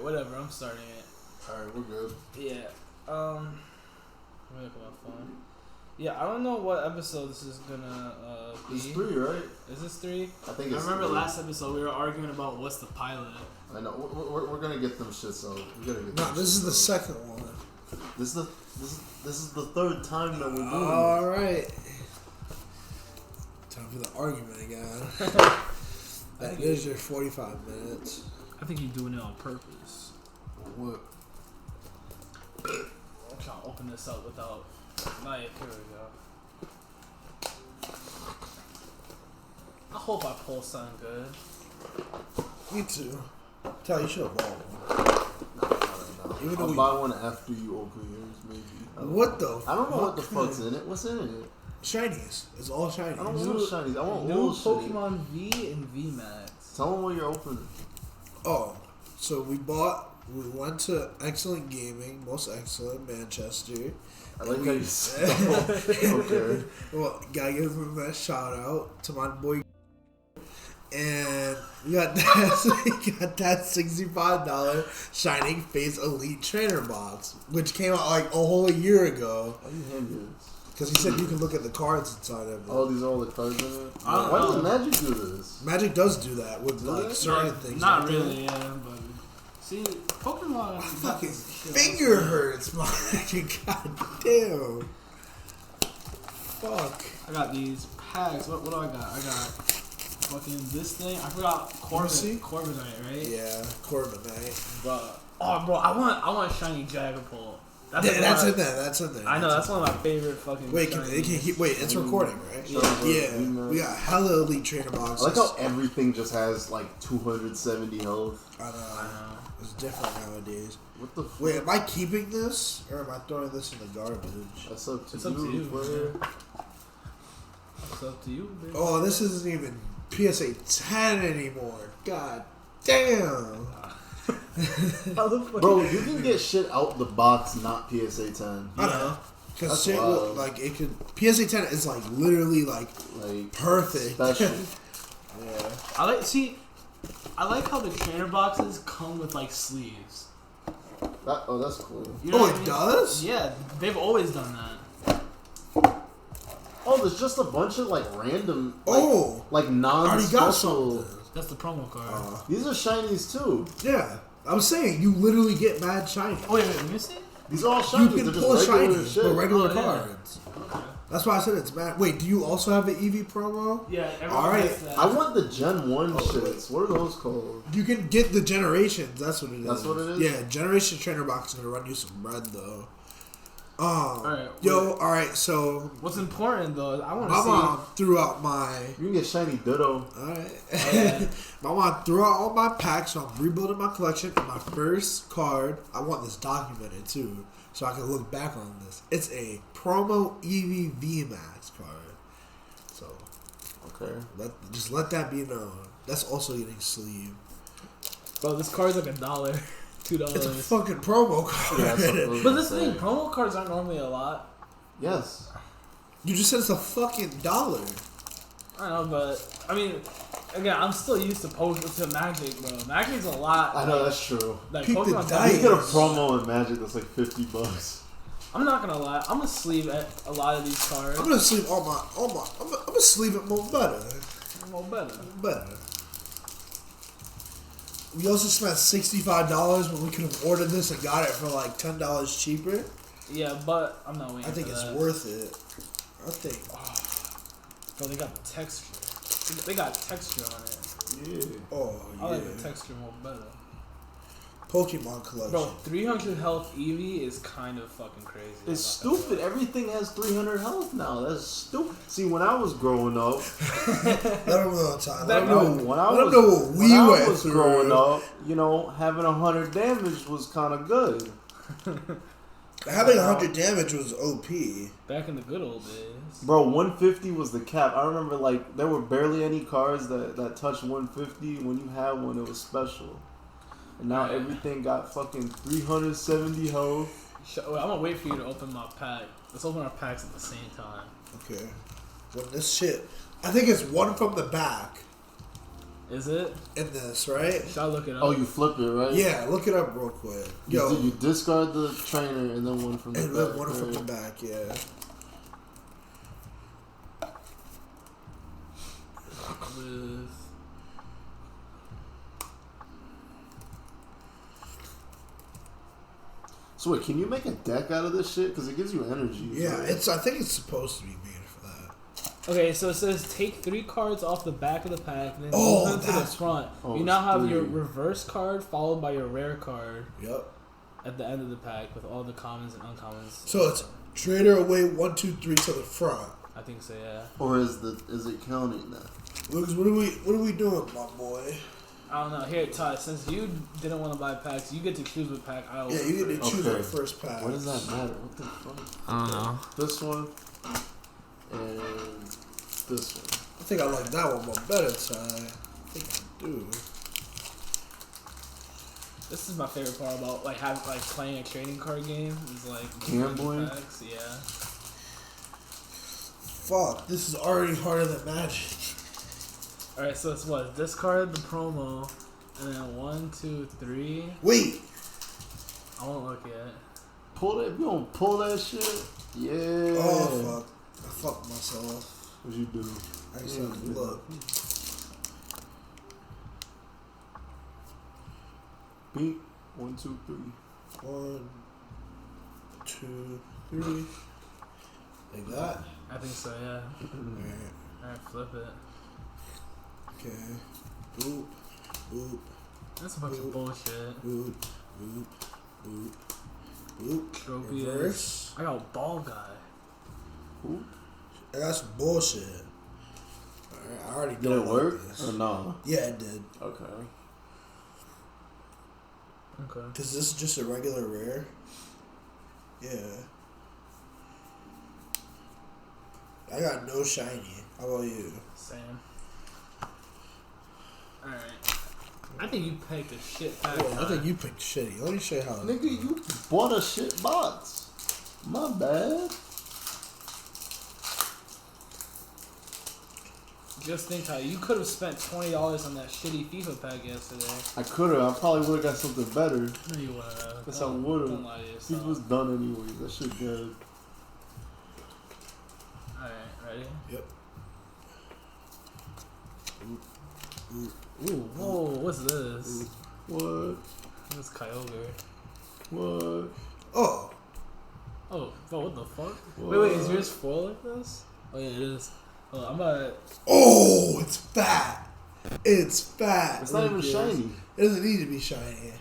Alright, whatever. I'm starting it. Alright, we're good. Yeah. Let me look at my phone. Yeah, I don't know what episode this is gonna be. It's 3, right? Is this 3? I think it's I remember 3. last episode we were arguing about what's the pilot. I know. We're gonna get them shits out. We gotta get. No, this is the second one. This is the third time that we're doing. All right. Time for the argument again. That is your 45 minutes. I think you're doing it on purpose. What? I'm trying to open this up without a knife. Here we go. I hope I pull something good. Me too. Tell you should have bought one. Even though I'll buy one after you open yours, maybe. What the? I don't know what the fuck's in it. What's in it? Shinies. It's all shinies. I don't want shinies. I want new old shit. Pokemon V and V Max. Tell them what you're opening. Oh, so we went to Excellent Gaming, most excellent, Manchester. I like how you said okay. Well, gotta give him a shout out to my boy. And we got that $65 Shining Face Elite Trainer box, which came out like a whole year ago. Why you hand this? Because he said you can look at the cards inside of it. Oh, these are all the cards in it? Why does Magic do this? Magic does do that with like certain things. Not really, yeah, but see, Pokemon. My fucking finger hurts, man. God damn. Fuck. I got these packs. What do I got? I got fucking this thing. I forgot Corviknight, right? Yeah, Corviknight. Bro, I want shiny Dragapult. That's in there. That's in there. I know that's one of my favorite fucking. Wait, it's recording, right? Yeah. We got hella Elite Trainer boxes. I like how everything just has like 270 health. I know. It's different nowadays. What the fuck? Wait, am I keeping this or am I throwing this in the garbage? That's up to it's up to you. player. It's up to you, baby. Oh, this isn't even PSA 10 anymore. God damn. Bro, you can get shit out the box, not PSA 10. I know. Because shit will, like, it could. PSA 10 is like literally like perfect. Special. Yeah. I like how the trainer boxes come with like sleeves. That's cool. You know it does? Yeah, they've always done that. Oh, there's just a bunch of like random. Like I non-special. That's the promo card. These are shinies too. Yeah. I was saying, you literally get mad shiny. Oh, wait, let me see. These are all shinies. You can They're pull just regular shinies shit. for regular yeah. cards. Okay. That's why I said it's mad. Wait, do you also have an Eevee promo? Yeah, everyone Alright. has that. I want the Gen 1 shits. What are those called? You can get the Generations. That's what it is. That's what it is? Yeah, Generation Trainer Box is going to run you some bread, though. Alright. Alright, so... What's important, though, is I want to my see... mom threw out my... You can get shiny Ditto. Alright. My mom threw out all my packs, so I'm rebuilding my collection. And my first card, I want this documented, too, so I can look back on this. It's a promo Eevee VMAX card. So... Okay. Just let that be known. That's also getting sleeve. Bro, this card's like $1. $2. It's a fucking promo card. Yeah, but this thing, promo cards aren't normally a lot. Yes. You just said it's a fucking $1. I know, but I mean, again, I'm still used to Magic, bro. Magic's a lot. I know, that's true. Like Peep the Pokemon dice. You get a promo in Magic that's like $50. I'm not gonna lie. I'm gonna sleeve a lot of these cards. I'm gonna sleeve I'm gonna sleeve it more better. Well, better. We also spent $65 when we could have ordered this and got it for like $10 cheaper. Yeah, but I'm not waiting. I think for it's that. worth it. I think. Bro, they got the texture. They got texture on it. Yeah. Oh yeah. I like the texture more better. Pokemon collection. Bro, 300 health Eevee is kind of fucking crazy. It's stupid. Everything has 300 health now. That's stupid. See, when I was growing up, Let them know, Ty. Let them know. when I was growing up, you know, having 100 damage was kind of good. Having 100 damage was OP. Back in the good old days. Bro, 150 was the cap. I remember, like, there were barely any cards that touched 150. When you had one, it was special. And now everything got fucking 370 health. I'm gonna wait for you to open my pack. Let's open our packs at the same time. Okay. When this shit, I think it's one from the back. Is it? In this, right? Should I look it up? Oh, you flip it, right? Yeah, look it up real quick. Yo, You discard the trainer and then one from the back. and then one from the back, yeah. With... So wait, can you make a deck out of this shit? Because it gives you energy. Yeah, right? I think it's supposed to be made for that. Okay, so it says take 3 cards off the back of the pack and then Oh, move them to the that's- front. Oh, You now it's have 3. your reverse card followed by your rare card Yep. at the end of the pack with all the commons and uncommons. So it's trader away 1, 2, 3 to the front. I think so, yeah. Or is it counting that? Lucas, what are we doing, my boy? I don't know. Here, Ty, since you didn't want to buy packs, you get to choose what pack I will. Yeah, you get to choose Okay. the first pack. What does that matter? What the fuck? I don't know. This one and this one. I think I like that one more better, Ty. I think I do. This is my favorite part about playing a trading card game. Is like Gambling? packs. Yeah. Fuck, this is already harder than Magic. All right, so it's what? Discard the promo, and then 1, 2, 3. Wait, I won't look yet. Pull that. You don't pull that shit. Yeah. oh fuck, I fucked myself. What you do? I just have to look. Beat 1, 2, 3. 1, 2, 3. Like that. I think so. Yeah. Alright. All right, flip it. Okay. Boop. Boop. That's a bunch of bullshit. Boop. Boop. Boop. Boop. Trophy Reverse. I got ball guy. Who? That's bullshit. Alright, I already Did don't it like work this. or no? Yeah, it did. Okay. Okay. Cause this is just a regular rare. Yeah. I got no shiny. How about you? Same. All right. I think you picked a shit pack. I think you picked shitty. Let me show you how. Nigga, you bought a shit box. My bad. Just think how you could have spent $20 on that shitty FIFA pack yesterday. I could have. I probably would have got something better. No, you would have. Yes, I would Don't have. lie to yourself. He was done anyways. That shit good. All right, ready? Yep. Ooh, whoa, what's this? What? This Kyogre. What? Oh. Oh, what the fuck? What? Wait, is yours foil like this? Oh yeah, it is. Oh, I'm about. Oh, it's fat. It's fat. It's not even Lucas. shiny. It doesn't need to be shiny.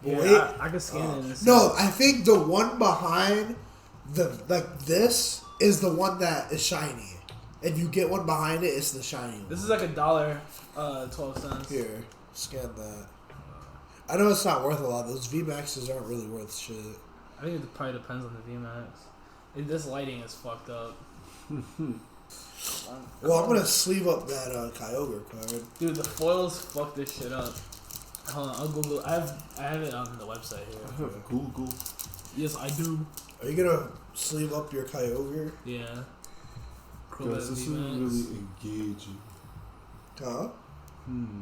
Yeah, Wait. I can scan it. And see. No, I think the one behind this is the one that is shiny. If you get one behind it, it's the shiny one. This is like $1.12. Here, scan that. I know it's not worth a lot. Those VMAXs aren't really worth shit. I think it probably depends on the VMAX. This lighting is fucked up. Well, I'm gonna sleeve up that Kyogre card. Dude, the foils fuck this shit up. Hold on, I'll Google. I have it on the website here. Google. Yes, I do. Are you gonna sleeve up your Kyogre? Yeah. Guys, this is really engaging. Huh? Hmm.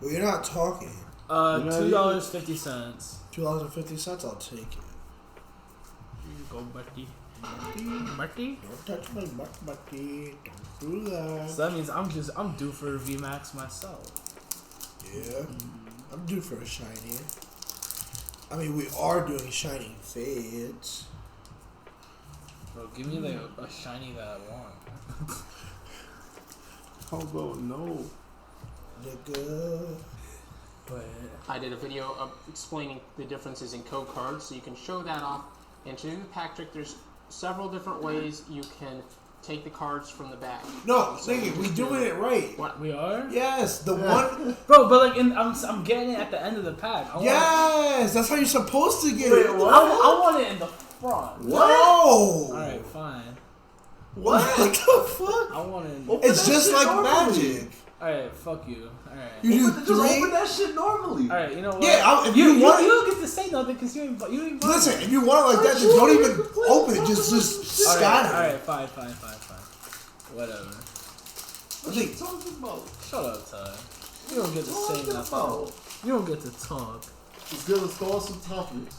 Well, you're not talking. $2.50. $2.50. I'll take it. Here you go, Bucky. Bucky? Don't touch my Bucky. Don't do that. So that means I'm due for a VMAX myself. Yeah. I'm due for a shiny. I mean, we are doing shiny fades. Bro, give me a shiny that I want. How about no? Nigga. But I did a video of explaining the differences in code cards, so you can show that off. And to do the pack trick, there's several different ways you can take the cards from the back. No, So nigga, we doing it right. What? we are? Yes, the one. Bro, but like I'm getting it at the end of the pack. Yes, that's how you're supposed to get Wait, it. I want it in the front. No. Alright, fine. What the fuck? I want it in Open It's that just shit like normally. Magic. Alright, fuck you. Alright. You do Just three. open that shit normally. Alright, you know what? Yeah, if you you want- don't get to say nothing because you ain't buy Listen, if you want it like that, just don't even open it. Just scatter. Alright, fine. Whatever. What you talking about? Shut up, Ty. You don't get to say nothing. You don't get to talk. It's good. Let's go on some topics.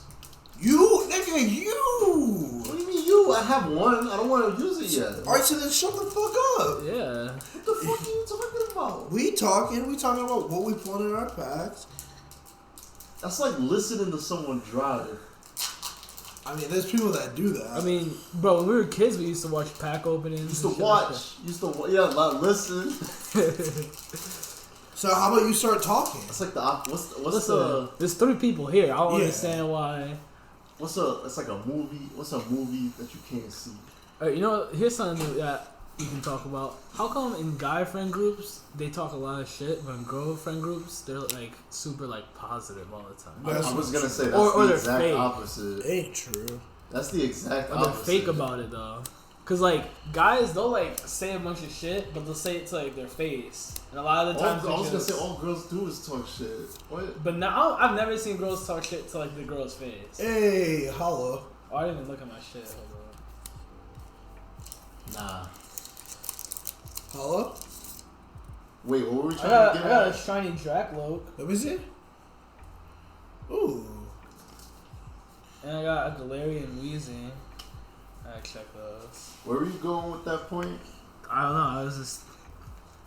You, nigga, you. What do you mean you? I have one. I don't want to use it yet. Alright, so then shut the fuck up. Yeah. What the fuck are you talking about? We talking about what we put in our packs. That's like listening to someone drive. I mean, there's people that do that. I mean, bro, when we were kids, we used to watch pack openings. Listen. So how about you start talking? It's like what's There's 3 people here. I don't understand why. It's like a movie. What's a movie that you can't see? Alright, you know, here's something that you can talk about. How come in guy friend groups they talk a lot of shit, but in girl friend groups they're like super like positive all the time? I was gonna say that's or the exact fake. opposite. Ain't true. That's the exact Or opposite. they're fake about it though. Cause like guys, they'll like say a bunch of shit, but they'll say it to like their face. And a lot of the times, I was gonna say all girls do is talk shit. What? But now I've never seen girls talk shit to like the girl's face. Hey, hello. Oh, I didn't even look at my shit. Hold on. Nah. Hello? Wait, what were we I trying got to get a at? shiny Dracloak. Let me see. Ooh. And I got a Galarian Weezing. I gotta check those. Where were you going with that point? I don't know. It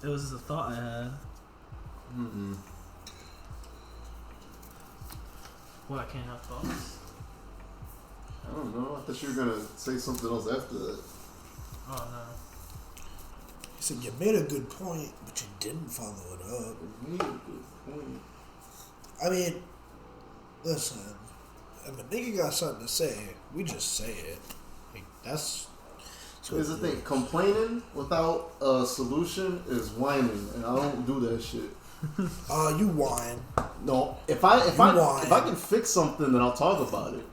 was just a thought I had. Mm-hmm. What, I can't have thoughts? I don't know. I thought you were gonna say something else after that. Oh no. He said, you made a good point, but you didn't follow it up. You made a good point. I mean, listen, if a nigga got something to say, we just say it. Like, that's Here's the thing: complaining without a solution is whining, and I don't do that shit. You whine. No, if I can fix something, then I'll talk about it.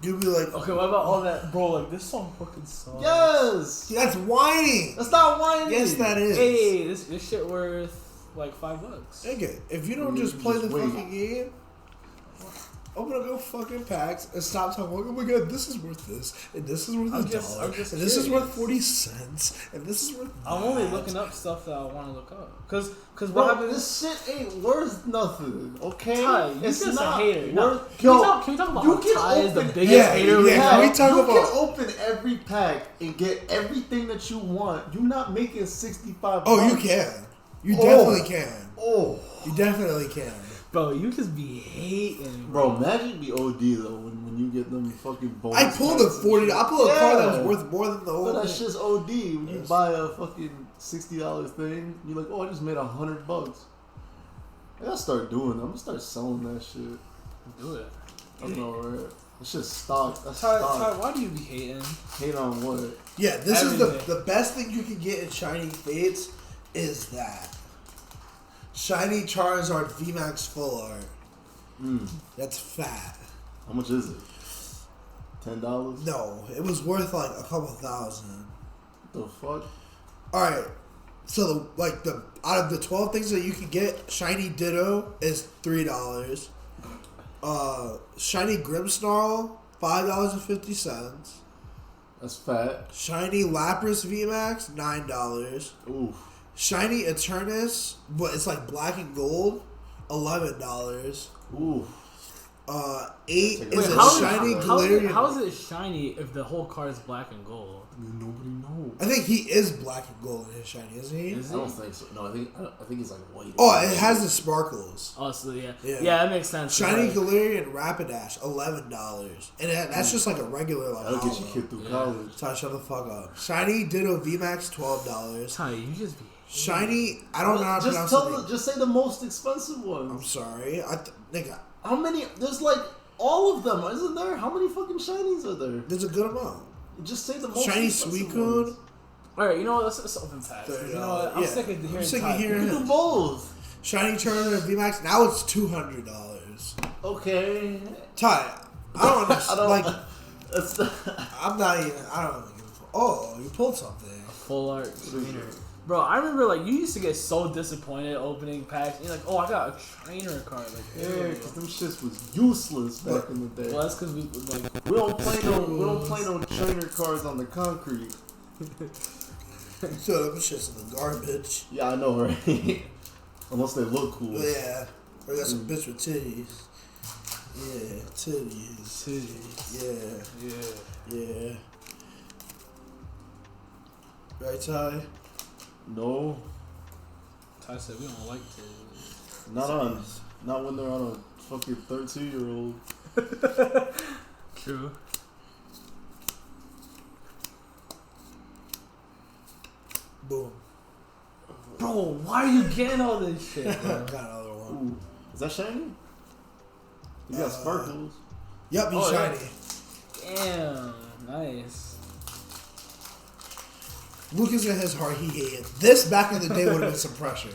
You be like, Okay, what about all that, bro? Like this song fucking sucks. Yes, that's whining. that's not whining. Yes, that is. Hey, this shit worth like $5. Nigga, if you don't You just play just the wait. fucking game, open up your fucking packs and stop talking. Oh my god, this is worth this, and this is worth $1, I'm and just this is worth curious. 40 cents, and this is worth. I'm only that. looking up stuff that I want to look up. Cause Bro, what happens? this shit ain't worth nothing. Okay, Ty, you it's just not a hater. No, worth. can we talk about how Ty is the open- biggest Yeah, hater we yeah. have? We talk you about- can open every pack and get everything that you want. You're not making $65. Oh, you can. You definitely can. Oh, You definitely can. Bro, you just be hating, bro, Magic be OD though when you get them fucking bonus. I pulled a packs and 40. shit. I pulled a car that was Yeah. worth more than the But whole that thing. shit's OD. When you Yes. buy a fucking $60 thing, you're like, oh, I just made $100. I gotta start doing that. I'm gonna start selling that shit. Do it. I know, right? That shit's stock. That's Ty, stock. why do you be hating? Hate on what? Yeah, this is Everything. the best thing you can get in Shiny Fates is that Shiny Charizard VMAX Full Art. That's fat. How much is it? $10? No, it was worth like a couple thousand. The fuck? All right, so the out of the 12 things that you can get, Shiny Ditto is $3. Shiny Grimmsnarl $5.50. That's fat. Shiny Lapras VMAX $9. Oof. Shiny Eternus, but it's like black and gold, $11. Oof. 8 Wait, is a how- shiny how Galarian. how is it shiny if the whole card is black and gold? I mean, nobody knows. I think he is black and gold in his shiny, isn't he? Is I it? don't think so. No, I think he's like white. Oh, it has the sparkles. Oh, so yeah, Yeah. that makes sense. Shiny Like, Galarian Rapidash, $11, and that's just like a regular like. That'll get you hollow. kid through college. Ty, shut the fuck up. Shiny Ditto VMAX $12. Ty, you just be. Shiny, I don't know how to Just pronounce tell the the, name. just say the most expensive I'm ones. sorry, nigga. How many? There's like all of them, isn't there? How many fucking shinies are there? There's a good amount. Just say the most Shiny expensive Suicune. ones. All right, you know what? Let's open packs. You know what? I'm Yeah. sick of hearing. I'm sick of Ty. hearing You can him. do both. Shiny Charizard VMAX. Now it's $200. Okay. Ty, I don't understand. Like, That's I'm not even. I don't even give a fuck. Oh, you pulled something. Full art trainer. Bro, I remember like you used to get so disappointed opening packs. And you're like, oh, I got a trainer card. Like, yeah, ew. because them shits was useless back in the day. Well, that's because we like. We don't play no trainer cards on the concrete. So them shit's in the garbage. Yeah, I know, right? Unless they look cool. Yeah. Or got some bitch with titties. Yeah, titties. Yeah. Right, Ty? No. Ty said we don't like titties. Not when they're on a fucking 13-year-old. True. Boom. Bro, why are you getting all this shit, Got bro? another one. Ooh. Is that shiny? You got sparkles. Yup, he's shiny. Damn, nice. Lucas in his heart, he hated this. Back in the day would have been some pressure.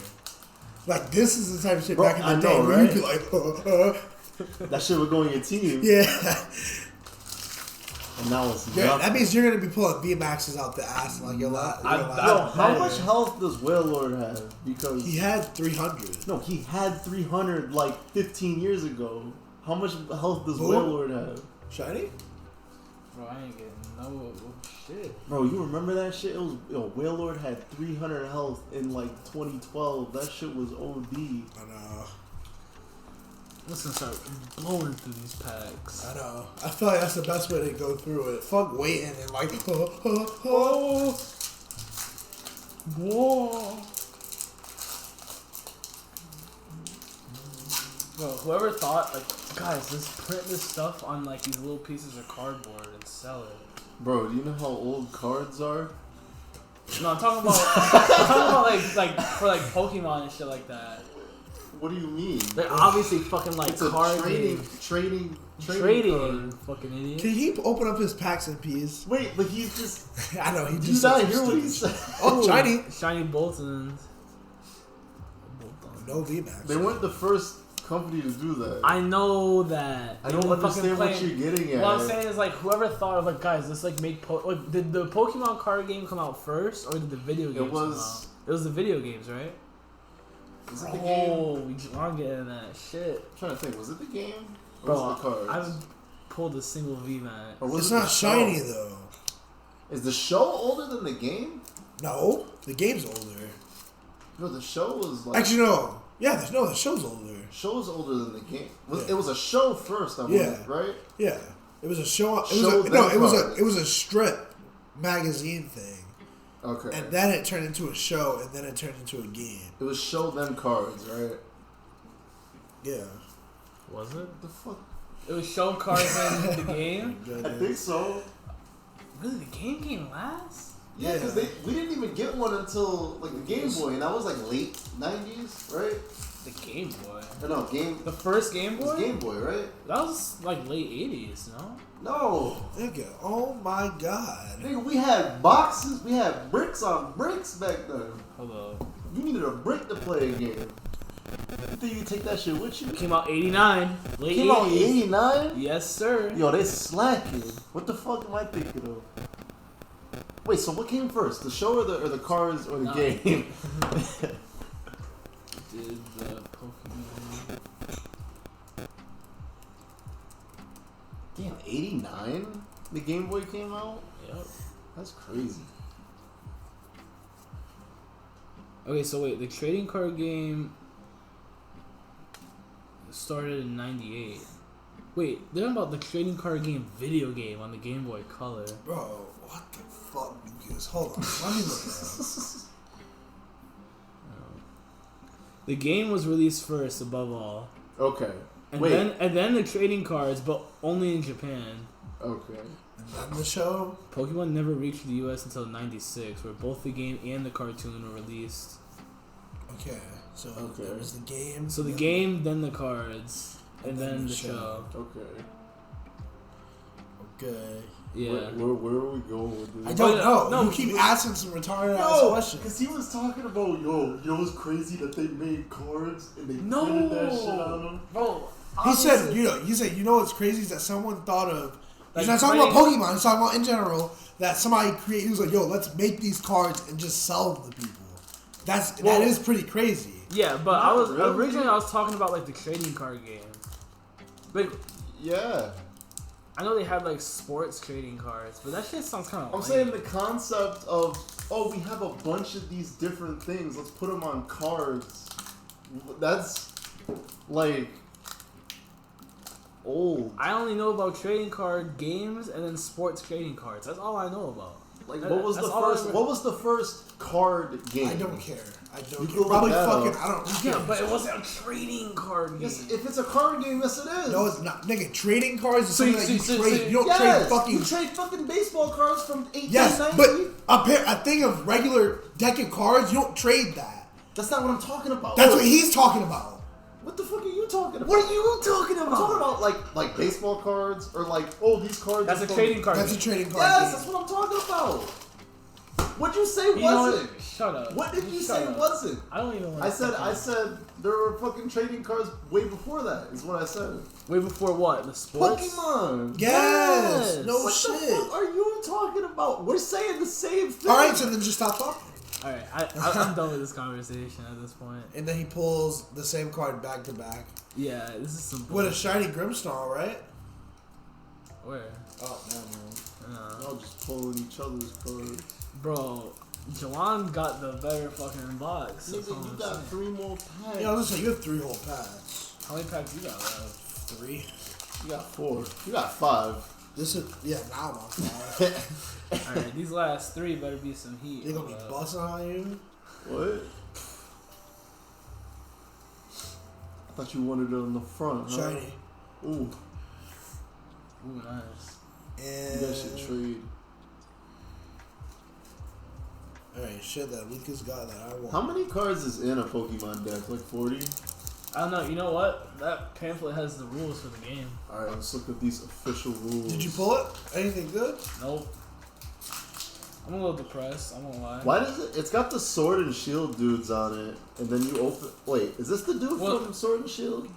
Like, this is the type of shit back in the day where you'd be like, That shit would go in your team. yeah. And now it's Yeah, nothing. that means you're gonna be pulling VMAXs out the ass like you're Yo, allowed. how much health does Wailord have? Because He had 300. no, he had 300 like 15 years ago. How much health does Who? Wailord have? Shiny? Bro, I ain't getting no shit. Bro, you remember that shit? It was Wailord had 300 health in like 2012. That shit was OD. I know. Let's just start blowing through these packs. I know. I feel like that's the best way to go through it. Fuck waiting and like, Whoa. Bro, whoever thought, like, guys, let's print this stuff on, like, these little pieces of cardboard and sell it. Bro, do you know how old cards are? No, I'm talking about, like, for, like, Pokemon and shit like that. What do you mean? They're obviously fucking, like, It's a card trading trading, card. fucking idiot. can he open up his packs and peas? Wait, but he's just. I know, he Did just you not said hear some what he stupid said? shit. Oh, shiny. Shiny Boltons. No VMAX. They weren't the first company to do that. I know that. I don't They were fucking understand what playing- you're getting at. What I'm saying is, like, whoever thought of, like, guys, let's, like, make... like, did the Pokemon card game come out first, or did the video games come out? It was the video games, right? Was it the game? Oh, we aren't getting that shit. I'm trying to think. Was it the game? Or Bro, was it the cards? I haven't pulled a single VMAX. Or was It's it not the shiny, show? though. Is the show older than the game? No, the game's older. No, the show was like. Actually, no. Yeah, the show's older. Show's older than the game. Yeah. It was a show first, I believe, Yeah. right? Yeah, it was a show. It Show was a, them no, it was a cards. it was a strip magazine thing, Okay. and then it turned into a show, and then it turned into a game. It was show them cards, right? Yeah. Was it? What the fuck? It was show cards in the game? I think so. Really, the game came last? Yeah, because we didn't even get one until like the Game Boy, and that was like late '90s, right? The Game Boy. Or no, The first Game it was Boy? Game Boy, right? That was, like, late 80s, no? No, Nigga, oh my god. nigga, we had boxes, we had bricks on bricks back then. Hold up. You needed a brick to play a game. You think you could take that shit with you? It came out 89. Late Came 80s. out in '89. Yes, sir. Yo, they slacking. What the fuck am I thinking of? Wait, so what came first, the show or the cards or the Nah. game? Did the Pokemon... Damn, '89. The Game Boy came out. Yep. That's crazy. Okay, so wait, the trading card game started in 98. Wait, they're talking about the trading card game video game on the Game Boy Color. Bro, what the fuck, Lucas? Hold on, let me look at that. The game was released first, above all. Okay. And Wait. then the trading cards, but only in Japan. Okay. And then the show. Pokemon never reached the US until 96, where both the game and the cartoon were released. Okay, so Okay. there was the game. So the game, then the cards, and then the show. Okay. Okay. Yeah. Where are we going with this? I don't know. No, you keep asking some retarded ass No, questions. because he was talking about, you know what's crazy that they made cards and they No. printed that shit on them? Bro, He said, you know what's crazy is that someone thought of. Like He's not talking about printing- Pokemon. He's talking about in general that somebody create. He was like, yo, let's make these cards and just sell them to people. That is pretty crazy. Yeah, but Not I was really. originally I was talking about like the trading card game. Like Yeah. I know they had like sports trading cards, but that shit sounds kind of. I'm saying the concept of, we have a bunch of these different things. Let's put them on cards That's like old. I only know about trading card games and then sports trading cards. That's all I know about. Like That- what was that's the all I first? ever- What was the first card game? I don't care. I don't You care. can look Probably that fucking. up. I don't. Yeah, but it wasn't a trading card game. Yes, if it's a card game, yes it is. No, it's not. Nigga, trading cards is So something you- that you so- so- trade. so- You don't Yes, trade fucking. you trade fucking baseball cards from 1890. Yes, but a thing of regular deck of cards, you don't trade that. That's not what I'm talking about. That's what he's talking about. What the fuck are you talking about? What are you talking I'm about? talking about like baseball cards or like these cards. That's are a from- trading card That's a game. trading card. Yes, game. that's what I'm talking about. What'd you say You know what? wasn't? Shut up. What did you Shut say up. wasn't? I don't even want I said there were fucking trading cards way before that. Is what I said. Way before what? The sports? Pokemon. Yes. Yes. No What shit. the fuck are you talking about? We're saying the same thing. All right, so then just stop talking. Alright, I'm done with this conversation at this point. And then he pulls the same card back to back Yeah, this is some with a bullshit. shiny Grimstone, right? Where? Oh, no. Y'all just pulling each other's cards. Bro, Jawan got the better fucking box. That's Nigga, all you I'm got saying. 3 more packs. Yeah, I was gonna say you have 3 whole packs. How many packs you got left? 3. You got 4. You got 5. This is now I'm on 5. Alright, these last 3 better be some heat. They gonna be busting on you. What? I thought you wanted it on the front, huh? Shiny. Ooh, Ooh, nice. And you guys should trade. alright, shit that Lucas got that I want. How many cards is in a Pokemon deck? Like 40? I don't know, you know what? That pamphlet has the rules for the game. Alright, let's look at these official rules. Did you pull it? Anything good? Nope. I'm a little depressed, I'm gonna lie. Why does it? It's got the Sword and Shield dudes on it, and then you open. Wait, is this the dude What? from Sword and Shield?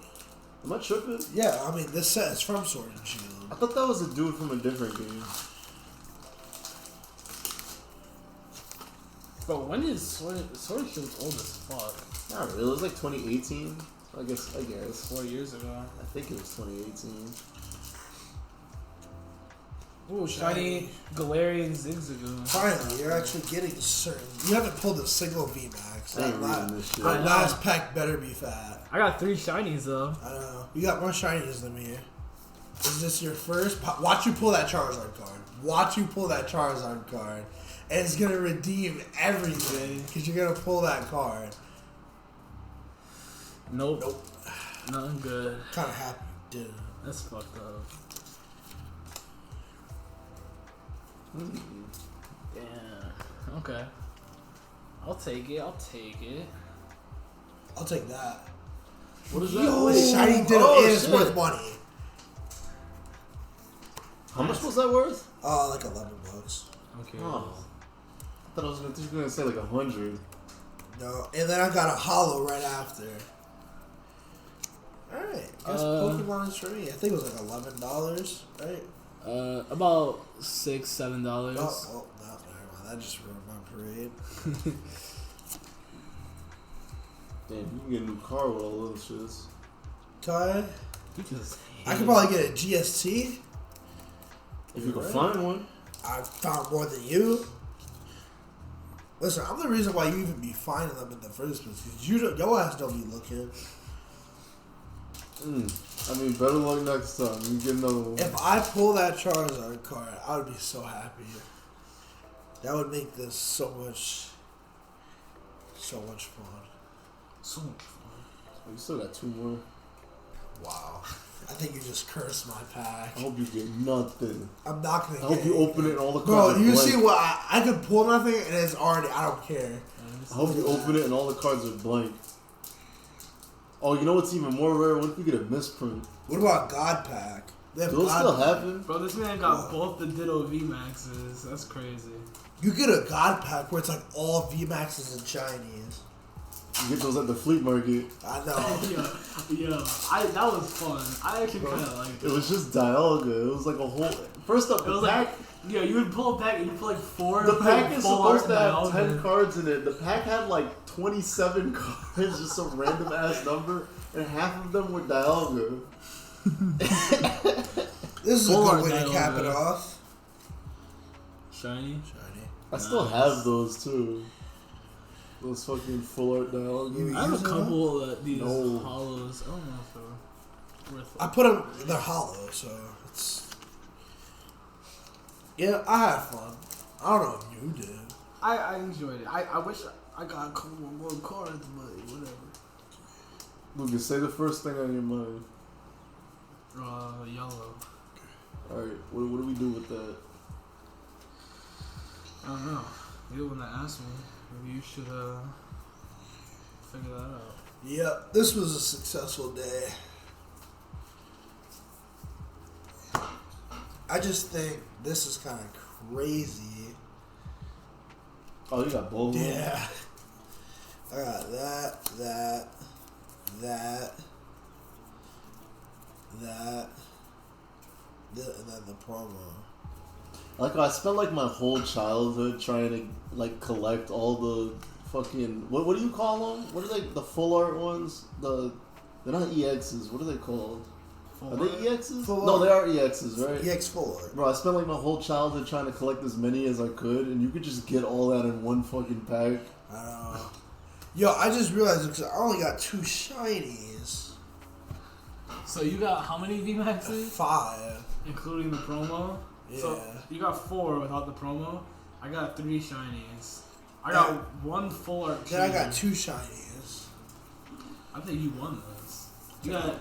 Am I tripping? Yeah, I mean this set is from Sword and Shield. I thought that was a dude from a different game. Bro, when is Sword and Shield's old as fuck? Not really. It was like 2018. I guess. 4 years ago. I think it was 2018. Ooh, shiny Galarian Zigzagoon. Finally, you're actually getting certain. You haven't pulled a single VMAX. I ain't That reading this shit. that I know. last pack better be fat. I got 3 shinies though. I don't know. You got more shinies than me. Is this your first? Watch you pull that Charizard card. Watch you pull that Charizard card. And it's going to redeem everything. Because you're going to pull that card. Nope. Nope. Nothing good. Kind of happy you did it. That's fucked up. Yeah. Okay. I'll take it. I'll take it. I'll take that. What is that? Yo, Wait. shiny Ditto Oh, is shit. worth money. How much was that worth? Like $11. Okay. Oh. I thought I was just gonna say like 100. No, and then I got a hollow right after. Alright, guess Pokemon is for me. I think it was like $11, right? About $6-7. Oh, no, never mind. That just ruined my parade. Damn, you can get a new car with all those shits. Ty, You just I could probably get a GST. If you can Right. find one. I found more than you. Listen, I'm the reason why you even be finding them in the first place. Cause your ass don't be looking. I mean, better luck next time. You get another one. If I pull that Charizard card, I would be so happy. That would make this so much fun. so much fun. You still got 2 more. Wow. I think you just cursed my pack. I hope you get nothing. I'm not gonna I hope get you it. open it and all the Bro, cards are you blank. see what I could pull nothing and it's already, I don't care. I hope you open it and all the cards are blank. Oh, you know what's even more rare? What if you get a misprint? What about God Pack? They have Do those God still Pack. happen? Bro, this man got both the Ditto VMAXs. That's crazy. You get a God Pack where it's like all VMAXs and shinies. You get those at the flea market. I know. That was fun. I actually kind of liked It it. was just Dialga. It was like a whole. First up, It the was pack. like, you would pull a pack and you put like 4. The pack is full supposed to art have Dialga. 10 cards in it. The pack had like 27 cards, just some random ass number, and half of them were Dialga. This is Full a art good way to cap Dialga. it off. Shiny. Shiny. I still Nice. have those too. Those fucking full art dialogue. I have a couple of these No. hollows. I don't know if they're worth it. I put them. They're hollow, so it's. Yeah, I had fun. I don't know if you did. I enjoyed it. I wish I got a couple more cards, but whatever. Lucas, say the first thing on your mind. Yellow. Alright, what do we do with that? I don't know. You're the one that asked me. Maybe you should figure that out. Yep, this was a successful day. I just think this is kind of crazy. Oh, you got both of them? Yeah. I got that, and then the promo. Like, I spent like my whole childhood trying to like collect all the fucking what do you call them? What are they? The full art ones? They're not EXs. What are they called? Are they EXs? No, they are EXs, right? EX full art. Bro, I spent like my whole childhood trying to collect as many as I could, and you could just get all that in one fucking pack. I don't know. Yo, I just realized because I only got 2 shinies. So you got how many VMAXs? 5. Including the promo? Yeah. So you got 4 without the promo. I got 3 shinies. I got 1 full art. Then I got 2 shinies. I think you won this. You got.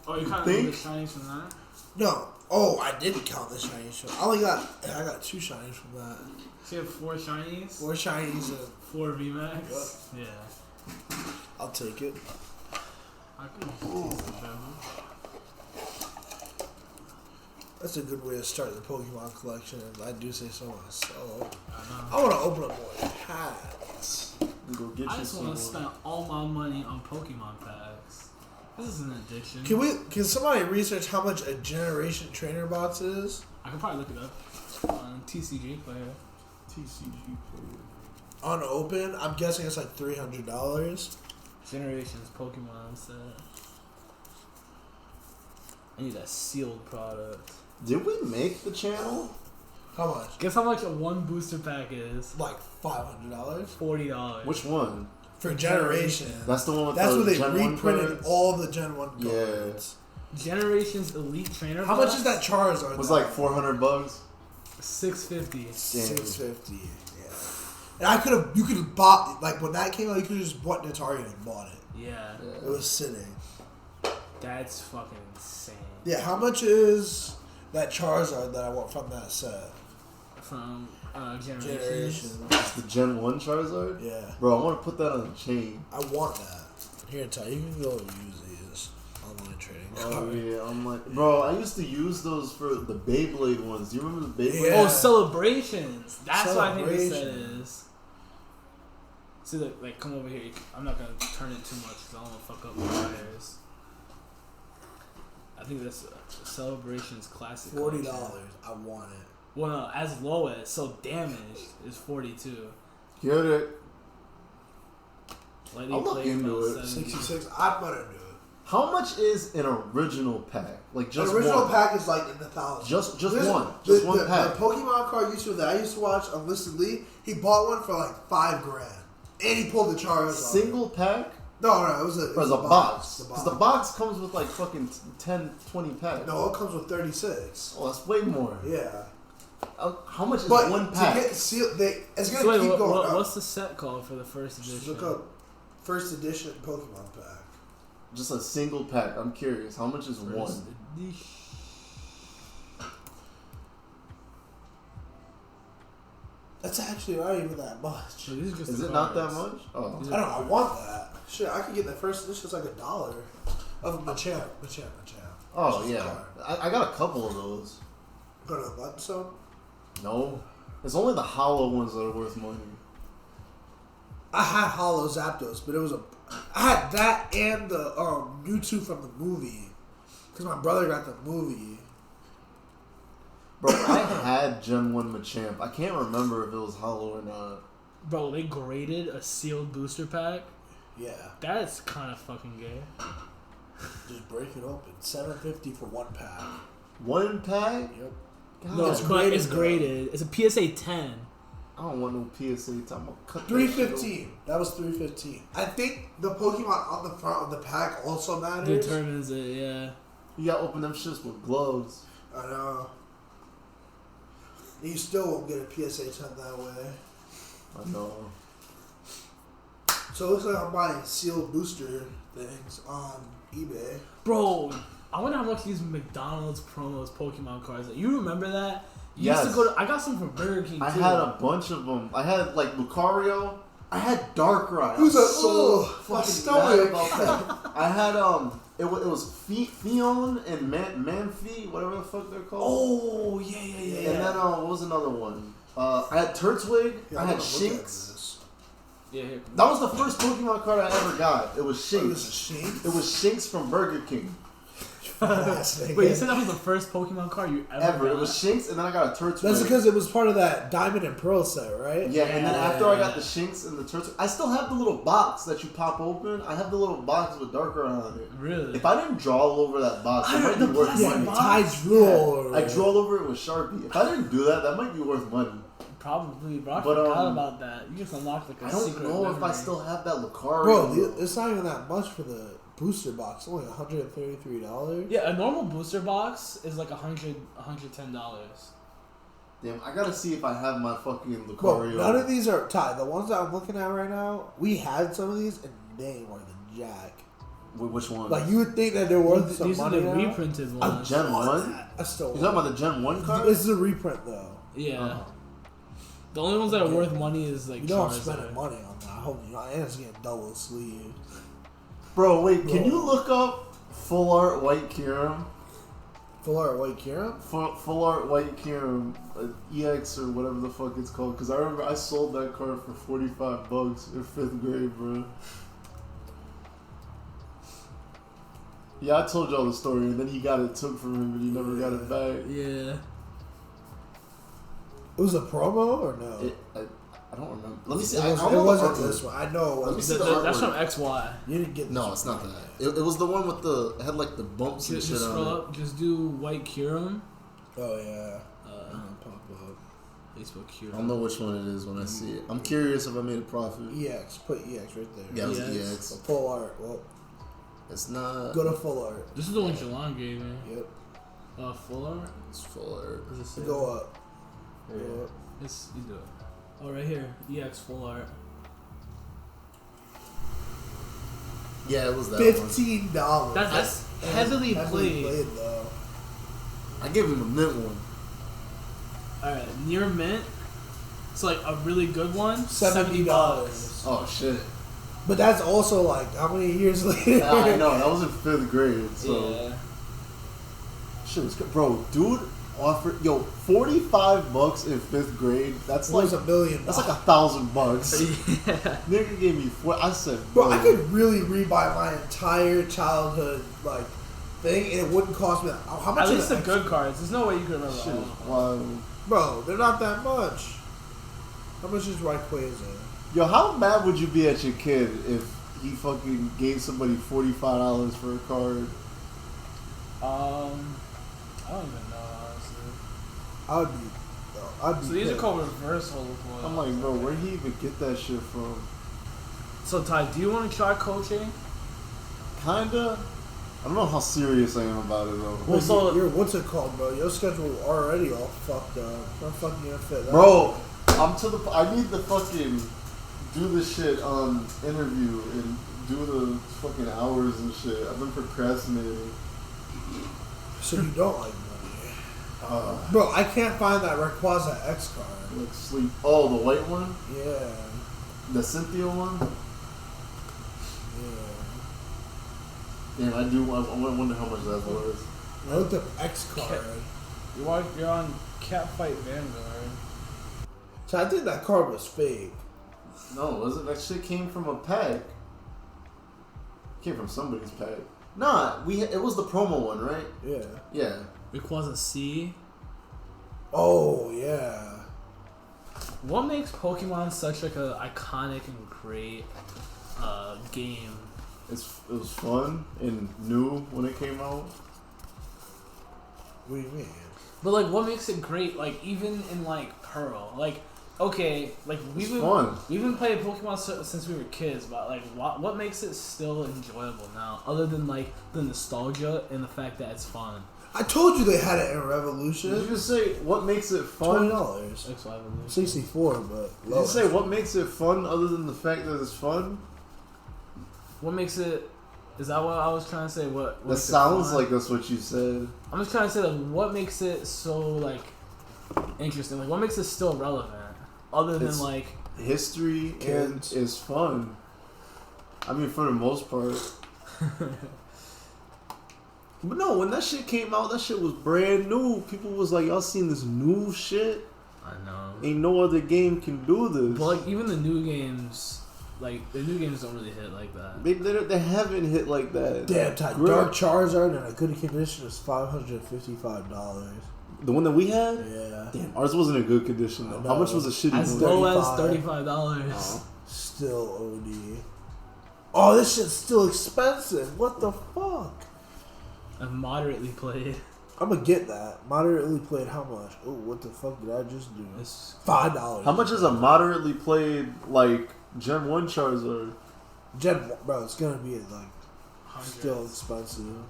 Oh, you counted the shinies from that? No. Oh, I didn't count the shinies. I got 2 shinies from that. So you have 4 shinies? 4 shinies and 4 VMAX? Yep. Yeah. I'll take it. I could use the bevel. That's a good way to start the Pokemon collection, if I do say so myself. I know. I want to open up more packs. Go get I you just want to spend all my money on Pokemon packs. This is an addiction. Can somebody research how much a Generation Trainer box is? I could probably look it up on TCG Player. TCG player. Unopened, I'm guessing it's like $300. Generations Pokemon set. I need a sealed product. Did we make the channel? How much? Guess how much one booster pack is? Like $500 $40. Which one? for Generation. That's the one with That's the where they Gen 1 reprinted cards? all the Gen 1 Yeah. cards. Generations Elite Trainer. How much is that Charizard? It was like $400. $650. $650. Yeah. And I could have, you could have bought, like when that came out, you could have just went to Target and bought it. Yeah. It was sitting. That's fucking insane. Yeah, how much is that Charizard that I want from that set? From Generations. Generation. It's the Gen 1 Charizard? Yeah. Bro, I want to put that on a chain. I want that. Here, Ty, you can go and use these online trading. Oh, yeah. I'm like, bro, I used to use those for the Beyblade ones. Do you remember the Beyblade? Yeah. Oh, Celebrations. That's what I think this set Celebration. is. See, like, come over here. I'm not going to turn it too much because I don't want to fuck up my wires. I think that's Celebrations Classic. $40. Collection. I want it. Well, no, as low as, so damaged is 42. Get it. Lightning I'll look Play into about it. 66. I'm gonna do it. How much is an original pack? Like just The original one? pack is like in the thousands. Just There's- one. Just one the pack. Pokemon card YouTuber that I used to watch, Unlisted Lee, he bought one for like $5,000, and he pulled the Charizard. Single pack? No, it was a box. The Because the box comes with like fucking 10, 20 packs. No, it comes with 36. Oh, that's way more. Yeah, How much is but one to pack? get sealed, it's gonna So wait, keep going up. what's the set called for the first edition? Just look up first edition Pokemon pack. Just a single pack. I'm curious. How much is First one? edition. That's actually not even that much. So these are just Is the it not that cards. much? Oh. I don't know. I want that. Shit, I could get the first edition. It's like $1 of Machamp. Oh, yeah. I got a couple of those. Gonna let some. No. It's only the hollow ones that are worth money. I had Hollow Zapdos, but it was I had that and the Mewtwo from the movie, because my brother got the movie. Bro, I had Gen 1 Machamp. I can't remember if it was hollow or not. Bro, they graded a sealed booster pack. Yeah, That's kind of fucking gay. just break it open. $750 for one pack. One pack? Yep. God, No, It's but graded, it's though. graded. It's a PSA 10. I don't want no PSA time. I'm gonna cut 315. That was 315. I think the Pokemon on the front of the pack also matters. Determines it, yeah. You gotta open them shits with gloves. I know. And you still won't get a PSA 10 that way. I know. So it looks like I'm buying sealed booster things on eBay. Bro, I wonder how much these McDonald's promos Pokemon cards are. You remember that? You Yes. used to go to, I got some from Burger King too. I had a bunch of them. I had like Lucario. I had Darkrai. Who's I was so my fucking stomach. mad about that. I had it was Fion and Manphy, whatever the fuck they're called. Oh, yeah. And then what was another one? I had Turtwig. Yeah, I had wanna look at Shinx. this. Yeah, here. That was the first Pokemon card I ever got. It was Oh, this is Shinx. Shinx? It was Shinx from Burger King. Wait, you said that was the first Pokemon card you ever got? It was Shinx, and then I got a Turtwig. That's because it was part of that Diamond and Pearl set, right? Yeah, and then after I got the Yeah. Shinx and the Turtwig, I still have the little box that you pop open. I have the little box with Darkrai on it. Really? If I didn't draw all over that box, it might be the worth plastic money. box? I drew all over I it. drew all over it with Sharpie. If I didn't do that, that might be worth money. Probably, bro. I But, forgot about that. You just unlocked like a I don't secret know if I memory. still have that Lucario. Bro, it's not even that much for the booster box. Only $133. Yeah, a normal booster box is like $110. Damn, I gotta see if I have my fucking Bro, Lucario. none of these are Ty. The ones that I'm looking at right now, we had some of these and they ain't worth a jack. Which one? Like you would think that they're worth some These are money the now. reprinted I ones. Gen want 1? that. I still You want talking about the Gen 1 card? This is a reprint though. Yeah. Oh. The only ones that are worth money is like You know I'm Charizard. spending money on that. I hope you know. And it's getting double sleeves. Bro, wait, can Bro. you look up Full Art White Kyurem? Full art white Kira? Full Art White Kyurem, EX or whatever the fuck it's called. Because I remember I sold that card for $45 in 5th grade, bro. Yeah, I told y'all the story, and then he got it took from him, but he never got it back. Yeah. It was a promo or no? I don't remember. Let me see. It, I was, don't it know wasn't the artwork. this one. I know it Let me wasn't. see the That's artwork. from XY. You didn't get this No, one. it's not that. It was the one with the it had like the bumps and Just shit scroll on it. up. Just do White Kyurem. Oh yeah. Pop up. Facebook Kyurem. I'll know which one it is when I see it. I'm curious if I made a profit. EX. Put EX right there. Yeah, it was EX. EX. So full art. Well, It's not. go to full art. This is the one Jelon gave me. Yep. Full art. It's full art. Does it say? Go up. Yeah. Go up. It's, you do it. Oh, right here. EX full art. Yeah, it was that one. $15. That's heavily played. though. I gave him a mint one. Alright, near mint. It's like a really good one. $70. Oh shit. But that's also like how many years later? Yeah, I know. That was in 5th grade. So Yeah. shit was good. Bro, dude offered $45 in 5th grade. That's It like was $1 million. that's like $1,000. Yeah. Nigga gave me I said, Bro, I could really rebuy my entire childhood like thing, and it wouldn't cost me that. How much? At least the is good cards. There's no way you can remember shit. all of them. Wow. Bro, they're not that much. How much is Rayquaza? Yo, how mad would you be at your kid if he fucking gave somebody $45 for a card? I don't even know, honestly. I'd be. So these are pissed. called reverse holofoil. I'm like, bro, where'd he even get that shit from? So Ty, do you want to try coaching? Kinda. I don't know how serious I am about it though. Well, so- you're what's it called, bro? Your schedule already all fucked up. How fucking you fit that? Bro, I need to fucking do this shit on interview and do the fucking hours and shit. I've been procrastinating. So you don't like money, bro? I can't find that Rayquaza X card. Like sleep. Oh, the white one? Yeah, The Cynthia one? yeah. Damn, I wonder how much that's worth. I looked up X card. You're on Catfight Vanguard. So I think that card was fake. No, wasn't that shit came from a pack? Came from somebody's pack. Nah, it was the promo one, right? Yeah. Yeah. Rayquaza C. Oh yeah. What makes Pokemon such like a iconic and great game? It was fun and new when it came out. What do you mean? But like, what makes it great? Like even in like Pearl, like okay, like we've fun. been playing Pokemon since we were kids, but like what makes it still enjoyable now, other than like the nostalgia and the fact that it's fun? I told you they had it in Revolution. Did you just say what makes it fun? $20. X5 64, but Did you say what makes it fun other than the fact that it's fun? What makes it? Is that what I was trying to say? What That sounds like that's what you said. I'm just trying to say like what makes it so like interesting? Like what makes it still relevant, other than like history kids. And is fun. I mean, for the most part. But no, when that shit came out, that shit was brand new. People was like, y'all seen this new shit? I know. Ain't no other game can do this. But like even the new games, like the new games don't really hit like that. They haven't hit like that. damn tight. Dark Charizard in a good condition is $555. The one that we had? Yeah. Damn, ours wasn't in good condition though. No. How much was a shitty As one? low as $35. Still OD. Oh, this shit's still expensive. What the fuck? I've moderately played. I'm gonna get that. Moderately played how much? Oh, what the fuck did I just do? It's $5. How much is a moderately played, like, Gen 1 Charizard? Bro, it's gonna be like still expensive.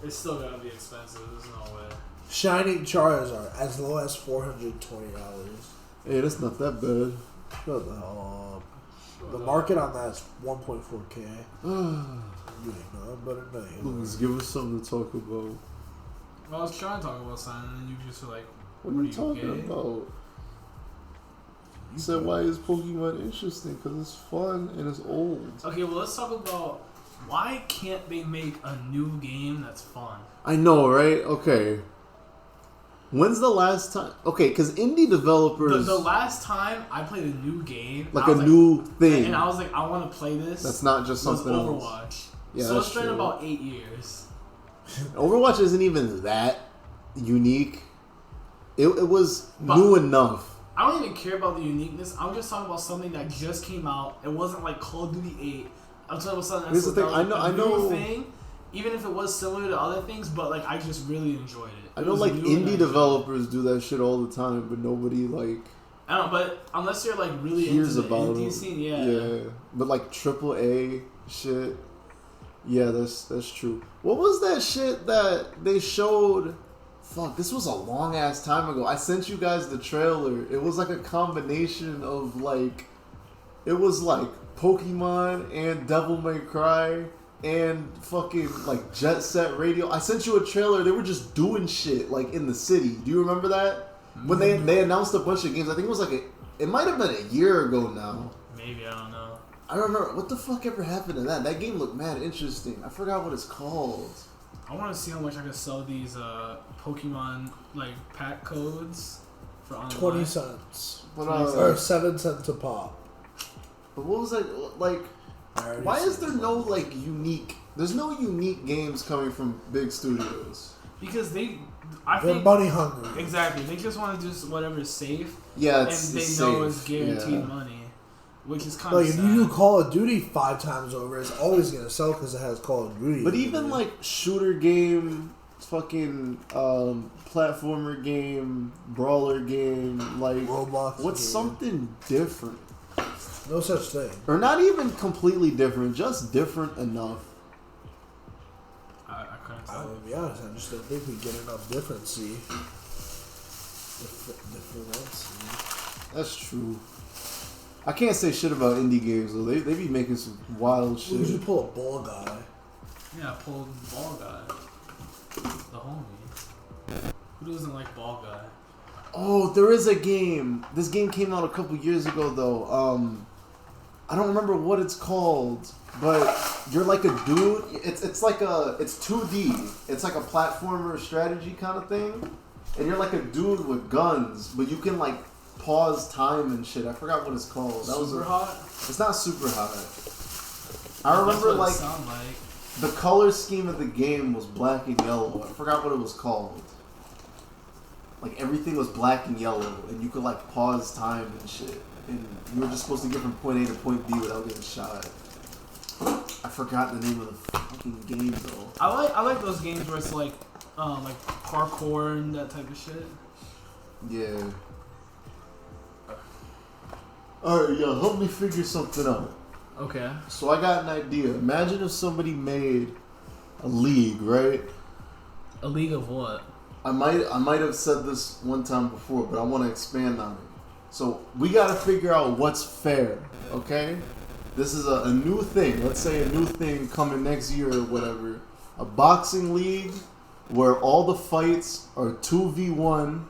It's still gonna be expensive. There's no way. Shining Charizard as low as $420. Hey, that's not that bad. Shut the hell up. The market on that is 1.4K. You ain't know better than you. Lucas, give us something to talk about. Well, I was trying to talk about something, and you just were like, What are you talking about? You said, why is Pokemon interesting? Because it's fun and it's old. Okay, well, let's talk about why can't they make a new game that's fun? I know, right? Okay. When's the last time? Okay, because indie developers... The last time I played a new game... Like a new thing. And I was like, I want to play this. That's not just something else. Overwatch. Yeah, so that's it's been true. about 8 years. Overwatch isn't even that unique. It was new enough. I don't even care about the uniqueness. I'm just talking about something that just came out. It wasn't like Call of Duty 8. I'm talking about something Here's the thing. I know. Thing, even if it was similar to other things, but like I just really enjoyed it. I know, like indie developers do that shit all the time, but nobody like. I don't know, but unless you're like really hears into the about indie it. scene, yeah. Yeah, but like AAA shit. Yeah, that's true. What was that shit that they showed? Fuck, this was a long ass time ago. I sent you guys the trailer. It was like a combination of like, it was like Pokemon and Devil May Cry and fucking like Jet Set Radio. I sent you a trailer. They were just doing shit like in the city. Do you remember that? When they announced a bunch of games. I think it was like it might have been a year ago now. Maybe, I don't know. I don't remember. What the fuck ever happened to that? That game looked mad interesting. I forgot what it's called. I want to see how much I can sell these Pokemon like pack codes for online. 20 cents. But, Or 7 cents a pop. But what was that like? Why is there no like unique? There's no unique games coming from big studios. Because they're money hungry. Exactly. They just want to do whatever is safe. Yeah, and they know it's guaranteed money, which is kind of like if you do Call of Duty 5 times over, it's always gonna sell because it has Call of Duty. But even like shooter game, fucking platformer game, brawler game, like Roblox. what's game. something different? No such thing. Or not even completely different, just different enough. I couldn't I'm tell. gonna be honest. I just don't think we get enough differency. That's true. I can't say shit about indie games though. They be making some wild shit. We should pull a ball guy. Yeah, I pulled Ball Guy. The homie. Who doesn't like Ball Guy? Oh, there is a game. This game came out a couple years ago though. I don't remember what it's called, but you're like a dude. It's 2D. It's like a platformer strategy kind of thing, and you're like a dude with guns, but you can like pause time and shit. I forgot what it's called. Super Hot? It's not Super Hot. I remember That's what it sound like. the color scheme of the game was black and yellow. I forgot what it was called. Like everything was black and yellow, and you could like pause time and shit. And you were just supposed to get from point A to point B without getting shot. I forgot the name of the fucking game though. I like those games where it's like parkour and that type of shit. Yeah. All right, yo, help me figure something out. Okay. So I got an idea. Imagine if somebody made a league, right? A league of what? I might have said this one time before, but I want to expand on it. So we got to figure out what's fair, okay? This is a new thing. Let's say a new thing coming next year or whatever. A boxing league where all the fights are 2v1,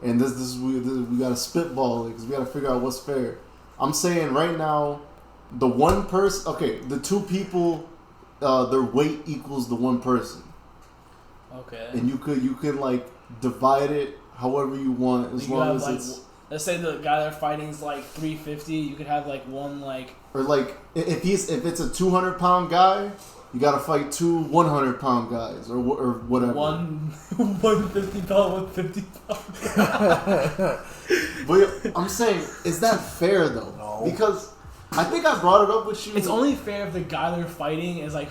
and we got to spitball it because we got to figure out what's fair. I'm saying right now, the one person, okay, the two people, their weight equals the one person. Okay. And you can like divide it however you want as long as like, it's. Let's say the guy they're fighting is like 350. You could have like one like. Or like if it's a 200-pound guy, you gotta fight two 100-pound guys or whatever. One 150 pound, 150 pound. But I'm saying, is that fair though? No. Because I think I brought it up with you. It's only fair if the guy they're fighting is like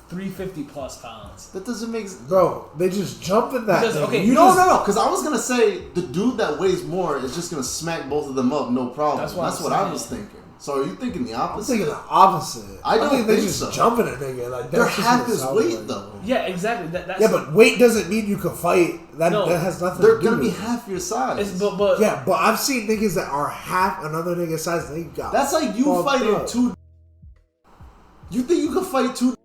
350 plus pounds. That doesn't make sense. Bro, they just jump in that Because, thing. okay, No. Because I was gonna say the dude that weighs more is just gonna smack both of them up, no problem. That's That's what what I'm I was saying. thinking. So are you thinking the I'm opposite? thinking the opposite. I don't think they think just so. jump in a nigga. Like, They're that's just half what it his sounds weight like. though. Yeah, exactly. That's, Yeah, but weight doesn't mean you can fight. That No. has nothing They're to do gonna be with it. half your size. but Yeah, but I've seen niggas that are half another nigga's size. They got. That's like you fucked fighting up. two. You think you can fight two?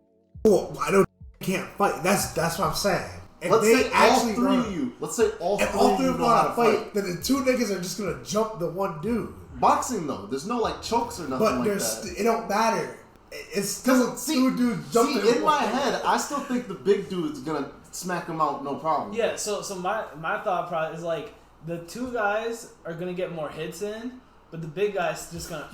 Well, I don't can't fight. That's what I'm saying. If Let's they say all actually three run- of you. Let's say all If three all of three you of know them how want to to fight. fight, then the two niggas are just gonna jump the one dude. Boxing though, there's no like chokes or nothing But like there's that. it don't matter. It's still two dudes jumping. See, in my head, I still think the big dude's gonna smack him out, no problem. yeah. So my thought process is like the two guys are gonna get more hits in, but the big guy's just gonna.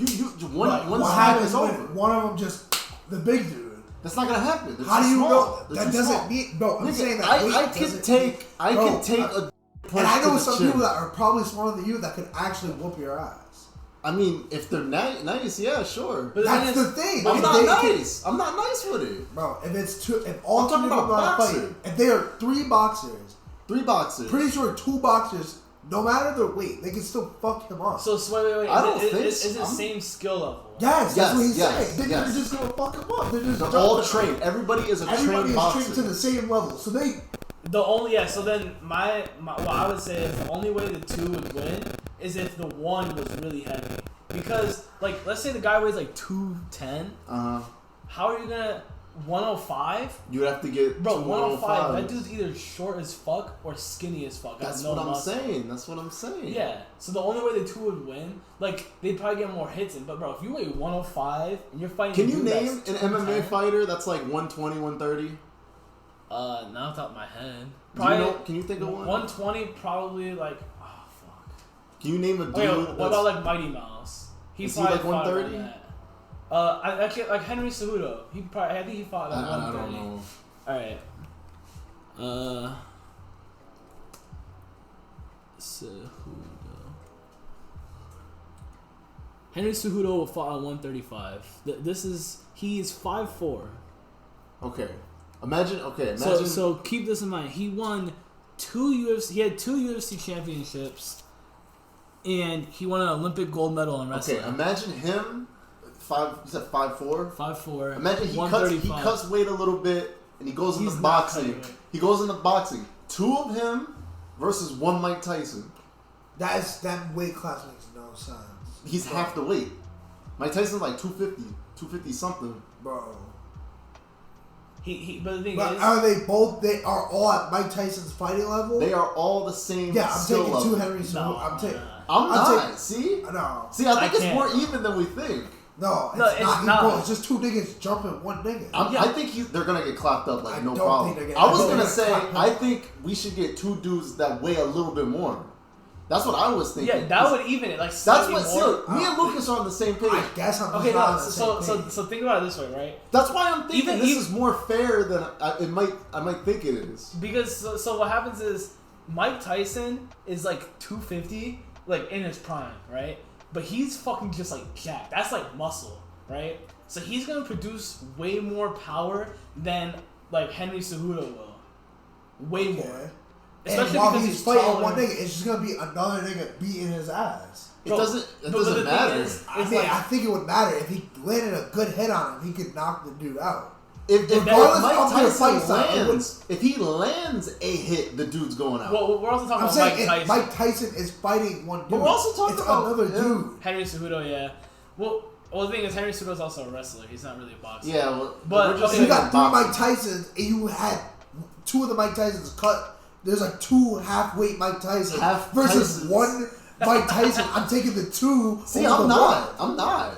One what smack happens is when over. one of them just the big dude? That's not gonna happen. They're How too do you small. know They're that too doesn't small. mean? No, I'm Nigga, saying that I weight could doesn't take a punch and I know to the some chin. people that are probably smaller than you that could actually whoop your ass. I mean, if they're nice, yeah, sure. But That's thing the is- thing. I'm If not they nice. I'm not nice with it. bro. If it's two, if all I'm two talking niggas about want to fight, boxing. if they are three boxers, 3 boxers. pretty sure two boxers, no matter their weight, they can still fuck him up. So wait. I don't think Is it so. same skill level? Yes, that's what he's yes, saying. yes. They're just gonna fuck him up. They're just They're all jumping. trained. Everybody is a Everybody trained is boxer. trained to the same level, so they. The only So then my what I would say is the only way the two would win is if the one was really heavy. Because like let's say the guy weighs like 210. How are you gonna 105? You would have to get Bro, two 105. That 105s. dude's either short as fuck or skinny as fuck. That's no what I'm muscle. saying. That's what I'm saying. Yeah. So the only way the two would win, like they'd probably get more hits in. But bro, if you weigh 105 and you're fighting, Can a you dude name an that's MMA 210, fighter that's like 120, 130? Not off the top of my head. Do you know? Can you think of one? 120, probably like. Oh fuck. Can you name a dude? Okay, what that's, about like Mighty Mouse? Is he probably like fought 130? around that. I can't, like Henry Cejudo. I think he fought at I 130. don't know. All right. Cejudo. Henry Cejudo will fought at 135. He's 5'4". Okay. Imagine. So keep this in mind. He won He had 2 UFC championships, and he won an Olympic gold medal in wrestling. Okay. Imagine him. You said 5'4"? 5'4". Imagine he 135. cuts weight a little bit and he goes into He's not boxing. cutting weight. He goes into boxing. 2 of him versus 1 Mike Tyson. That weight class makes no sense. He's half the weight. Mike Tyson's like 250 something. Bro. But the thing But is, are they both? They are all at Mike Tyson's fighting level. They are all the same. Yeah, I'm skill taking level. 2 Henry Cejudo. No, I'm taking. I'm I'll not. See, No. see, I think I it's can't. more even than we think. No, No, it's not. not. Bro, it's just 2 niggas jumping one nigga. I think they're gonna get clapped up like I no don't problem. think they're I was gonna gonna get say clapped up. I think we should get 2 dudes that weigh a little bit more. That's what I was thinking. yeah, that would even it. Like That's slightly what. more. See, me and Lucas are on the same page. I guess I'm just Okay, not no. on the same page. So think about it this way, right? That's why I'm thinking Even- this even- is more fair than I might think it is. Because so what happens is Mike Tyson is like 250, like in his prime, right? But he's fucking just like jacked. That's like muscle, right? So he's gonna produce way more power than like Henry Cejudo will. Way more. Okay. Especially and while because he's he's fighting taller. one nigga, it's just gonna be another nigga beating his ass. It doesn't the matter. Thing is, I think it would matter if he landed a good hit on him. He could knock the dude out. If Regardless Mike of their Tyson fight style, lands, if he lands a hit, the dude's going out. Well, we're also talking I'm about saying Mike Tyson. Mike Tyson is fighting one dude. But we're also talking about another dude. Henry Cejudo, yeah. Well, the thing is, Henry Cejudo is also a wrestler. He's not really a boxer. Yeah, well, but we're just If you saying got 3 boxing. Mike Tysons and you had 2 of the Mike Tysons cut, there's like 2 half-weight Mike Tyson versus Tysons. 1 Mike Tyson. I'm taking the 2. See, over I'm the not. 1. I'm not.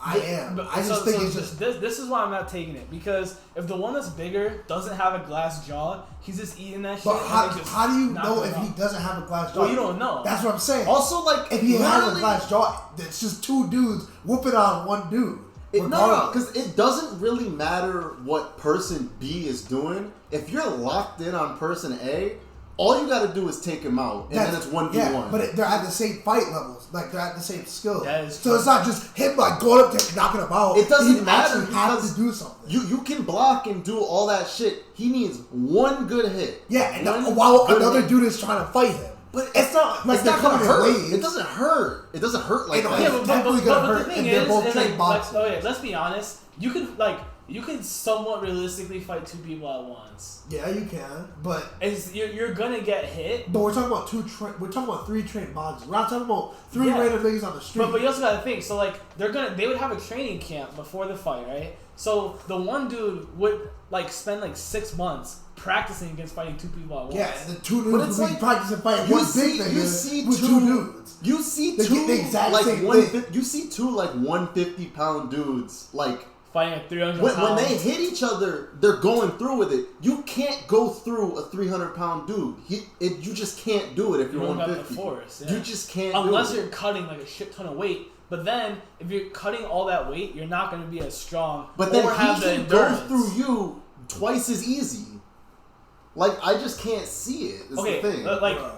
I am. I just think it's just this is why I'm not taking it, because if the one that's bigger doesn't have a glass jaw, he's just eating that shit. But and just how do you knock know him if out. he doesn't have a glass jaw? Well, you don't know. That's what I'm saying. Also, like, if he has a literally- glass jaw, it's just 2 dudes whooping on 1 dude. No, because it doesn't really matter what person B is doing. If you're locked in on person A, all you got to do is take him out, and then it's 1v1. Yeah, but they're at the same fight levels. Like, they're at the same skill. That is so true. it's not just him, like, going up to knocking him out. It doesn't He matter actually has because to do something. You can block and do all that shit. He needs 1 good hit. Yeah, and One while good another hit. dude is trying to fight him. But It's not like it's they're not gonna coming in hurt. waves. It doesn't hurt. It doesn't hurt like It don't- that. Yeah, It's but definitely gonna the hurt thing if they're both is, trained boxers. okay, let's be honest. You could somewhat realistically fight 2 people at once. Yeah, you can, but You're gonna get hit. we're talking about we're talking about 3 trained boxers. We're not talking about 3 Yeah. random niggas on the street. But you also gotta think. So like they would have a training camp before the fight, right? So the one dude would like spend like 6 months practicing against fighting 2 people at once. yeah, and the 2 But dudes it's will be like- practicing fighting You 1 see, big you nigga see with 2 2 dudes. You see They 2 get the exact like same 150. thing. You see 2 like 150-pound dudes like. Fighting at 300 When pounds. they hit each other, they're going through with it. You can't go through a 300-pound dude. You just can't do it if You you're don't got the 150. force. Yeah. You just can't Unless do it. you're cutting like a shit ton of weight. But then, if you're cutting all that weight, you're not going to be as strong. But then or have he the can go endurance. through you twice as easy. Like, I just can't see it. That's Okay, the thing. like, Bruh.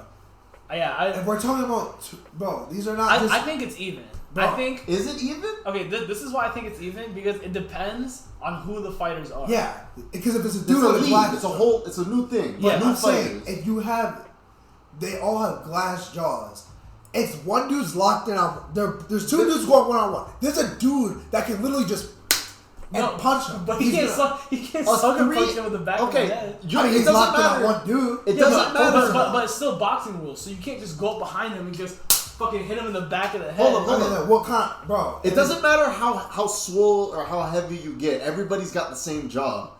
yeah, If we're talking about, bro, these are not just. I think it's even. Bro. I think. Is it even? Okay, this is why I think it's even, because it depends on who the fighters are. Yeah, because if it's a It's dude a with a league. glass, It's a new thing. Yeah, But new I'm saying, fighters. if you have, they all have glass jaws. It's 1 dude's locked in on. There's 2 dudes going 1-on-1. There's a dude that can literally just punch him. But he can't suck A sucker three- punch him with the back of the Okay, head. you, I mean, it he's doesn't locked in on matter. 1 dude. It Yeah, doesn't matter. but it's still boxing rules, so you can't just go up behind him and just fucking hit him in the back of the head. Hold on, I mean, like, what kind, bro? It doesn't matter how swole or how heavy you get. Everybody's got the same jaw.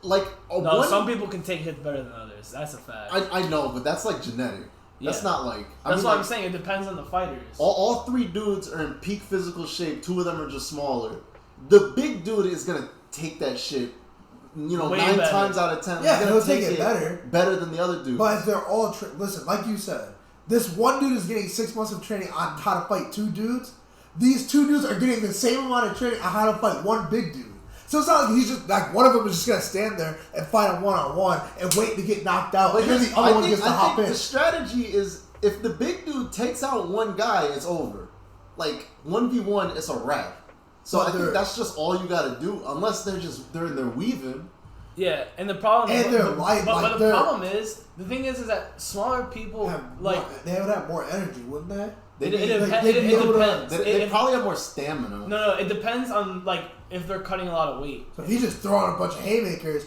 Like No, some people can take hits better than others. That's a fact. I know, but that's like genetic. That's Yeah. not like. That's mean, what like, I'm saying. It depends on the fighters. All 3 dudes are in peak physical shape. 2 of them are just smaller. The big dude is gonna take that shit. Way 9 better. times out of 10, Yeah, he's he'll gonna take take it it better than the other dude. But if they're all listen, like you said, this 1 dude is getting 6 months of training on how to fight 2 dudes. These 2 dudes are getting the same amount of training on how to fight 1 big dude. So it's not like he's just like one of them is just gonna stand there and fight a 1-on-1 and wait to get knocked out, and then the other one gets to hop in. The strategy is if the big dude takes out 1 guy, it's over. Like 1v1, it's a wrap. So But I think they're- that's just all you gotta do, unless they're weaving. Yeah, and the problem. And they're light, but like the they're- problem is the thing is that smaller people They would have more energy, wouldn't they? It They'd be- depends. they'd be It able to- depends. They probably have more stamina. No, it depends on like if they're cutting a lot of weight. So if he's just throwing a bunch of haymakers,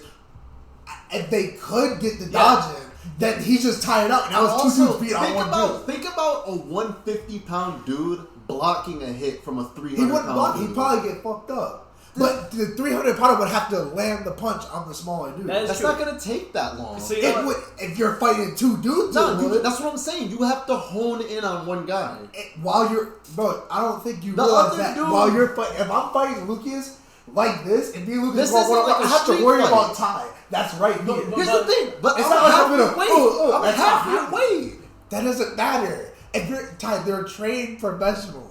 if they could get the Yeah. dodge in, then he's just tied up. Now it's 2 dudes beat on 1 dude. think about a 150-pound dude blocking a hit from a 300-pound He wouldn't block. dude. He'd probably get fucked up. But the 300-pounder would have to land the punch on the smaller dude. That is That's true. not gonna take that long. So you know It what? would if you're fighting 2 dudes. No, it would. that's what I'm saying. You have to hone in on 1 guy. While you're, bro, I don't think you The realize other that dude- while you're fighting. If I'm fighting Lucas like this, and me and Lucas This go isn't one-on-one, like a I have to street worry fight. about Ty. That's right here. But- Here's the thing, but It's I'm not like half I'm gonna- your weight. I'm I'm half half your weight. That doesn't matter. If you're Ty, they're trained professionals.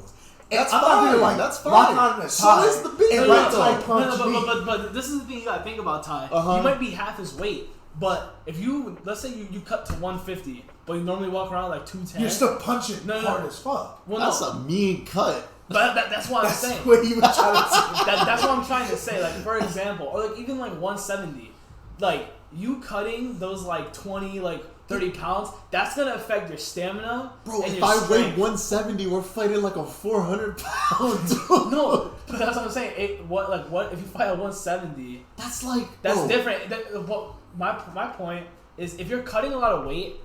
And That's I'm not fine. gonna like That's lock fine. on a So Ty is the big and dude, let though. Ty No, punch me. but this is the thing you gotta think about, Ty. Uh-huh. You might be half his weight, but if you let's say you cut to 150, but you normally walk around like 210. You're still punching No. hard as fuck. Well, That's no, a mean cut. but that's what I'm That's saying. what he was trying to say. That's what I'm trying to say. Like for example, or like even like 170, like you cutting those like 20 like 30 pounds, that's gonna affect your stamina. Bro, and if your I weigh strength. 170, we're fighting like a 400-pound dude. No, but that's what I'm saying. What if you fight at 170? That's like That's bro, different. My point is, if you're cutting a lot of weight,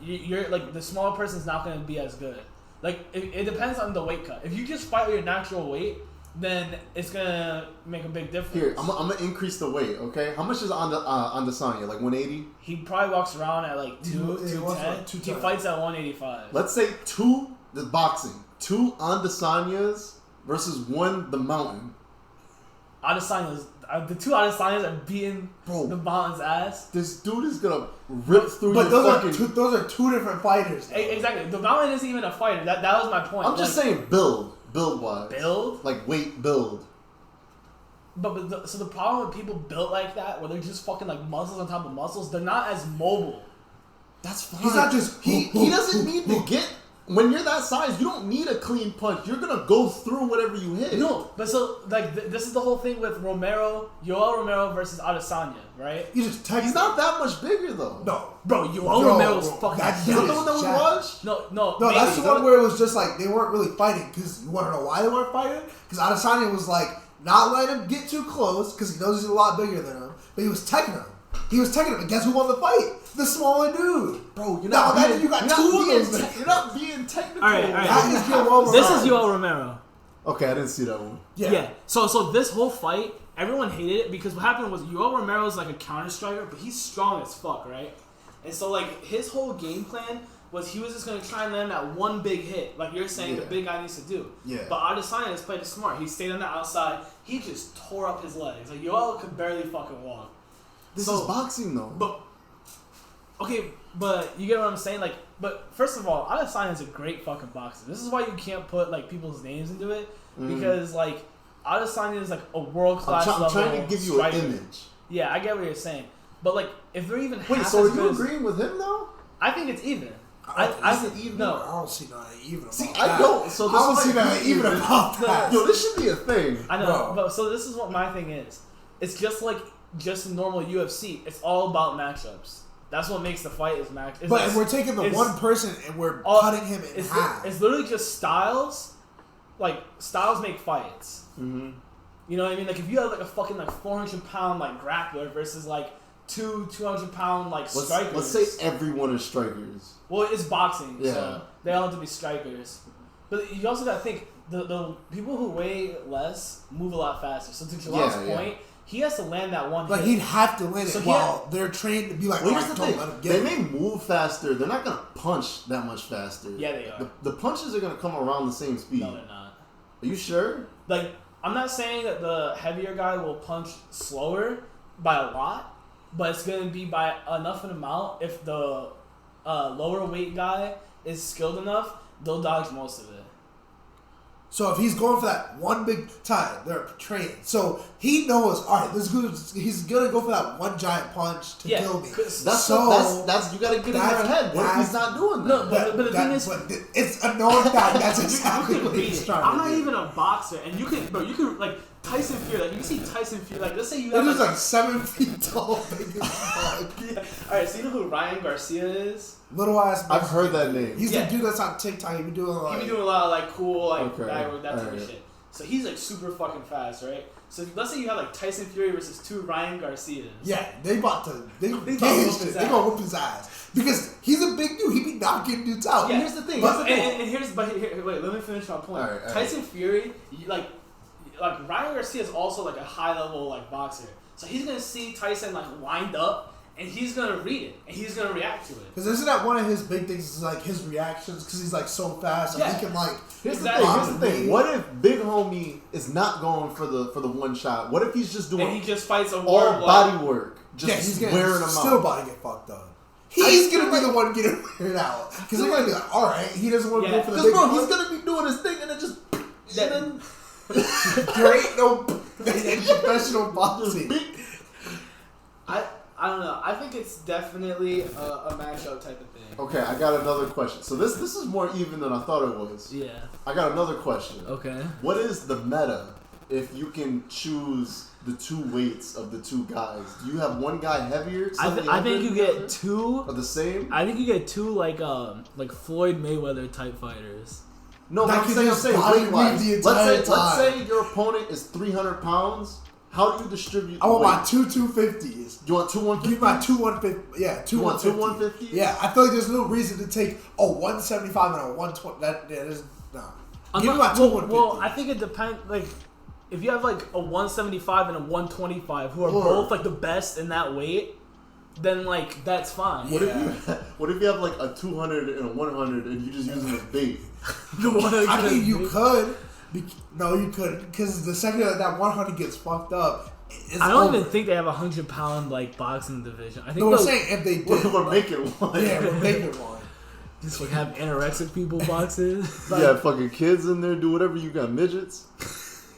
you're like the smaller person's not gonna be as good. Like it depends on the weight cut. If you just fight with your natural weight, then it's gonna make a big difference. Here, I'm gonna increase the weight. Okay, how much is on the Sanya? Like 180? He probably walks around at like He 210. walks around He 210. fights at 185. Let's say the boxing, 2 on the Sanyas versus 1 the mountain. Adesanya's the 2 Adesanyas are beating Bro. the mountain's ass. This dude is gonna rip through But your those fucking. those are two different fighters. though. Exactly. The mountain isn't even a fighter. That was my point. I'm just saying build wise. Build? Like weight build. So the problem with people built like that, where they're just fucking like muscles on top of muscles, they're not as mobile. That's fine. He's not just he doesn't need to get. When you're that size, you don't need a clean punch. You're gonna go through whatever you hit. No, but so like this is the whole thing with Yoel Romero versus Adesanya, right? You just text. He's not that much bigger though. No, Bro, Yoel Romero's fucking. that Is that dude the one that we jacked. watched? No, No, maybe. that's the one where it was just like they weren't really fighting. Because you want to know why they weren't fighting? Because Adesanya was like not letting him get too close because he knows he's a lot bigger than him. But he was teching him. And guess who won the fight? The smaller dude. Bro, you're Now not. imagine you got you're two not of being those. You're not being technical. All right. That is Yoel This Romero. is Yoel Romero. Okay, I didn't see that one. Yeah. So this whole fight, everyone hated it because what happened was Yoel Romero's like a counter striker, but he's strong as fuck, right? And so like his whole game plan was he was just gonna try and land that one big hit, like you're saying the Yeah. big guy needs to do. Yeah. But Adesanya has played it smart. He stayed on the outside. He just tore up his legs. Like Yoel could barely fucking walk. This So- is boxing though. But okay, but you get what I'm saying? Like, but first of all, Adesanya is a great fucking boxer. This is why you can't put like people's names into it because like Adesanya is like a world class level. I'm trying to give you striker. an image. Yeah, I get what you're saying, but like if they're even Wait, half so as are you good as- agreeing with him though? I think it's even. Is it even? No. I don't see nothing even about See, that. I don't. So this I don't might see be nothing even about that. Yo, this should be a thing. I know, Bro. but so this is what my thing is. It's just like normal UFC. It's all about matchups. That's what makes the fight is match. But if we're taking the it's- one person and we're all- cutting him in half. It's literally just styles. Like styles make fights. Mm-hmm. You know what I mean? Like if you have like a fucking like 400-pound like grappler versus like 200-pound like strikers. Let's say everyone is strikers. Well, it's boxing, Yeah. so they all have to be strikers. But you also gotta think the people who weigh less move a lot faster. So to Jalal's Yeah, yeah. point, he has to land that one. Like hit. he'd have to land it So he while they're trained to be like, Well, all here's right, the don't thing. let him get They it. may move faster. They're not gonna punch that much faster. Yeah, they are. The punches are gonna come around the same speed. No, they're not. Are you sure? Like I'm not saying that the heavier guy will punch slower by a lot, but it's gonna be by enough an amount. If the lower weight guy is skilled enough, they'll dodge most of it. So if he's going for that one big time, they're trained. So he knows, all right, this dude, he's gonna go for that one giant punch to Yeah, kill me. 'cause That's So, that's you gotta get in their that's- head. What if he's that's- not doing that? No, but the thing is, but it's a known fact. That's you exactly can what beat he's it. trying I'm to not do. even a boxer, and you can like Tyson Fury. Like you see Tyson Fury. Like let's say you They're have just like 7 feet tall, big as fuck. yeah. All right, so you know who Ryan Garcia is? Little ass. I've heard that name. He's Yeah. the dude that's on TikTok. He be doing He like. be doing a lot of like cool like Okay, that type of alright. shit. So he's like super fucking fast, right? So let's say you have like Tyson Fury versus 2 Ryan Garcias. Yeah, they about to. They gonna gauge whoop it. his They ass. gonna whoop his ass because he's a big dude. He be knocking dudes out. Yeah. Here's the thing. But, Here's the thing. and here's wait, let me finish my point. Alright, alright. Tyson Fury, like Ryan Garcia is also like a high level like boxer. So he's gonna see Tyson like wind up, and he's gonna read it, and he's gonna react to it. Because isn't that one of his big things? Is like his reactions because he's like so fast and Yeah. he can like. Here's Exactly. the thing. Here's the thing. What if Big Homie is not going for the one shot? What if he's just And he doing just fights a all war body work, just Yeah, he's gonna wearing them still out? about to get fucked up. He's gonna be the one getting weird out because they're gonna be like, all right, he doesn't want to Yeah. go for the Because big. bro, he's punch. gonna be doing his thing and then just That- and There ain't no in professional boxing. I don't know. I think it's definitely a matchup type of thing. Okay, I got another question. So this is more even than I thought it was. Yeah. I got another question. Okay. What is the meta if you can choose the two weights of the two guys. Do you have one guy heavier? I think you get two. Or the same? I think you get two like Floyd Mayweather type fighters. No, That I'm could saying just weight wise. the entire Let's time. say your opponent is 300 pounds. How do you distribute? I want my weight? two 250s. You want two 150s? Give me my two 150. Yeah, two You want two 150s. 150s? Yeah, I feel like there's no reason to take a 175 and a 120. There's no. Give me my two 150s. Well, I think it depends. Like, if you have like a 175 and a 125 who are both like the best in that weight, then like that's fine. What if you have like a 200 and a 100 and you just use them as bait? I mean, you could. No, you couldn't, because the second that 100 gets fucked up, it's I don't over. even think they have a 100-pound like boxing division. I think No, we're saying if they did, We're making one. yeah, we're making one. just like have anorexic people boxing. You got fucking kids in there, do whatever. You got midgets.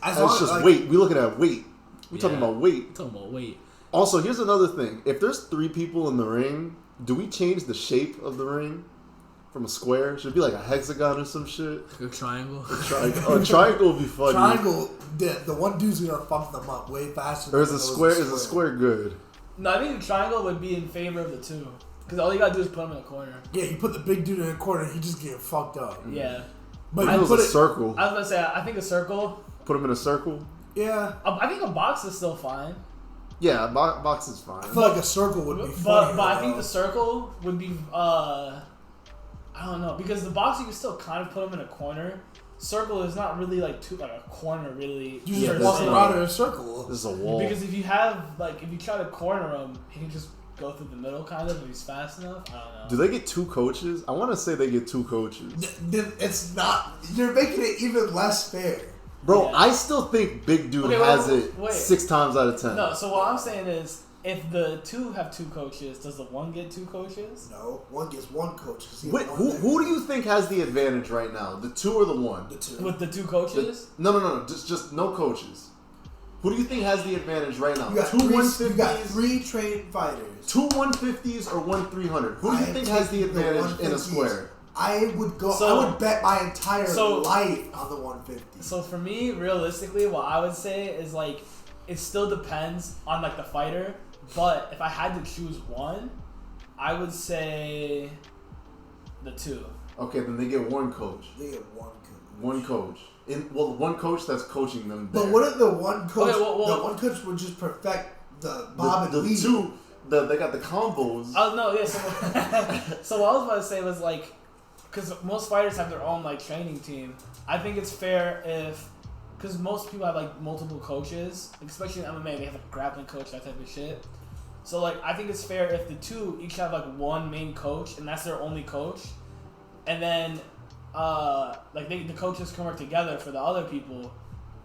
As That's long just like, weight. We looking at weight. We talking about weight. I'm talking about weight. Also, here's another thing. If there's 3 people in the ring, do we change the shape of the ring from a square? Should it be like a hexagon or some shit? A triangle. A triangle would be funny. Triangle, the one dude's gonna fuck them up way faster. Or than is a those square? Is a square good? No, I think the triangle would be in favor of the two. Because all you gotta do is put them in a corner. Yeah, you put the big dude in the corner, he just getting fucked up. Yeah. But I you was put a it, circle. I was gonna say, I think a circle. Put them in a circle. yeah. I think a box is still fine. Yeah, box is fine. I feel like a circle would be But funny. I think the circle would be I don't know, because the box you can still kind of put them in a corner. Circle is not really like a corner really. you Yeah, just that's walk right. around in a circle. This is a wall. Because if you try to corner him, he can just go through the middle kind of if he's fast enough. I don't know. Do they get 2 coaches? I want to say they get 2 coaches. Then it's not. You're making it even less fair. Bro, Yeah. I still think Big Dude Okay, has wait, it wait. 6 times out of 10. No, so what I'm saying is, if the two have 2 coaches, does the one get 2 coaches? No, one gets one coach. 'Cause he Wait, has one who do you think has the advantage right now? The 2 or the 1? The two. With the 2 coaches? No. Just no coaches. Who do you think has the advantage right now? You got 2 three, 150s, you got 3 trained fighters. 2 150s, or 1 300? Who do you think has the advantage in a 150s. square? I would go. So- I would bet my entire so- life on the 150. So for me, realistically, what I would say is like, it still depends on like the fighter. But if I had to choose one, I would say the 2. Okay, then they get 1 coach. They get one coach. 1 coach. One coach that's coaching them. But there. what if the one coach? Okay, well- the one coach would just perfect the Bob the and Lee. 2? They got the combos. Oh no, yeah. So what I was about to say was like, because most fighters have their own like training team. I think it's fair if, because most people have like multiple coaches, especially in MMA, they have a grappling coach, that type of shit. So like, I think it's fair if the 2 each have like one main coach, and that's their only coach, and then like the coaches can work together for the other people,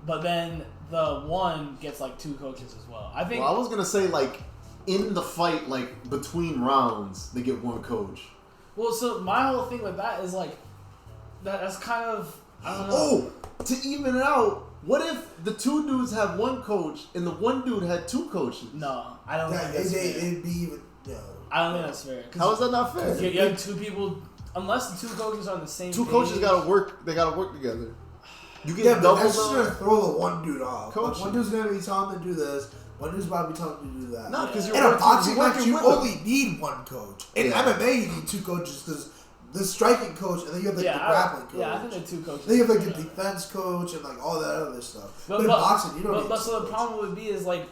but then the one gets like 2 coaches as well. I think. Well, I was gonna say like in the fight, like between rounds, they get 1 coach. Well, so my whole thing with that is like, that's kind of, I don't know. Oh, to even it out, what if the 2 dudes have 1 coach and the 1 dude had 2 coaches? No, I don't think that's fair. It'd be even. No. I don't think that's fair. How is that not fair? You have 2 people, unless the 2 coaches are on the same 2 page. coaches gotta work. They gotta work together. You get Yeah, but double that's just gonna the throw the one dude off. Like, Coaching. one dude's gonna be telling him to do this. One dude's about to be telling him to do that. No, because In you're a boxing match, working you with them. only need one coach. In Yeah. MMA, you need 2 coaches because the striking coach and then you have like the grappling coach. Yeah, I think they're 2 coaches. Then you have like the defense coach and like all that other stuff. But, in boxing, you don't need But two so the coaches. problem would be is like,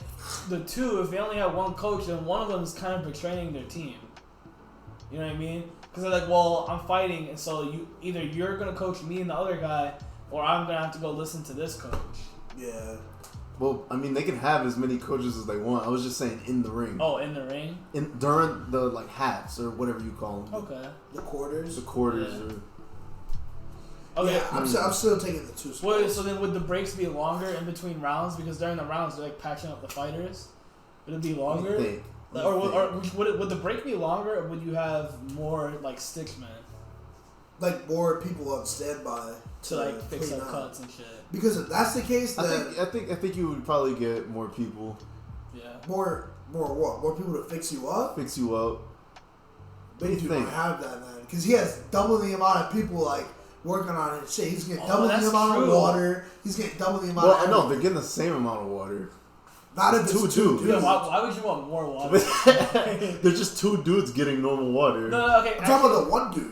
the 2, if they only have 1 coach, then one of them is kind of betraying their team. You know what I mean? Because they're like, well, I'm fighting, and so either you're gonna coach me and the other guy, or I'm gonna have to go listen to this coach. Yeah. Well, I mean, they can have as many coaches as they want. I was just saying in the ring. Oh, in the ring? During the like halves or whatever you call them. Okay. The quarters. The quarters Yeah. or Okay. Yeah, I'm still taking the 2 spots. Wait, so then would the breaks be longer in between rounds? Because during the rounds, they're like patching up the fighters. Would it be longer? What do you think? Would the break be longer, or would you have more like sticksmen Like more people on standby to like fix clean up up. cuts and shit? Because if that's the case, then I think you would probably get more people Yeah. more what? More people to fix you up? fix you up. Maybe you think? don't have that then, because he has double the amount of people like working on it. Shit, he's getting Oh, double the that's amount true. of water. He's getting double the amount Well, of I know they're everything. getting the same amount of water. Not if it's two two dudes. Yeah, dudes. why would you want more water? They're just two dudes getting normal water. No, okay. I'm talking about the one dude.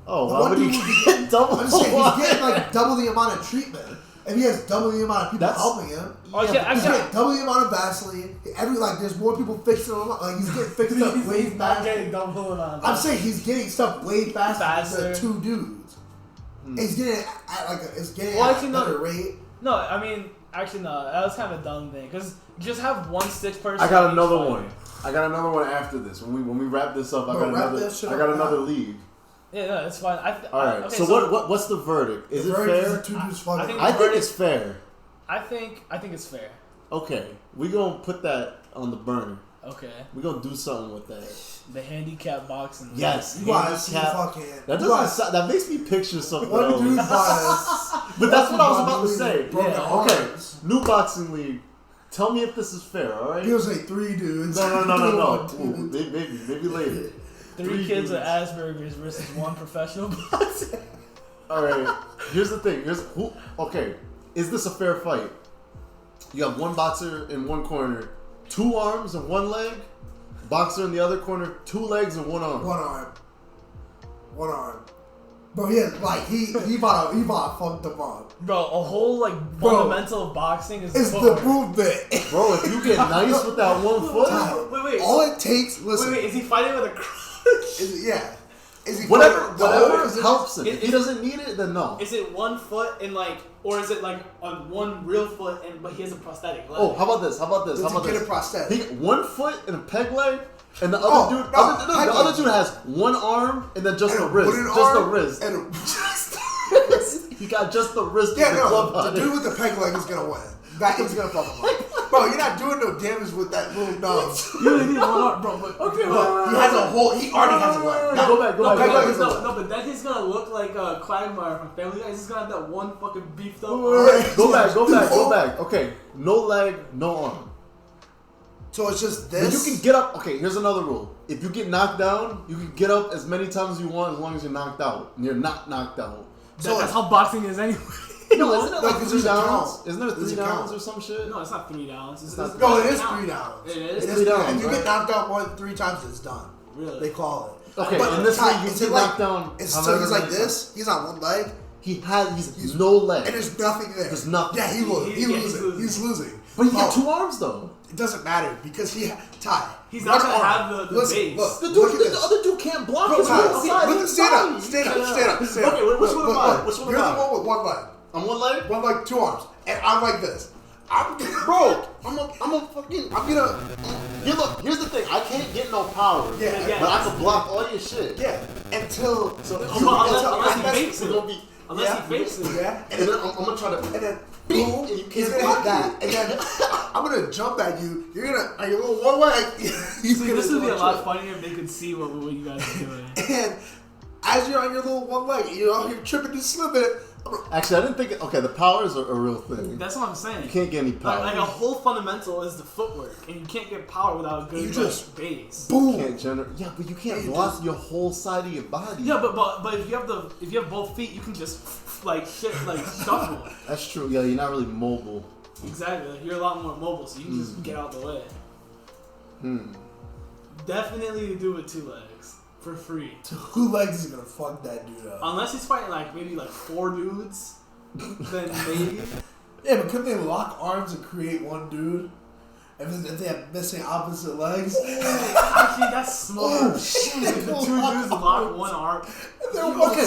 Oh, The why one would he dude would be get double I'm saying water? he's getting like double the amount of treatment. If he has double the amount of people That's- helping him, Okay, he's actually, getting double the amount of Vaseline. There's more people fixing him up. Like he's getting fixed up way he's not faster. getting double amount. I'm saying he's getting stuff way faster Faster. than two dudes. He's getting at it's getting Well, at actually, a no. better rate. No, I mean, actually, no. That was kind of a dumb thing because just have one six person. I got each another fighter. one. I got another one after this. When we wrap this up, I Bro, got wrap another. that shit I up got now. another league. Yeah, no, it's fine. All right. Okay, so what's the verdict? Is The it verdict fair? is two dudes fucking. I think- I think it's fair. I think it's fair. Okay, we gonna put that on the burner. Okay, We gonna do something with that. the handicap boxing. Yes, You gotta see handicap. fucking. That you gotta doesn't. That makes me picture something One else. dude was. But that's what I was about to say. Broken Yeah, Okay, arms. new boxing league. Tell me if this is fair. All right. He'll say three dudes. No. One dude. Ooh, maybe later. Three kids dudes. with Asperger's versus one professional boxer. All right. Here's the thing. Okay, is this a fair fight? You have one boxer in one corner, 2 arms and 1 leg. Boxer in the other corner, 2 legs and 1 arm. One arm. Bro, yeah, like he about to fuck them up. Bro, a whole like Bro, fundamental of boxing is It's the footwork. movement. Bro, if you get nice with that 1 foot, Wait. All it takes, listen, Wait, is he fighting with a crutch? is he whatever fighting the whole position? helps him. If he Is- doesn't need it, then no. Is it 1 foot and like, or is it like on one real foot and but he has a prosthetic leg? Oh, how about this? Does he get a prosthetic? He 1 foot and a peg leg, and the Oh, other dude, no, peg the other leg. dude has 1 arm and then just And the a wrist, wooden just the arm wrist. and a- He got just the wrist Yeah, with the no, club on the it. dude with the peg leg is gonna win. That is gonna fuck him up. Bro, you're not doing no damage with that little numb. You only need 1 arm, bro. But Okay, He has a whole. He already has a leg. Go back. But then he's gonna look like Quagmire from Family Guy. He's just gonna have that one fucking beefed up. Go back. Okay, no leg, no arm. So it's just But this. you can get up. Okay, here's another rule. If you get knocked down, you can get up as many times as you want as long as you're knocked out. And you're not knocked out. That's how boxing is anyway. No, isn't it No, like 'cause 3 there's a downs? count. Isn't there There's 3 a downs count. or some shit? No, it's not 3 downs. No, it is 3 downs. It is. It is 3 downs, If you right? get knocked out more than 3 times, it's done. Really? They call it. Okay, But in this Ty, league, you is get it like- knocked down. It's how so many he's like times? this. He's on one leg, He's no leg. and there's nothing there. There's nothing. Yeah, he He's loses. losing. He's losing. But you get Oh, 2 arms though. It doesn't matter because Ty. He's not one gonna arm. have the Listen, base. Look, The look at dude, this. the other dude can't block Bro, his Ty, whole side. look, His stand body. up. Stand up. Okay, which one am I? Which one am You're I? the one with one leg. On one leg? One leg, 2 arms. And I'm like this. I'm Bro, I'm a fucking. I'm gonna. Look, here's the thing. I can't get no power. Yeah. But I can block all your shit. Yeah. Until. Unless he fakes We're it. gonna be. Unless he fakes it. Yeah. And then I'm gonna try to. And then Beep, boom, and you he's can't gonna hit block that, and then I'm gonna jump at you. You're gonna on your little one leg. He's See, gonna this would be do a a lot trip. funnier if they could see what you guys are doing. And as you're on your little one leg, you're tripping and slipping. Actually, I didn't think. Okay, the powers are a real thing. That's what I'm saying. You can't get any power. Like a whole fundamental is the footwork, and you can't get power without a good You just- base. Boom. You can't generate. Yeah, but you can't You block just- your whole side of your body. Yeah, but if you have both feet, you can just like shuffle. That's true. Yeah, you're not really mobile. Exactly. Like, you're a lot more mobile, so you can just get out the way. Definitely do with 2 legs for free. 2 legs is gonna fuck that dude up. Unless he's fighting like maybe like 4 dudes, then maybe. Yeah, but couldn't they lock arms and create one dude? If they have missing opposite legs? Actually, that's smart. Oh, shit. The 2 dudes lock 1 arm. Okay.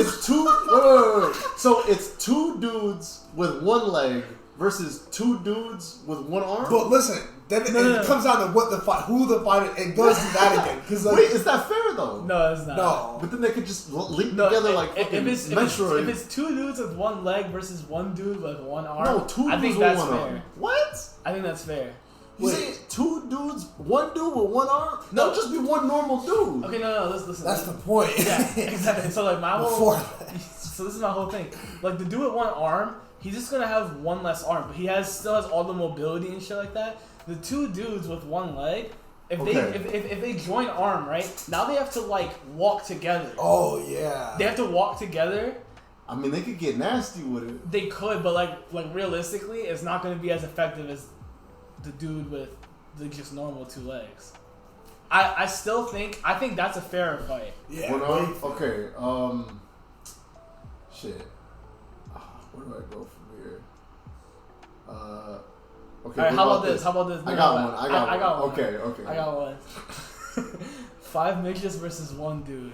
It's 2. Wait. So it's 2 dudes with 1 leg versus 2 dudes with 1 arm. But listen, then it comes down to what the fight, who the fighter. It goes to that again. Cause like, Wait, is that fair though? No, it's not. no. But then they could just link No, together like if fucking it's Metroid. 2 dudes with 1 leg versus 1 dude with 1 arm, No, 2 I dudes think with that's 1 fair. arm. What? I think that's fair. You say 2 dudes, 1 dude with 1 arm? No. That'll just be 1 normal dude. Okay, no, listen. That's the point. Yeah, exactly. So like my whole, Before so this is my whole thing. Like the dude with 1 arm, he's just gonna have 1 less arm, but he still has all the mobility and shit like that. The 2 dudes with 1 leg, if they join arm, right, now they have to like walk together. Oh, yeah. They have to walk together, I mean, they could get nasty with it. They could, but like realistically, it's not going to be as effective as the dude with the just normal 2 legs. I think that's a fairer fight. Yeah. Okay. Shit. Where do I go from here? Okay. All right, how about this? I got one. I got one. Okay. I got one. 5 midgets versus 1 dude.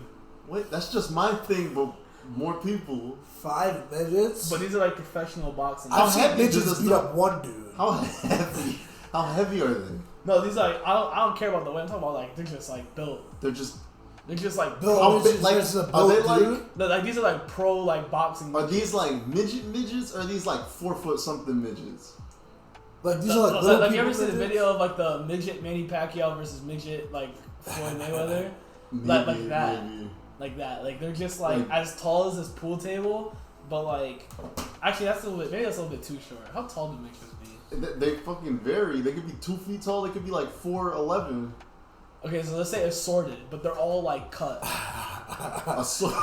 Wait, that's just my thing, but more people. 5 midgets? But these are like professional boxing. I've seen midgets beat up 1 dude. How heavy? How heavy are they? No, these are like I don't care about the weight. I'm talking about like they're just like built. They're just like built. are they like these are like pro like boxing. Are these like midgets? Or are these like 4 foot something midgets? Like these are like little like you ever people see the midgets? video of like the midget Manny Pacquiao versus midget like Floyd Mayweather? like that. Maybe. Like that. Like they're just like as tall as this pool table, but like actually that's a little bit too short. How tall do midgets be? They fucking vary. They could be 2 feet tall. They could be like 4'11". Okay, so let's say assorted, but they're all like cut. Assorted.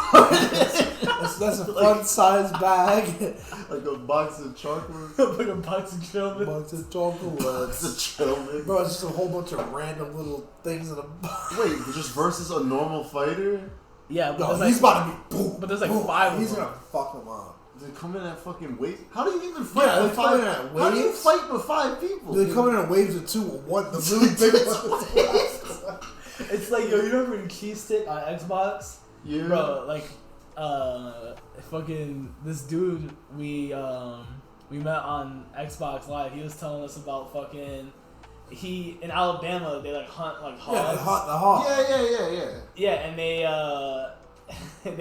That's a fun size bag. Like a box of chocolates. Like a box of children. Box of chocolates. Box of children. Bro, it's just a whole bunch of random little things in a box. Wait, just versus a normal fighter? Yeah, but No, there's he's like, about to be boom. but there's like boom. 5 of He's them. gonna fuck him up. They come in at fucking weight. How do you even fight? Yeah, with they come in 5? at How do you waves. fight with 5 people? They come in at waves of 2 with 1. The really big one. It's like, yo, you remember the cheese stick on Xbox? Yeah. Bro, like, fucking this dude we met on Xbox Live. He was telling us about fucking in Alabama they like hunt like hogs. Yeah, the hog. Yeah. Yeah, and they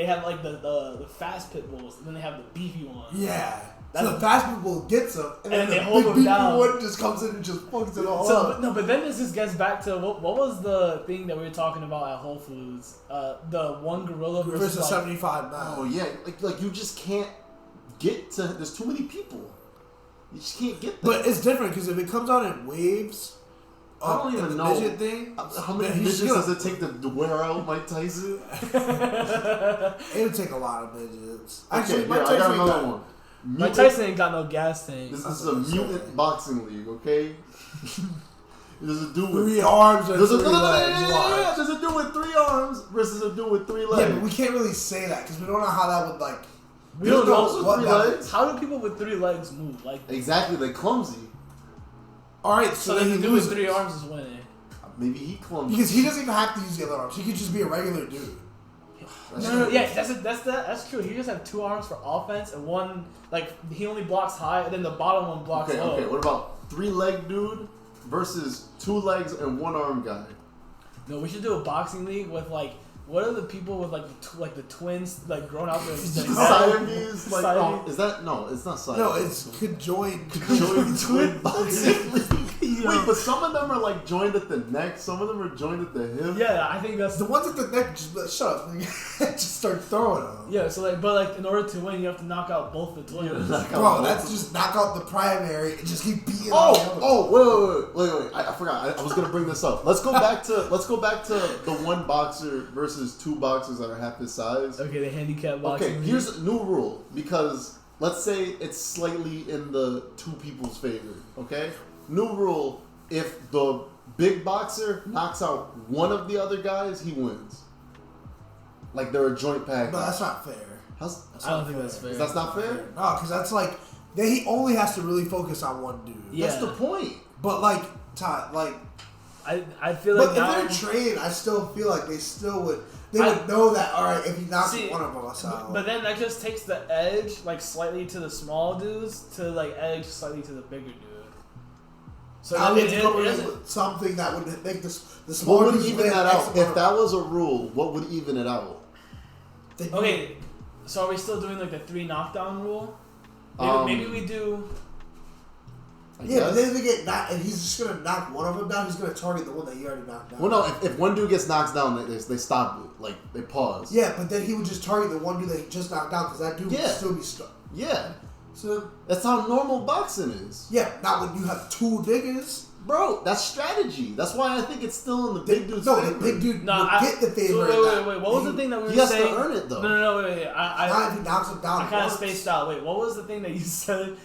have like the fast pit bulls, and then they have the beefy ones. Yeah. So the fast people gets them, and then they the hold big them down. one just comes in and just fucks it all So, up. but then this just gets back to what was the thing that we were talking about at Whole Foods? The one gorilla versus like, 75 man. Oh yeah, like you just can't get to. There's too many people. You just can't get there. But it's different because if it comes out in waves, I don't even the know midget thing. How many midgets does it take to wear out Mike Tyson? It would take a lot of midgets. Actually, Okay, Mike I Tyson got ain't another one. Mike Tyson ain't got no gas tank. This is a mutant boxing league, okay? There's a dude with 3 arms or There's 3 a, legs. yeah, there's a dude with 3 arms versus a dude with 3 legs. Yeah, but we can't really say that because we don't know how that would like. We don't know those with what 3 that- legs. How do people with 3 legs move? Like Exactly, they're clumsy. All right, so so then the he dude with loses 3 arms is winning. Maybe he clumsy. because he doesn't even have to use the other arms. He could just be a regular dude. No, yeah, that's true. He just have 2 arms for offense and one like he only blocks high, and then the bottom one blocks low. Okay, what about 3-leg dude versus 2 legs and 1 arm guy? No, we should do a boxing league with like what are the people with like the twins like grown out there? Siamese, like Siamese. is that no? It's not Siamese. No, it's conjoined. Conjoined twin boxing league. Yo. Wait, but some of them are like joined at the neck. Some of them are joined at the hip. Yeah, I think that's The ones at the neck just shut up. Just start throwing them. yeah. So like, but like in order to win, you have to knock out both the twins. Bro, that's just knock out the primary and just keep beating on the other. Wait! I forgot. I was gonna bring this up. Let's go back to the 1 boxer versus 2 boxers that are half his size. Okay, the handicap boxing. Okay, league. here's a new rule because let's say it's slightly in the 2 people's favor. Okay, new rule: if the big boxer knocks out one of the other guys, he wins. Like they're a joint package. But that's not fair. I don't think that's fair. That's not fair. No, because that's like he only has to really focus on one dude. Yeah. That's the point. But like, Todd, like, I feel like but now, if they're trained, I still feel like they still would. They would know that. All right, if he knocks one of us out. But then that just takes the edge like slightly to the small dudes to like edge slightly to the bigger dude. So I then would it come in doesn't- with something that would make the What small would dudes even win that X out? amount If of- that was a rule, what would even it out? Okay, so are we still doing like the 3 knockdown rule? Maybe we do. Yeah, but then they get knocked, and he's just gonna knock one of them down. He's gonna target the one that you already knocked down. Well, no. If one dude gets knocked down, they stop it. Like they pause. Yeah, but then he would just target the one dude that he just knocked down because that dude would Yeah. still be stuck. Yeah. So That's how normal boxing is. yeah, not when you have 2 niggas. Bro, that's strategy. That's why I think it's still in the big dude's favor. The big dude No, would get the favor. Wait. What was the thing that we were saying? He has to earn it, though. No, wait. Not if he knocks him down. I kind of spaced out. Wait, what was the thing that you said?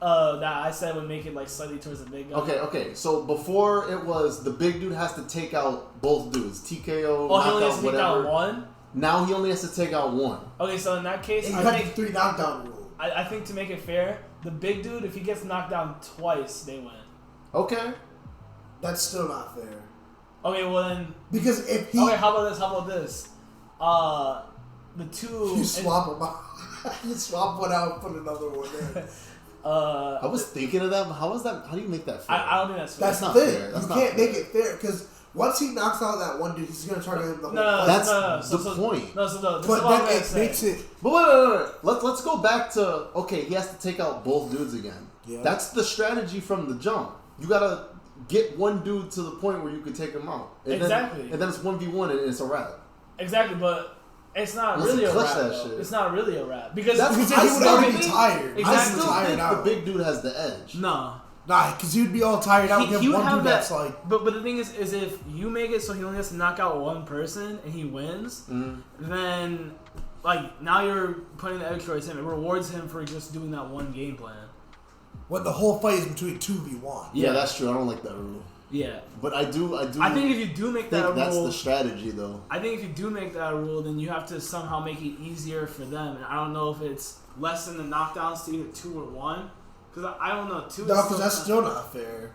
That I said would make it like slightly towards the big guy. Okay. So before it was the big dude has to take out both dudes, TKO, Oh, he only has knockout, to take whatever. out one. Now he only has to take out one. Okay, so in that case, He I cut think the 3 knockdown rule. I think to make it fair, the big dude, if he gets knocked down twice, they win. Okay. That's still not fair. Okay, well then. Because if he... Okay, how about this? The two. You swap them out. You swap one out and put another one in. I was thinking of that, but how do you make that fair? I don't think that's fair. That's not the thing. fair. That's You not can't fair. make it fair because once he knocks out that one dude, he's going to target him the whole fight. That's the point. No, so this is But what I'm then gonna it say. makes it... But wait. Let's go back to, okay, he has to take out both dudes again. Yeah. That's the strategy from the jump. You gotta get one dude to the point where you can take him out. And Exactly. Then it's 1v1 and it's a wrap. Exactly, but it's not Unless really you a clutch wrap. that Though. shit. It's not really a wrap because That's Because I he would still already be think- tired. Exactly. I He's still tired think out. the big dude has the edge. no. Nah, because he'd be all tired out. He He would one have dude that, that's like... but the thing is if you make it so he only has to knock out one person and he wins, then like now you're putting the extra towards him. It rewards him for just doing that one game plan. When the whole fight is between 2v1. Yeah, that's true. I don't like that rule. Yeah, But I do. I think if you do make that a think that's rule, the strategy, though. I think if you do make that a rule, then you have to somehow make it easier for them. And I don't know if it's lessen the knockdowns to either 2 or 1, because I don't know. 2. No, because that's still not fair.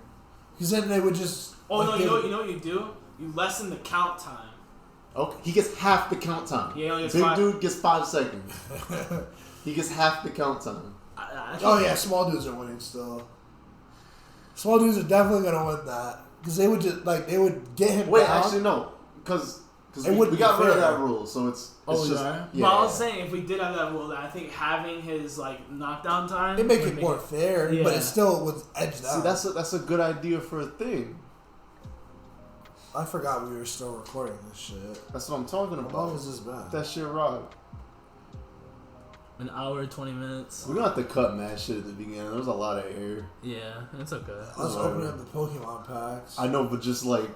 Because then they would just... Oh like, no, they you know would- what you do? You lessen the count time. Okay, he gets half the count time. Yeah, he only gets Big 5. dude gets 5 seconds. He gets half the count time. I Oh yeah, small dudes are winning still. Small dudes are definitely gonna win that because they would just they would get him Wait, down. actually no, because It we wouldn't got be rid of fair. that rule, so it's Oh, just yeah. yeah. But I was saying if we did have that rule, that I think having his like knockdown time, They make would it more fair, Yeah. but it still was edged out. See, that's a good idea for a thing. I forgot we were still recording this shit. That's what I'm talking How about. long has this been? That shit rock. an hour 20 minutes. We're gonna have to cut mad shit at the beginning. There was a lot of air. Yeah, it's okay. Let's open up the Pokemon packs. I know, but just like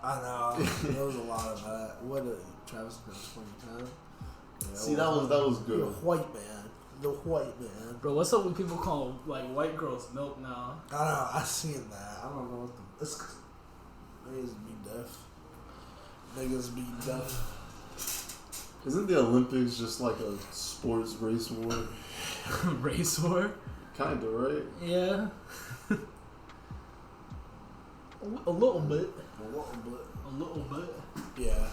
I know. There was a lot of that. What a Travis Scott 2010. Yeah, see that was the good. white man. The white man. Bro, what's up with people calling like white girls milk now? I don't know. I seen that. I don't know what the. It's, niggas be deaf. Niggas be deaf. Isn't the Olympics just like a sports race war? Race war? Kinda, right? Yeah. A little bit. A little bit. A little bit. Yeah.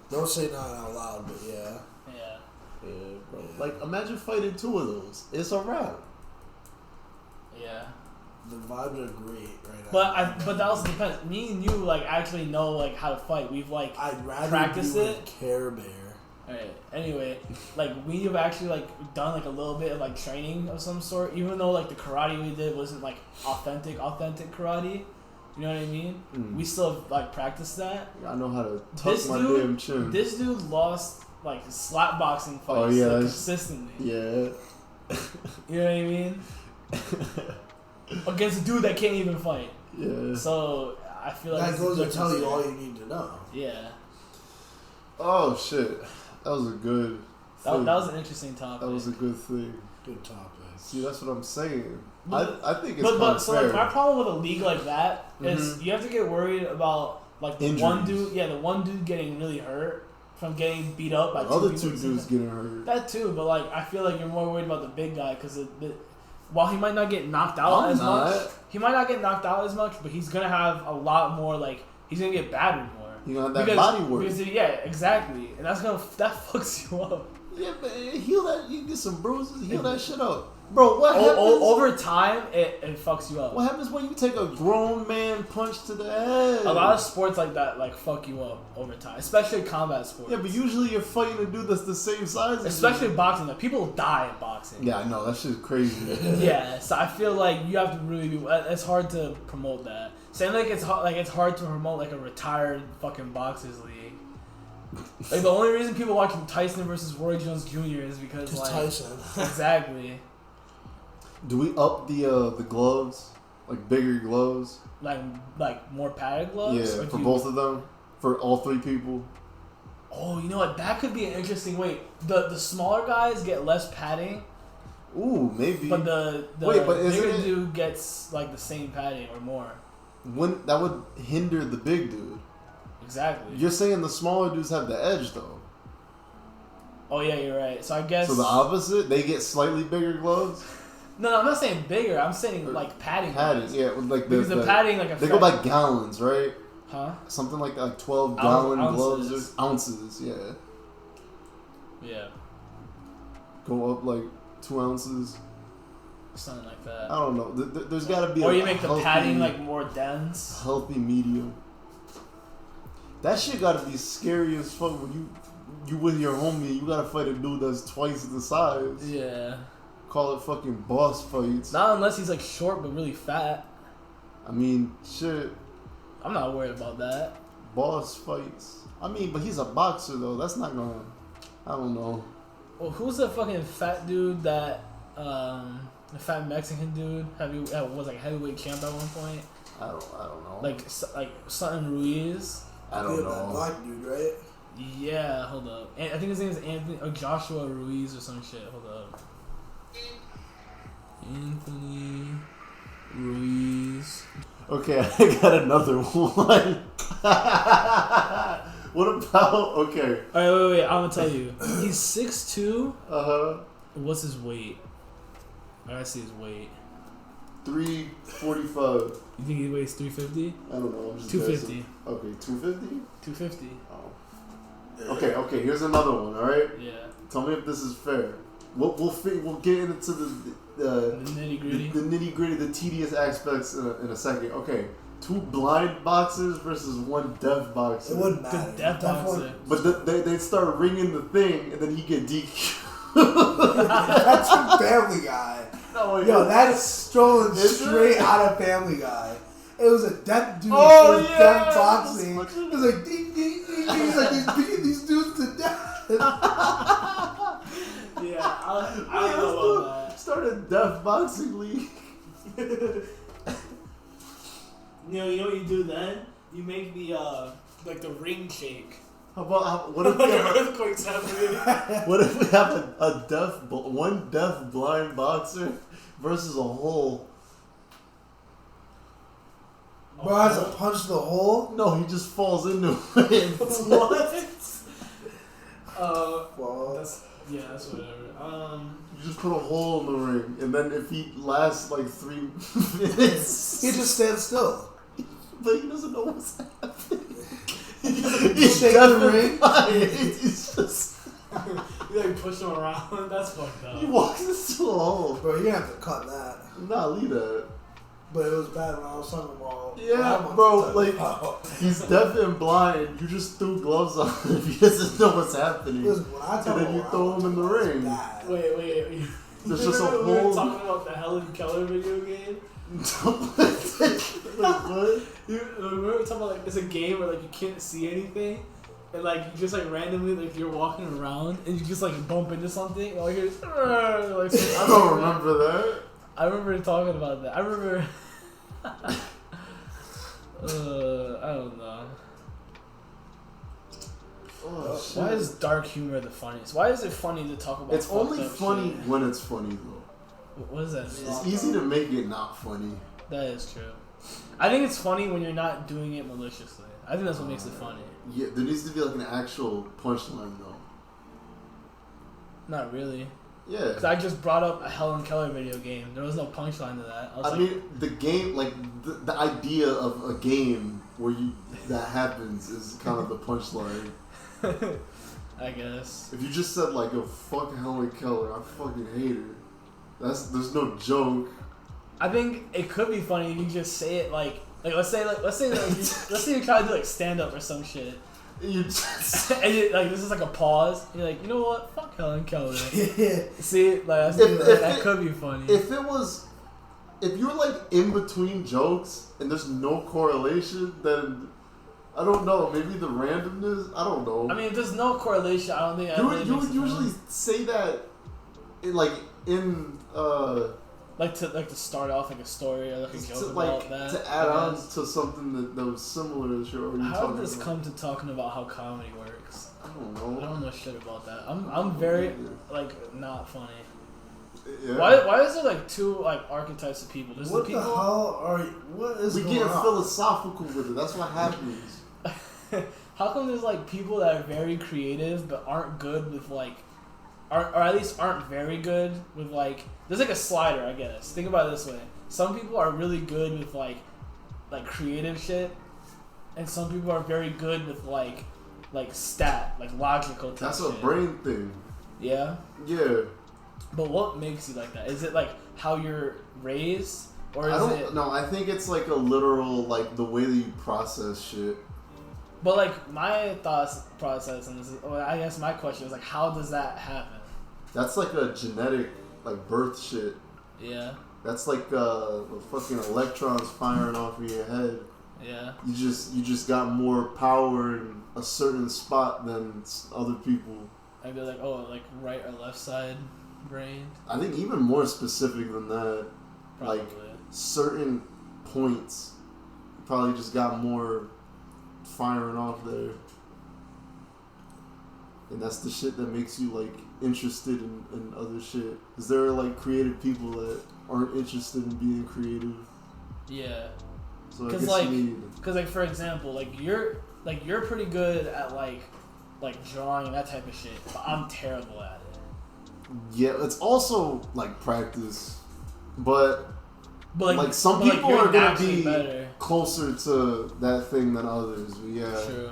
Don't say nothing out loud, but yeah. Yeah. Yeah, bro. Like, imagine fighting 2 of those. It's a wrap. Yeah. The vibes are great right now. But that also depends. Me and you like actually know like how to fight. We've like I'd rather practice be it. with Care Bear. Alright, anyway, like we have actually like done like a little bit of like training of some sort, even though like the karate we did wasn't like authentic karate. You know what I mean? We still have like practiced that. I know how to tuck my damn chin. This dude lost like slap boxing fights Oh, yeah, like, that's- consistently. Yeah. You know what I mean? Against a dude that can't even fight. Yeah. So I feel like That it's a goes to difference tell you there. all you need to know. Yeah, Oh shit. That was a good that thing. was an interesting topic. That was a good thing. Good topic. See, that's what I'm saying. But- I think it's But kinda so fair. like my problem with a league like that is you have to get worried about like the one Injuries. dude, the one dude getting really hurt from getting beat up by The other people 2 dudes getting hurt. That too, but like I feel like you're more worried about the big guy because while he might not get knocked out I'm as not. much, he might not get knocked out as much, but he's gonna have a lot more like he's gonna get battered more. You gonna have that body work. Because, yeah, exactly, and that fucks you up. Yeah, man, heal that. You get some bruises, heal that shit up. Bro, what happens? Over time, it fucks you up. What happens when you take a grown man punch to the head? A lot of sports like that like fuck you up over time, especially combat sports. Yeah, but usually you're fighting a dude that's the same size as especially you. boxing, like people die in boxing. Yeah, I know that shit's crazy. Yeah, so I feel like you have to really be. It's hard to promote that. Same like it's hard to promote like a retired fucking boxers league. Like the only reason people watch Tyson versus Roy Jones Jr. is because like Tyson. exactly. Do we up the gloves? Like bigger gloves? Like more padded gloves? Yeah, for both of them? For all 3 people? Oh, you know what? That could be an interesting. Wait, the smaller guys get less padding. Ooh, maybe. But the bigger dude gets like the same padding or more. When that would hinder the big dude. Exactly. You're saying the smaller dudes have the edge though. Oh yeah, you're right. So I guess. So the opposite, they get slightly bigger gloves. No, I'm not saying bigger. I'm saying like padding. Padding, yeah, with like because the padding like they go by gallons, right? Huh? Something like that, like 12-gallon ounces. gloves or ounces, yeah. Yeah. Go up like 2 ounces. Something like that. I don't know. There's got to be. Or you make the padding like more dense. Healthy medium. That shit got to be scary as fuck when you with your homie. You got to fight a dude that's twice the size. Yeah. Call it fucking boss fights. Not unless he's like short but really fat. I mean, shit. I'm not worried about that. Boss fights. I mean, but he's a boxer though. That's not gonna. I don't know. Well, who's the fucking fat dude that the fat Mexican dude was like heavyweight champ at one point? I don't know. Like something Ruiz. I don't know. That black dude, right? Yeah, hold up. I think his name is Anthony or Joshua Ruiz or some shit. Hold up. Anthony Ruiz. Okay, I got another one. What about Alright, wait. I'm gonna tell you. He's 6'2". What's his weight? I gotta see his weight. 345. You think he weighs 350? I don't know. I'm just 250. guessing. Okay, 250. 250. Oh. Okay. Here's another one. All right. Yeah. Tell me if this is fair. We'll get into the nitty gritty. The nitty gritty, the tedious aspects in a second. Okay. 2 blind boxers versus 1 deaf boxer. It wouldn't matter. The deaf boxer. But they start ringing the thing, and then he get DQ. That's from Family Guy. No, Yo, that's stolen Is straight it? out of Family Guy. It was a deaf dude Oh, with yeah. deaf boxing. It was like ding ding ding ding. He's like he's beating these dudes to death. Yeah, I don't know about that. Start a deaf boxing league. You know what you do then? You make the like the ring shake. What if we Like have an earthquake's happening. what if we have one deaf blind boxer versus a whole? Bro has to punch the hole. No, he just falls into it. What? Well, That's whatever. You just put a hole in the ring, and then if he lasts like 3 minutes, he just stands still. but he doesn't know what's happening. He's shaking the ring. It's just You like push him around. That's fucked up. he walks into a hole. Bro, you're gonna have to cut that. Nah, leave that. But it was bad when I was talking about. Yeah, bro, like he's deaf and blind. You just threw gloves on him if he doesn't know what's happening. Listen, when I And then you throw him in the ring. Wait. There's just a We were hole. talking about the Helen Keller video game. Like what? You remember talking about like it's a game where like you can't see anything, and like you just like randomly like you're walking around and you just like bump into something. And all you hear is, like, I don't remember that. I remember talking about that. I remember. I don't know. Oh, shit. Why is dark humor the funniest? Why is it funny to talk about? It's fucked only up funny shit? when it's funny though. What does that mean? It's easy to make it not funny. That is true. I think it's funny when you're not doing it maliciously. I think that's what makes it funny. Yeah, there needs to be like an actual punchline though. Not really. Yeah. Because I just brought up a Helen Keller video game. There was no punchline to that. I mean, the game, like the idea of a game where that happens is kind of the punchline. I guess. If you just said like, "Oh fuck Helen Keller, I fucking hate her," there's no joke. I think it could be funny if you just say it like let's say you're trying to do like stand up or some shit. You just And like this is like a pause. You're like, you know what? Fuck Helen Keller. Yeah. See, like that could be funny. If you're like in between jokes and there's no correlation, then I don't know. Maybe the randomness. I don't know. I mean, if there's no correlation, I don't think you would usually say that, in Like to start off like a story or like a joke about that. To add on to something that was similar as you're already talking about. How did this come to talking about how comedy works? I don't know. I don't know shit about that. I'm very like not funny. Yeah. Why is there like two like archetypes of people? There's What the people. the hell are you? What is We going get on? philosophical with it. That's what happens. How come there's like people that are very creative but aren't good with like, or at least aren't very good with like. There's like a slider, I guess. Think about it this way: some people are really good with like creative shit, and some people are very good with like logical. That's shit. a brain thing. Yeah. Yeah. But what makes you like that? Is it like how you're raised, or is it? No, I think it's like a literal like the way that you process shit. But like my thoughts process, and this is, well, I guess my question is like, how does that happen? That's like a genetic like birth shit. Yeah. That's like the fucking electrons firing off of your head. Yeah. You just got more power in a certain spot than other people. I'd be like, oh, like right or left side brain. I think even more specific than that. Probably. Like certain points, probably just got more firing off there. And that's the shit that makes you like interested in other shit. Cause there are like creative people that aren't interested in being creative. Yeah. So I Cause guess like, you need cause like for example, like you're pretty good at like drawing and that type of shit, but I'm terrible at it. yeah, it's also like practice, but like some but, people you're are gonna naturally be better. closer to that thing than others. But yeah, True.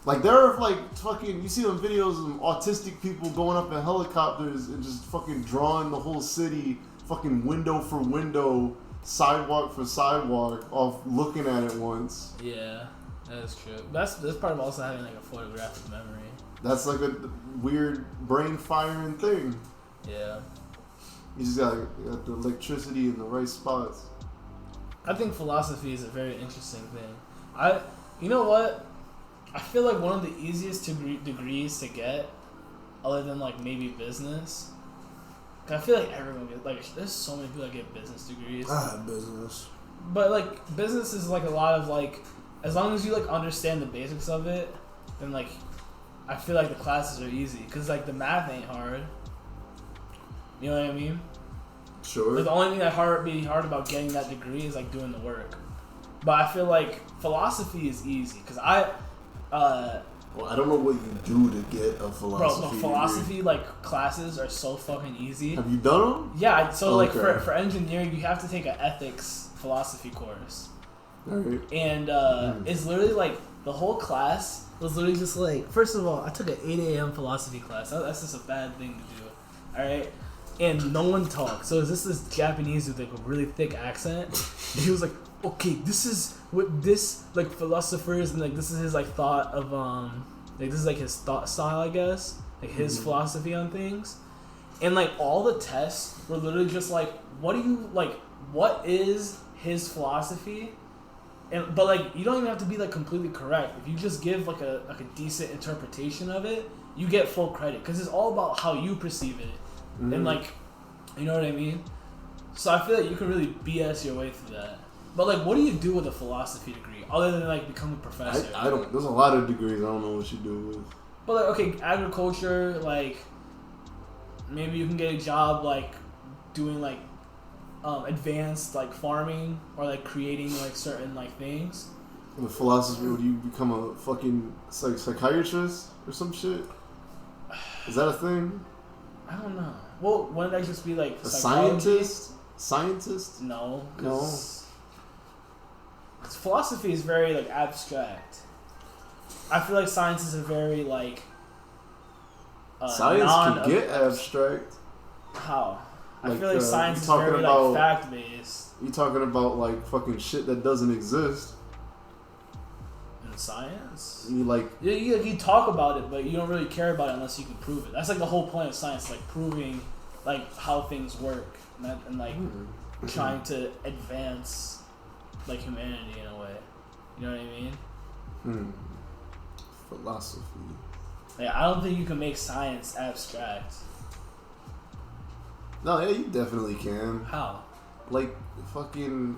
like there are like fucking you see them videos of autistic people going up in helicopters and just fucking drawing the whole city, fucking window for window, sidewalk for sidewalk, off looking at it once. Yeah, that is true. That's part of also having like a photographic memory. That's like a weird brain firing thing. Yeah. You just got the electricity in the right spots. I think philosophy is a very interesting thing. You know what? I feel like one of the easiest degrees to get, other than like maybe business. 'Cause I feel like everyone gets like. There's so many people that get business degrees. I have business. But like business is like a lot of like, as long as you like understand the basics of it, then like, I feel like the classes are easy. 'Cause like the math ain't hard. You know what I mean? Sure. Like, the only thing that be hard about getting that degree is like doing the work. But I feel like philosophy is easy because Well, I don't know what you do to get a philosophy. bro, the philosophy like classes are so fucking easy. Have you done them? Yeah, so like Okay. for engineering, you have to take an ethics philosophy course, Alright. and it's literally like the whole class was literally just like. First of all, I took an 8 a.m. philosophy class. That's just a bad thing to do. All right. And no one talked. So it's just this Japanese with like a really thick accent. And he was like, okay, this is what this like philosophers and like this is his like thought of like this is like his thought style, I guess. Like his philosophy on things. And like all the tests were literally just like, what is his philosophy? And but like you don't even have to be like completely correct. If you just give like a decent interpretation of it, you get full credit because it's all about how you perceive it. And like, you know what I mean? So I feel like you can really BS your way through that. But like, what do you do with a philosophy degree other than like become a professor? I don't. There's a lot of degrees I don't know what you do with. But like, okay, agriculture, like maybe you can get a job like doing like advanced like farming or like creating like certain like things. With philosophy, would you become a fucking psychiatrist or some shit? Is that a thing? I don't know. Well, wouldn't that just be like A psychology? Scientist? No. No. 'Cause philosophy is very like abstract. I feel like science is a very like Science can get abstract. How? I Like, feel like science you is talking very about- like fact based. You talking about like fucking shit that doesn't exist? In science, You like you talk about it, but you don't really care about it unless you can prove it. That's like the whole point of science, like proving like how things work and like trying to advance like humanity in a way. You know what I mean? philosophy. Like, I don't think you can make science abstract. No, yeah, you definitely can. How? Like, fucking,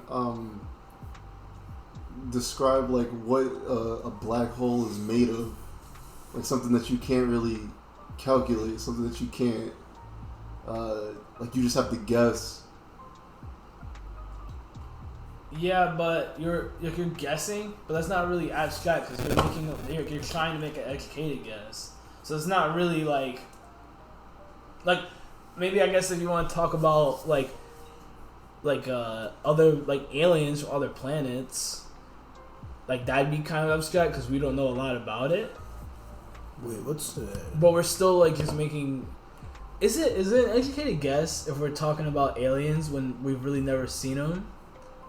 describe, like, what a black hole is made of. Like, something that you can't really calculate, something that you can't, like, you just have to guess. Yeah, but you're guessing, but that's not really abstract because you're trying to make an educated guess. So it's not really like maybe I guess if you want to talk about like other like aliens or other planets, like that'd be kind of abstract because we don't know a lot about it. Wait, what's that? But we're still like just making. Is it an educated guess if we're talking about aliens when we've really never seen them?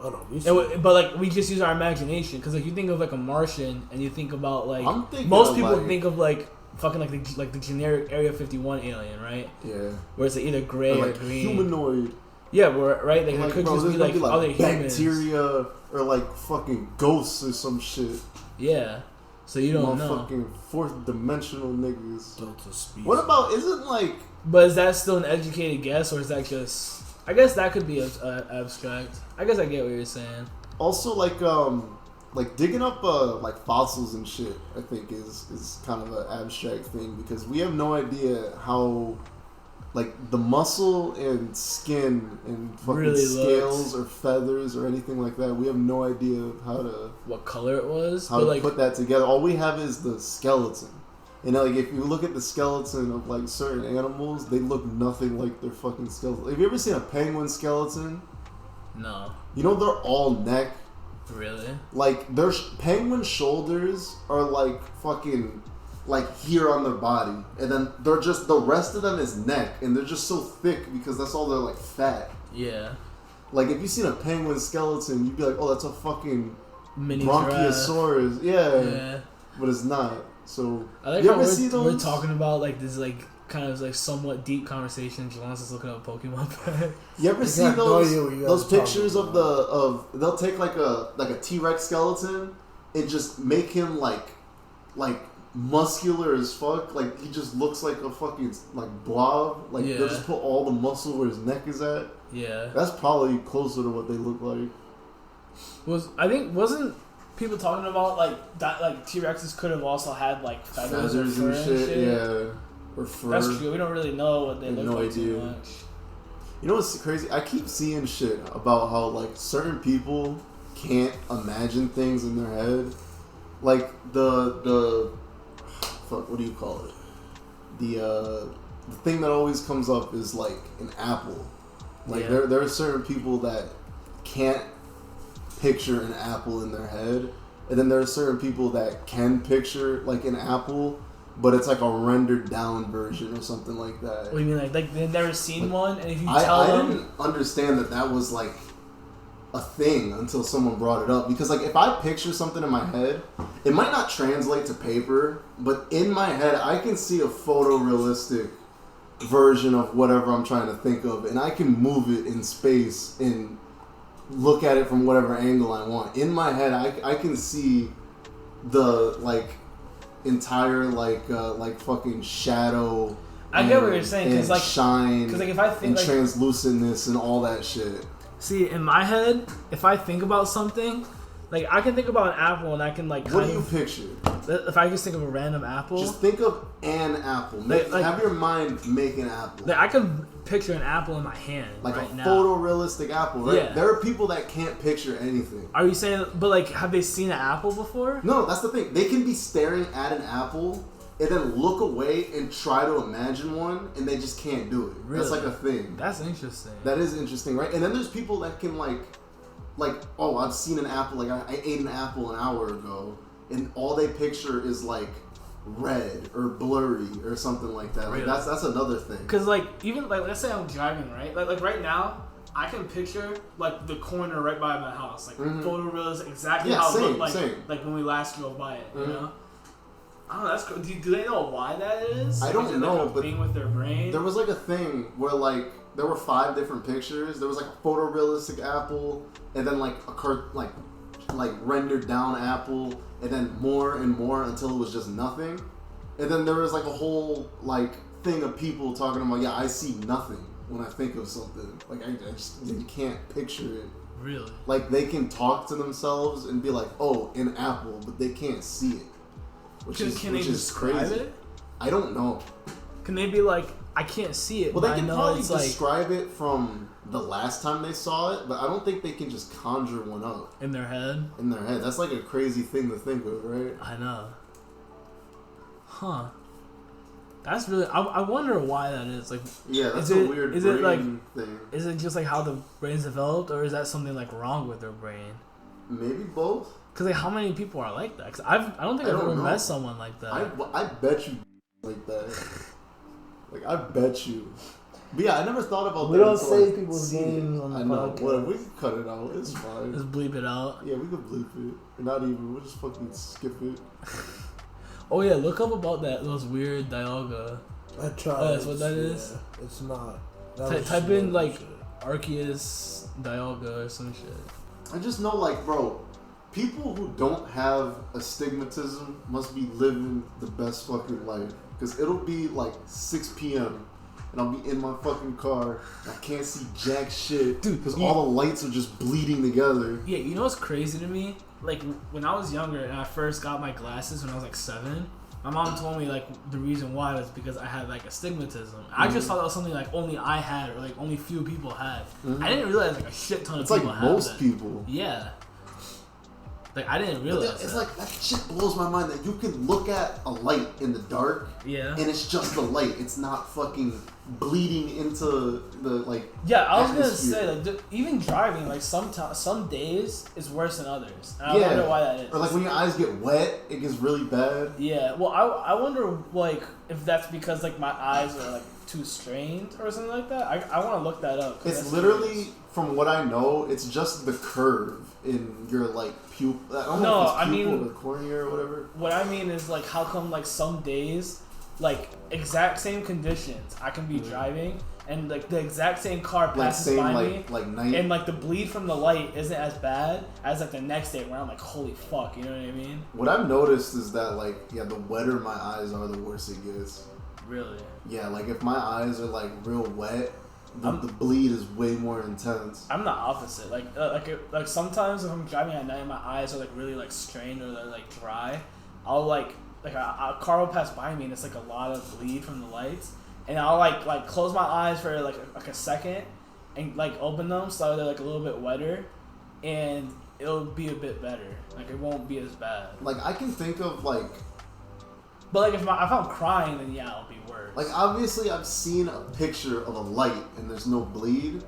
Oh no, But like we just use our imagination because like you think of like a Martian and you think about like I'm most people like, think of like fucking like the generic Area 51 alien, right? Yeah. Where it's like either gray or like green. Humanoid. Yeah, right. Like it could bro, just be like other humans. bacteria or like fucking ghosts or some shit. Yeah. So you don't know. Fucking fourth dimensional niggas. Delta species. What about isn't like? But is that still an educated guess or is that just? I guess that could be abstract. I guess I get what you're saying. Also, like digging up like fossils and shit. I think is kind of an abstract thing because we have no idea how, like the muscle and skin and fucking really scales or feathers or anything like that. We have no idea how to what color it was. how to put that together. All we have is the skeleton. And like if you look at the skeleton of like certain animals, they look nothing like their fucking skeleton. Have you ever seen a penguin skeleton? No. You know they're all neck. Really? Like their penguin shoulders are like fucking like here on their body, and then they're just the rest of them is neck, and they're just so thick because that's all they're like fat. Yeah. Like if you seen a penguin skeleton, you'd be like, oh, that's a fucking Mini Bronchiosaurus. Yeah. But it's not. So I like you how ever see those? we're talking about like this like kind of like somewhat deep conversation. Jelon's just looking up a Pokemon pack. You ever see those pictures of they'll take like a T-Rex skeleton and just make him like muscular as fuck. Like he just looks like a fucking like blob. Like they'll just put all the muscle where his neck is at. Yeah. That's probably closer to what they look like. Wasn't people talking about like that like T-Rexes could have also had like feathers or fur and shit, yeah, or fur. That's true. We don't really know what they look like idea. too much. You know what's crazy? I keep seeing shit about how like certain people can't imagine things in their head, like the fuck. What do you call it? The thing that always comes up is like an apple. Like there are certain people that can't picture an apple in their head, and then there are certain people that can picture like an apple, but it's like a rendered down version or something like that. What do you mean, like they've never seen one, and if you I them, didn't understand that was like a thing until someone brought it up. Because like if I picture something in my head, it might not translate to paper, but in my head I can see a photorealistic version of whatever I'm trying to think of, and I can move it in space and look at it from whatever angle I want. In my head, I can see the like entire like fucking shadow. I get what you're saying because like shine, because like if I think and like translucentness and all that shit. See, in my head, if I think about something, like I can think about an apple and I can like. What do you picture? If I just think of a random apple, just think of an apple. Have your mind make an apple. Like I can picture an apple in my hand, like right a now. photorealistic apple, right? Yeah. There are people that can't picture anything. Are you saying? But like, have they seen an apple before? No, that's the thing. They can be staring at an apple and then look away and try to imagine one, and they just can't do it. Really? That's like a thing. That's interesting. That is interesting, right? And then there's people that can like, oh, I've seen an apple. Like I ate an apple an hour ago, and all they picture is like red or blurry or something like that. Like really? that's another thing. Cause like even like let's say I'm driving, right? Like right now, I can picture like the corner right by my house, like photorealistic, exactly how it looked like when we last drove by it. You know. I don't know, that's cool. Do they know why that is? I don't know, like, but being with their brain. There was like a thing where like there were 5 different pictures. There was like a photorealistic apple, and then like like rendered down apple, and then more and more until it was just nothing. And then there was like a whole like thing of people talking about, yeah, I see nothing. when I think of something. Like I just they can't picture it. Really? Like they can talk to themselves and be like, "Oh, an apple," but they can't see it. Can they describe it? I don't know. Can they be like, I can't see it? Well, but they can I know probably it's describe it from the last time they saw it, but I don't think they can just conjure one up in their head. In their head, that's like a crazy thing to think of, right? I know. Huh. That's really. I wonder why that is. Like, yeah, that's a weird brain thing. Is it just like how the brain's developed, or is that something like wrong with their brain? Maybe both. Cause like, how many people are like that? Cause I don't think I've ever met someone like that. I bet you like that. Like I bet you. But yeah, I never thought about that. We don't say people's names on the podcast. Whatever, we can cut it out. It's fine. Just bleep it out. Yeah, we could bleep it. Or not even. We'll just fucking skip it. Oh yeah, look up about those weird Dialga. I tried. Oh, that's what that is? It's not. Type in like Arceus Dialga or some shit. I just know, like, bro, people who don't have astigmatism must be living the best fucking life. Because it'll be like 6 p.m. and I'll be in my fucking car. I can't see jack shit. Dude, because all the lights are just bleeding together. Yeah, you know what's crazy to me? Like, when I was younger and I first got my glasses when I was like 7, my mom told me like the reason why was because I had like astigmatism. I just thought that was something like only I had or like only few people had. I didn't realize like a shit ton of people like had most that. people. Yeah. Like, I didn't realize it's like, that shit blows my mind that you can look at a light in the dark, and it's just the light. It's not fucking bleeding into the, like, yeah, I was atmosphere. gonna say, like, even driving, like, some days is worse than others. And I wonder why that is. Or, like, when your eyes get wet, it gets really bad. Yeah, well, I wonder, like, if that's because, like, my eyes are, like, too strained or something like that. I want to look that up. It's literally, from what I know, it's just the curve in your, like, pupil. I don't know if it's pupil or cornea or whatever. What I mean is, like, how come, like, some days, like, exact same conditions, I can be driving, and, like, the exact same car passes by me, like night. And, like, the bleed from the light isn't as bad as, like, the next day where I'm like, holy fuck, you know what I mean? What I've noticed is that, like, yeah, the wetter my eyes are, the worse it gets. Really? Yeah, like, if my eyes are, like, real wet, the bleed is way more intense. I'm the opposite. Like sometimes if I'm driving at night and my eyes are like really like strained or they're like dry, I'll like a car will pass by me and it's like a lot of bleed from the lights, and I'll like close my eyes for like a second and like open them so they're like a little bit wetter, and it'll be a bit better. Like it won't be as bad. Like I can think of like. But like if I'm crying, then yeah, it'll be worse. Like obviously I've seen a picture of a light and there's no bleed.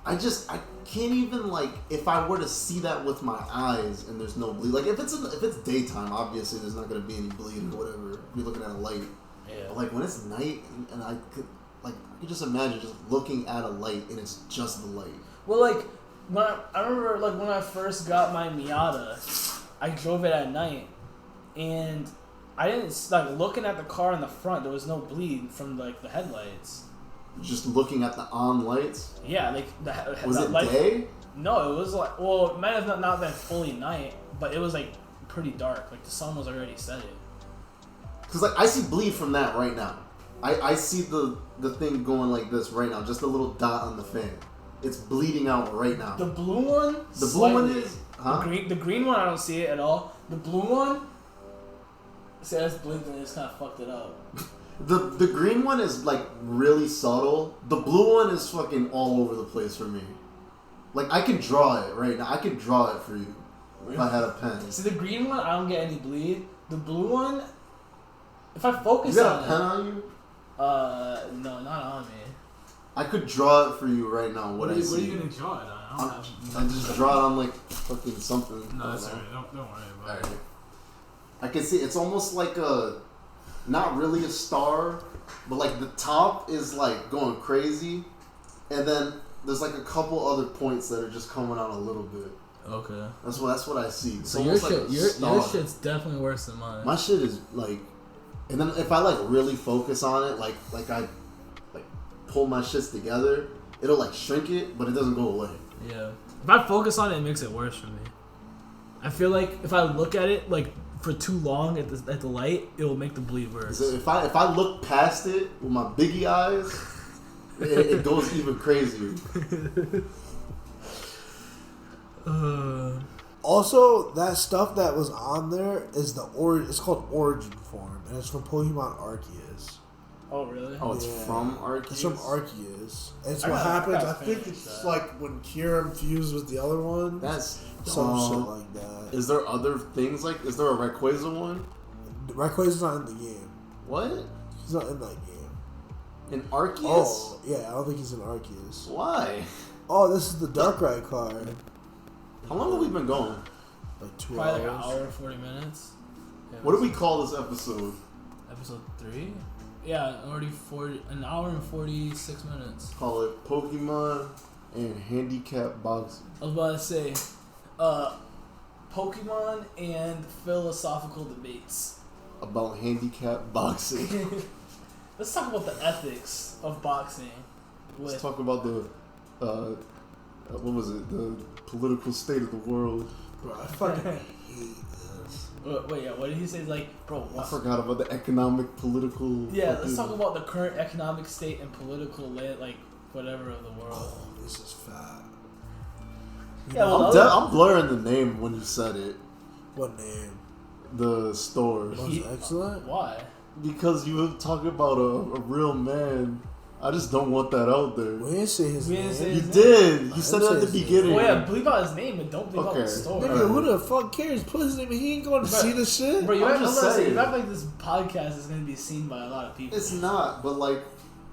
I can't even like if I were to see that with my eyes and there's no bleed. Like if it's daytime, obviously there's not gonna be any bleed or whatever. You're looking at a light. Yeah. But like when it's night and I could just imagine just looking at a light and it's just the light. Well, like when I remember like when I first got my Miata, I drove it at night and I didn't, like, looking at the car in the front, there was no bleed from, like, the headlights. Just looking at the on lights? Yeah, like, was it day? No, it was, like, well, it might have not been fully night, but it was, like, pretty dark. Like, the sun was already setting. Because, like, I see bleed from that right now. I see the thing going like this right now, just a little dot on the fan. It's bleeding out right now. The blue one? The blue one is? Huh? The green one, I don't see it at all. The blue one? See, that's blinked and it just kind of fucked it up. The green one is like really subtle. The blue one is fucking all over the place for me. Like I could draw it right now. I could draw it for you if I had a pen. See, the green one, I don't get any bleed. The blue one, if I focus you on got a pen on you? No, not on me. I could draw it for you right now. What I see. What are you gonna draw it on? I just draw it on like fucking something. No, that's alright. Don't worry about it. I can see it's almost like not really a star, but like the top is like going crazy, and then there's like a couple other points that are just coming out a little bit. Okay. That's what I see. It's so your shit's definitely worse than mine. My shit is like, and then if I like really focus on it, like I like pull my shits together, it'll like shrink it, but it doesn't go away. Yeah. If I focus on it, it makes it worse for me. I feel like if I look at it like for too long at the light, it will make the bleed worse. So if I look past it with my biggie eyes, it goes even crazier. Also, that stuff that was on there is it's called Origin Form, and it's from Pokemon Arceus. Oh, really? Oh, it's from Arceus? It's from Arceus. It's I what gotta happens. I finish think it's that. like when Kira fused with the other one. That's some dumb. shit like that. Is there other things like? Is there a Rayquaza one? Rayquaza's not in the game. What? He's not in that game. In Arceus? Oh, yeah, I don't think he's in Arceus. Why? Oh, this is the Darkrai card. How long have we been going? Like 2 Probably hours. like an hour and 40 minutes. Yeah, What do we call this episode? Episode 3? Yeah, already an hour and 46 minutes. Call it Pokemon and Handicapped Boxing. I was about to say, Pokemon and philosophical debates. About Handicapped Boxing. Let's talk about the ethics of boxing. Let's talk about the, what was it? The political state of the world. Bro, I fucking hate this. Wait, yeah, what did he say? Like, bro, I what? forgot about the economic, political. Yeah, fucking- let's talk about the current economic state and political like whatever of the world. Oh, this is fat. Yeah, well, I'm blurring the name when you said it. What name? The store. Was excellent? Why? Because you were talking about a real man. I just don't want that out there. We didn't say his We name. didn't say You his did. I You said didn't it at the say his beginning. Oh yeah, bleep out his name and don't bleep out Okay. the story. Nigga, who the fuck cares? Put his name. He ain't going to Bro, see the shit. Bro, you I'm act, just I'm saying. you act like this podcast is gonna be seen by a lot of people. It's not, but like,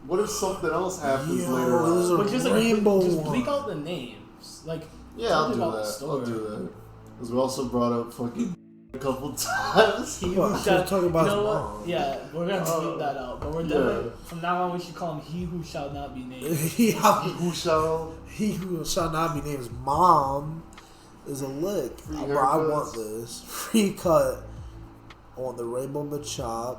what if something else happens Yo, later there's on? a But just like rainbow just one. bleep out the names. Like Yeah, tell I'll me do about the that. story. I'll do that. Because we also brought up fucking a couple times. He Well, who I was shall, talking about you know his what? mom. Yeah, we're gonna bleep that out. But we're yeah. definitely from now on we should call him he who shall not be named. he Who shall? who shall not be named mom is a lick. Free Bro, I haircuts. want this. Free cut on the Rainbow Machop.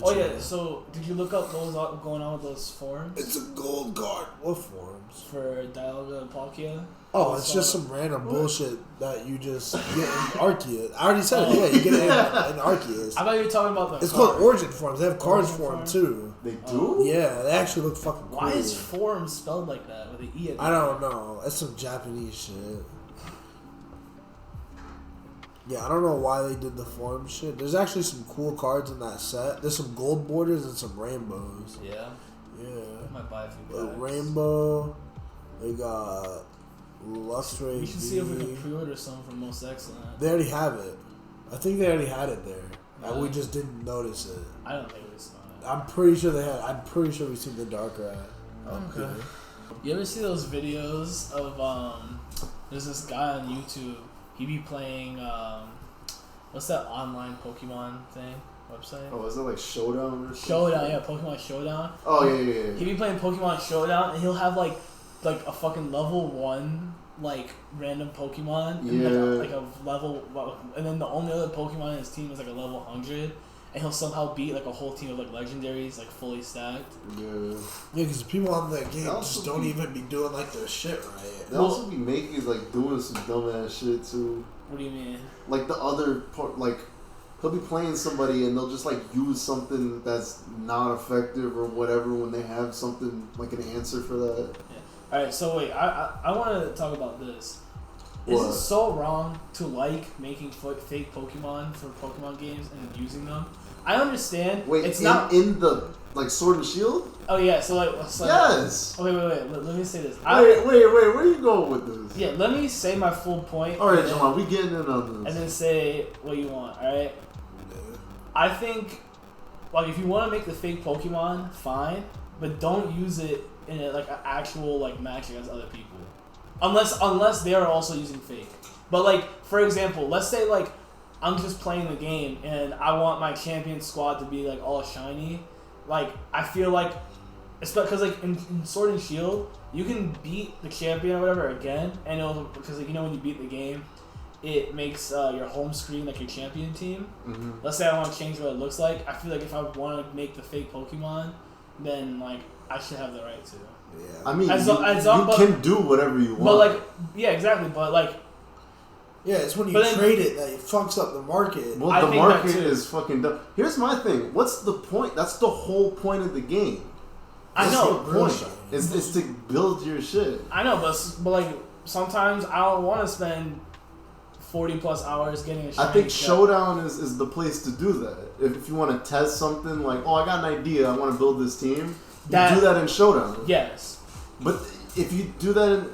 Oh yeah, so did you look up what was going on with those forums It's a gold card. What forms? for Dialga and Palkia? Oh, it's just some random bullshit that you just get in Arceus. I already said it. Yeah, you get it in Arceus. I thought you were talking about the It's card. called Origin Forms. They have cards Origin for them form? too. They do? Yeah, they actually look fucking cool. Why is form spelled like that with an E at the I don't know. That's some Japanese shit. Yeah, I don't know why they did the form shit. There's actually some cool cards in that set. There's some gold borders and some rainbows. Yeah, Yeah. I might buy a few A packs. rainbow. They got Luxray. We should see if we can pre-order some from Most Excellent. They already have it. I think they already had it there. And we Really? just didn't notice it. I don't think we saw it. I'm pretty sure they had. I'm pretty sure we've seen the Dark Rat. Okay. You ever see those videos of there's this guy on YouTube. He be playing what's that online Pokemon thing website? Oh, is it like Showdown or something? Showdown, yeah, Pokemon Showdown. Oh, yeah. He be playing Pokemon Showdown and he'll have like a fucking level 1 like random Pokemon. And Yeah. like a level, and then the only other Pokemon in his team is like a level 100. And he'll somehow beat like a whole team of like legendaries, like fully stacked. Yeah. Yeah, because people on the game That just also don't be- even be doing like their shit right. They also be making, like, doing some dumbass shit, too. What do you mean? Like, the other part, like, he'll be playing somebody and they'll just, like, use something that's not effective or whatever when they have something, like, an answer for that. All right, so wait, I want to talk about this. What? Is it so wrong to like making fake Pokemon for Pokemon games and using them? I understand. Wait, it's in, not. in the, like, Sword and Shield? Oh yeah, so like. Yes! Okay, wait. Let me say this. Wait, where are you going with this? Yeah, let me say my full point. Alright, and then- John, we getting in on this. And then say what you want. All right. I think, like, if you want to make the fake Pokemon, fine, but don't use it in a, like an actual like match against other people, unless they are also using fake. But like, for example, let's say like I'm just playing the game and I want my champion squad to be like all shiny. Like I feel like, because like in Sword and Shield, you can beat the champion or whatever again, and it'll, because like, you know when you beat the game, it makes your home screen like your champion team. Mm-hmm. Let's say I want to change what it looks like. I feel like if I want to make the fake Pokemon, then like I should have the right to. Yeah. I mean, As you, long- as you long- but- can do whatever you want. But like, yeah, exactly. But like, Yeah, it's when you But then- trade it that it fucks up the market. well, I the think that market too. is fucking dumb. Here's my thing. What's the point? That's the whole point of the game. I know. The point. It's to build your shit. I know, but like sometimes I don't want to spend 40 plus hours getting a shiny. I think Showdown is the place to do that. If you want to test something like, oh, I got an idea, I want to build this team, do that in Showdown. Yes. But if you do that,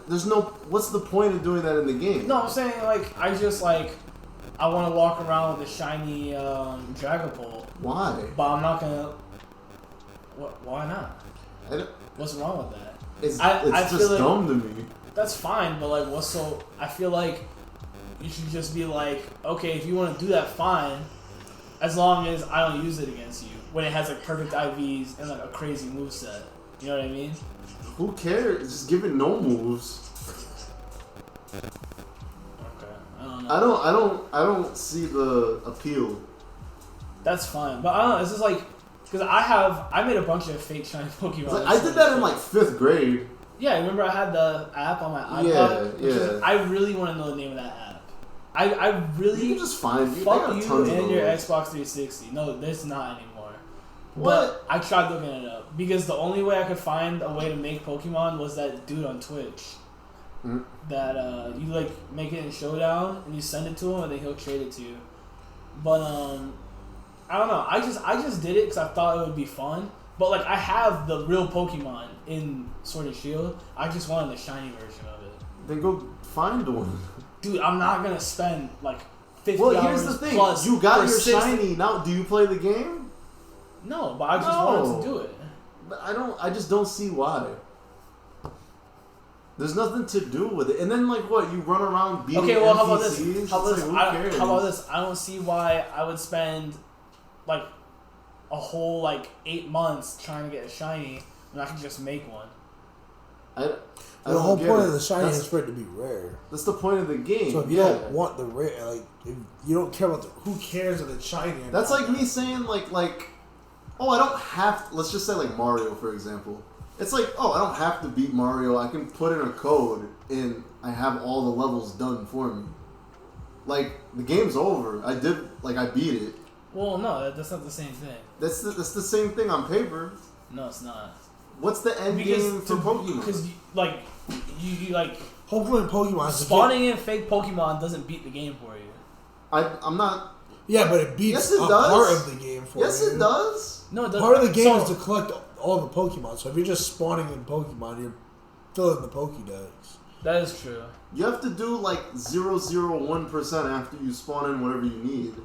what's the point of doing that in the game? No, I'm saying like I want to walk around with a shiny Dragapult. Why? But I'm not gonna. Why not? What's wrong with that? It's I just like, dumb to me. That's fine, but like, what's so? I feel like you should just be like, okay, if you want to do that, fine, as long as I don't use it against you when it has like perfect IVs and like a crazy moveset. You know what I mean? Who cares? Just give it no moves. Okay, I don't know. I don't see the appeal. That's fine, but I don't know. It's just like because I made a bunch of fake shiny Pokemon. Like, I did that in like 5th grade. Yeah, remember I had the app on my iPod? Yeah. I really want to know the name of that app. I really... You can just find it. Fuck you and your Xbox 360. No, there's not anymore. What? But I tried looking it up. Because the only way I could find a way to make Pokemon was that dude on Twitch. Mm. That, you, like, make it in Showdown, and you send it to him, and then he'll trade it to you. But, I don't know. I just did it because I thought it would be fun. But, like, I have the real Pokemon in Sword and Shield. I just wanted the shiny version of it. Then go find one. Dude, I'm not going to spend, like, 50 well, hours here's the thing. plus You got for your 60. shiny. Now, do you play the game? No, but I just wanted to do it. But I just don't see why. There's nothing to do with it. And then, like, what? You run around beating Okay, well, NPCs? how about this? How about this? I don't see why I would spend, like, a whole, like, 8 months trying to get a shiny when I could just make one. The whole point of the shiny is for it to be rare. That's the point of the game. So if you don't want the rare, like, if you don't care about who cares if it's shiny or that's not. like me saying, like, oh, I don't have to, let's just say, like, Mario, for example. It's like, oh, I don't have to beat Mario. I can put in a code, and I have all the levels done for me. Like, the game's over. I beat it. Well, no, that's not the same thing. That's the same thing on paper. No, it's not. What's the end game for Pokemon? Because, like, you like... Hopefully in Pokemon... Spawning in fake Pokemon doesn't beat the game for you. I'm not... Yeah, but it beats it a does. part of the game for you. Yes, it does. No, it doesn't. Part of the game is to collect all the Pokemon. So if you're just spawning in Pokemon, you're filling the Pokédex. That is true. You have to do, like, 0.001% after you spawn in whatever you need.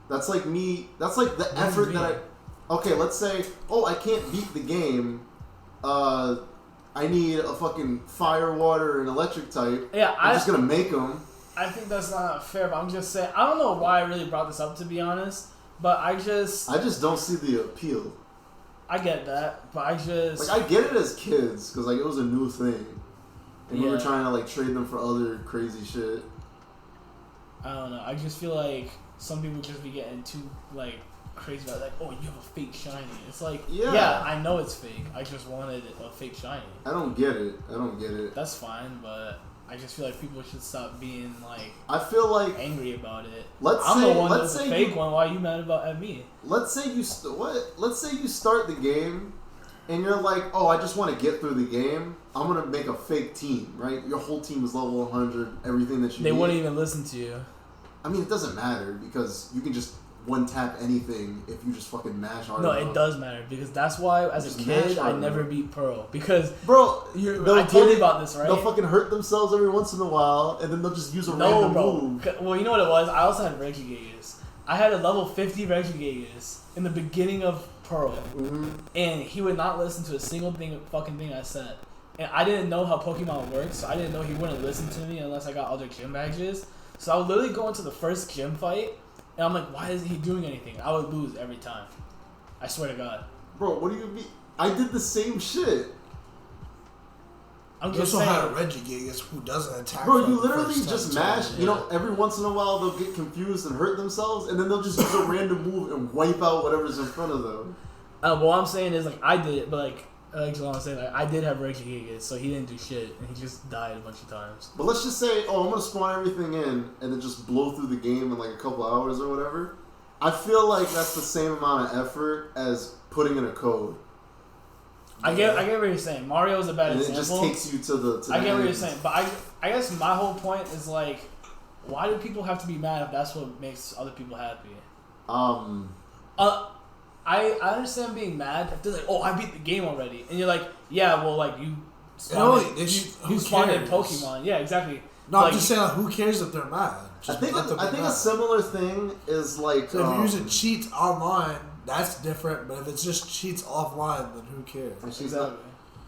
That's like me... That's like the effort that I... Okay, let's say, oh, I can't beat the game. I need a fucking fire, water, and electric type. Yeah, I'm just gonna make them. I think that's not fair, but I'm just saying... I don't know why I really brought this up, to be honest. But I just don't see the appeal. I get that, but I just... Like, I get it as kids, because, like, it was a new thing. And we were trying to, like, trade them for other crazy shit. I don't know. I just feel like some people just be getting too, like, crazy about, like, oh, you have a fake shiny. It's like, yeah, I know it's fake. I just wanted a fake shiny. I don't get it. That's fine, but I just feel like people should stop being, like... I feel like... angry about it. I'm the one that's a fake one. Why are you mad at me? Let's say you start the game, and you're like, oh, I just want to get through the game. I'm gonna make a fake team, right? Your whole team is level 100. Everything that you They need. wouldn't even listen to you. I mean, it doesn't matter because you can just one tap anything if you just fucking mash hard No, enough. it does matter because that's why as a kid I never beat Pearl because bro, I told you about this, right? They'll fucking hurt themselves every once in a while, and then they'll just use a random move. Well, you know what it was? I also had Regigigas. I had a level 50 Regigigas in the beginning of Pearl, and he would not listen to a single fucking thing I said. And I didn't know how Pokemon works, so I didn't know he wouldn't listen to me unless I got other gym badges. So I would literally go into the first gym fight, and I'm like, why isn't he doing anything? I would lose every time. I swear to God. Bro, what do you mean? I did the same shit. I'm You just also saying. had a Regigigas who doesn't attack. Bro, from you the literally first just time, mash. so, You know, every once in a while they'll get confused and hurt themselves, and then they'll just use a random move and wipe out whatever's in front of them. What I'm saying is, like, I did it, but, like Jelon was saying, like, I did have Regigigas, so he didn't do shit, and he just died a bunch of times. But let's just say, oh, I'm gonna spawn everything in, and then just blow through the game in like a couple hours or whatever. I feel like that's the same amount of effort as putting in a code. I get what you're saying. Mario is a bad and example. it just takes you to the I get what end. you're saying, but I guess my whole point is like, why do people have to be mad if that's what makes other people happy? I understand being mad if they're like, oh, I beat the game already, and you're like, yeah, well, like you spawned who spawned in cares? Pokemon, yeah, exactly. No, like, I'm just saying, like, who cares if they're mad? I think mad. a similar thing is like So if you're using cheats online, that's different. But if it's just cheats offline, then who cares? exactly.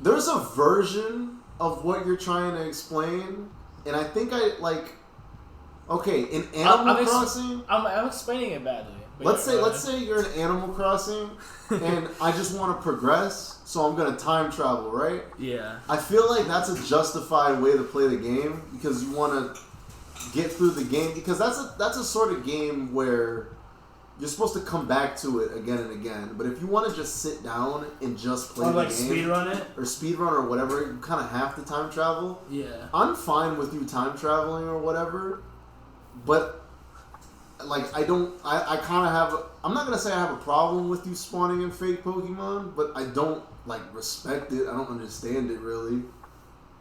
There's a version of what you're trying to explain, and I think okay, in Animal Crossing, I'm explaining it badly. let's say you're in Animal Crossing, and I just want to progress, so I'm gonna time travel, right? Yeah. I feel like that's a justified way to play the game because you want to get through the game, because that's a sort of game where you're supposed to come back to it again and again. But if you want to just sit down and just play the game, speedrun it, or speedrun or whatever, you kind of have to time travel. Yeah. I'm fine with you time traveling or whatever, but like I kind of have. I'm not gonna say I have a problem with you spawning in fake Pokemon, but I don't like respect it. I don't understand it really.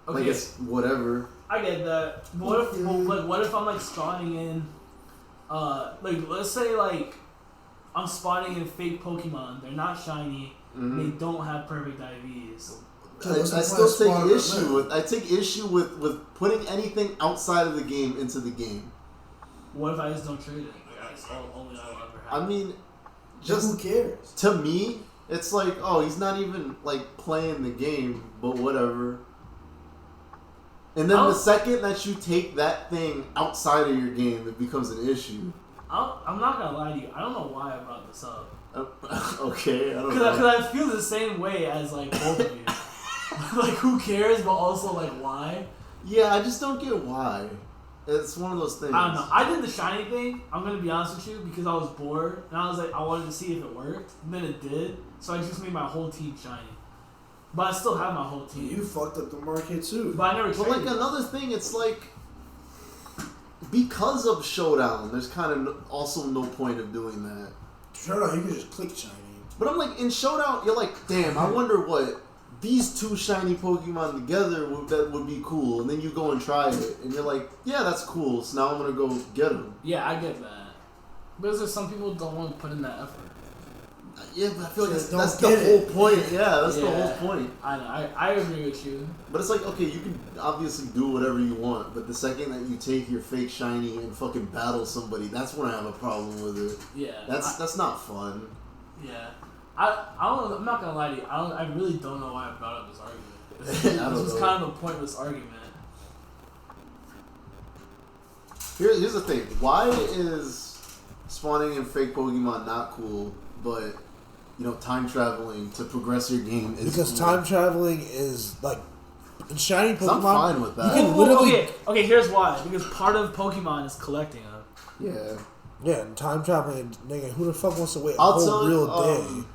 Okay. Like it's whatever. I get that. But what if I'm like spawning in, like let's say like I'm spawning in fake Pokemon. They're not shiny. Mm-hmm. They don't have perfect IVs. I still take issue with putting anything outside of the game into the game. What if I just don't trade it? That's only I'll ever have. I mean, just who cares? To me, it's like, oh, he's not even like playing the game, but whatever. And then the second that you take that thing outside of your game, it becomes an issue. I'm not gonna lie to you. I don't know why I brought this up. Okay, I don't know. Because I feel the same way as like both of you. Like who cares, but also like why? Yeah, I just don't get why. It's one of those things. I don't know. I did the shiny thing. I'm gonna be honest with you because I was bored and I was like I wanted to see if it worked. And then it did, so I just made my whole team shiny. But I still have my whole team. You fucked up the market too. But I never. But like another thing, it's like because of Showdown, there's kind of also no point of doing that. Showdown, you can just click shiny. But I'm like in Showdown, you're like, damn, I wonder what these two shiny Pokemon together would be cool. And then you go and try it, and you're like, yeah, that's cool. So now I'm gonna go get them. Yeah, I get that. But it's like some people don't want to put in that effort. Yeah, but I feel like Just that's don't the get whole it. point. Yeah, that's the Yeah. whole point. I know. I agree with you. But it's like, okay, you can obviously do whatever you want, but the second that you take your fake shiny and fucking battle somebody, that's when I have a problem with it. Yeah. That's not fun. Yeah. I don't know. I'm not gonna lie to you. I really don't know why I brought up this argument. I don't This was know. kind of a pointless argument. Here's the thing. Why is spawning in fake Pokemon not cool, but time traveling to progress your game is Because cool? time traveling is like in shiny 'Cause I'm Pokemon. fine with that. You can literally Okay. Here's why. Because part of Pokemon is collecting them. Yeah. yeah, and time traveling, nigga. Who the fuck wants to wait a I'll whole tell real you, day?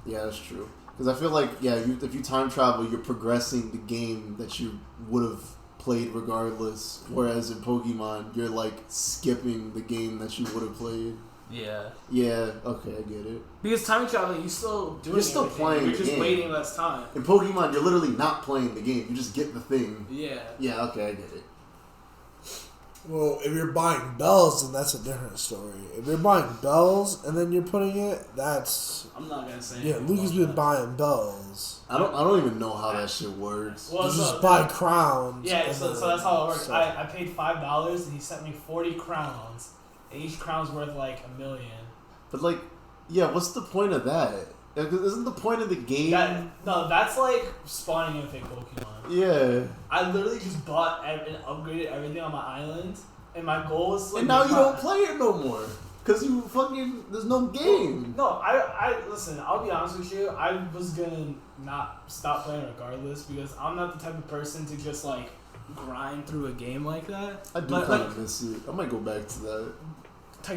Yeah, that's true. Because I feel like, if you time travel, you're progressing the game that you would have played regardless. Whereas in Pokemon, you're like skipping the game that you would have played. Yeah. Yeah, okay, I get it. Because time traveling, you still doing. You're still everything. playing You're the just game. waiting less time. In Pokemon, you're literally not playing the game. You just get the thing. Yeah. Yeah, okay, I get it. Well, if you're buying bells, then that's a different story. If you're buying bells and then you're putting it, that's I'm not gonna say. yeah. anything Lucas about been that. buying bells. I don't even know how that shit works. Well, You so- just buy crowns. Yeah, and so then- that's how it works. so- I paid $5 and he sent me 40 crowns, and each crown's worth like $1 million. But like, yeah, what's the point of that? Isn't the point of the game? That's like spawning in fake Pokemon. Yeah. I literally just bought and upgraded everything on my island, and my goal was to, like, And now make you my- don't play it no more. Because you fucking, there's no game. No, I listen. I'll be honest with you. I was gonna not stop playing regardless because I'm not the type of person to just like grind through a game like that. I do But, kind like, of miss it. I might go back to that.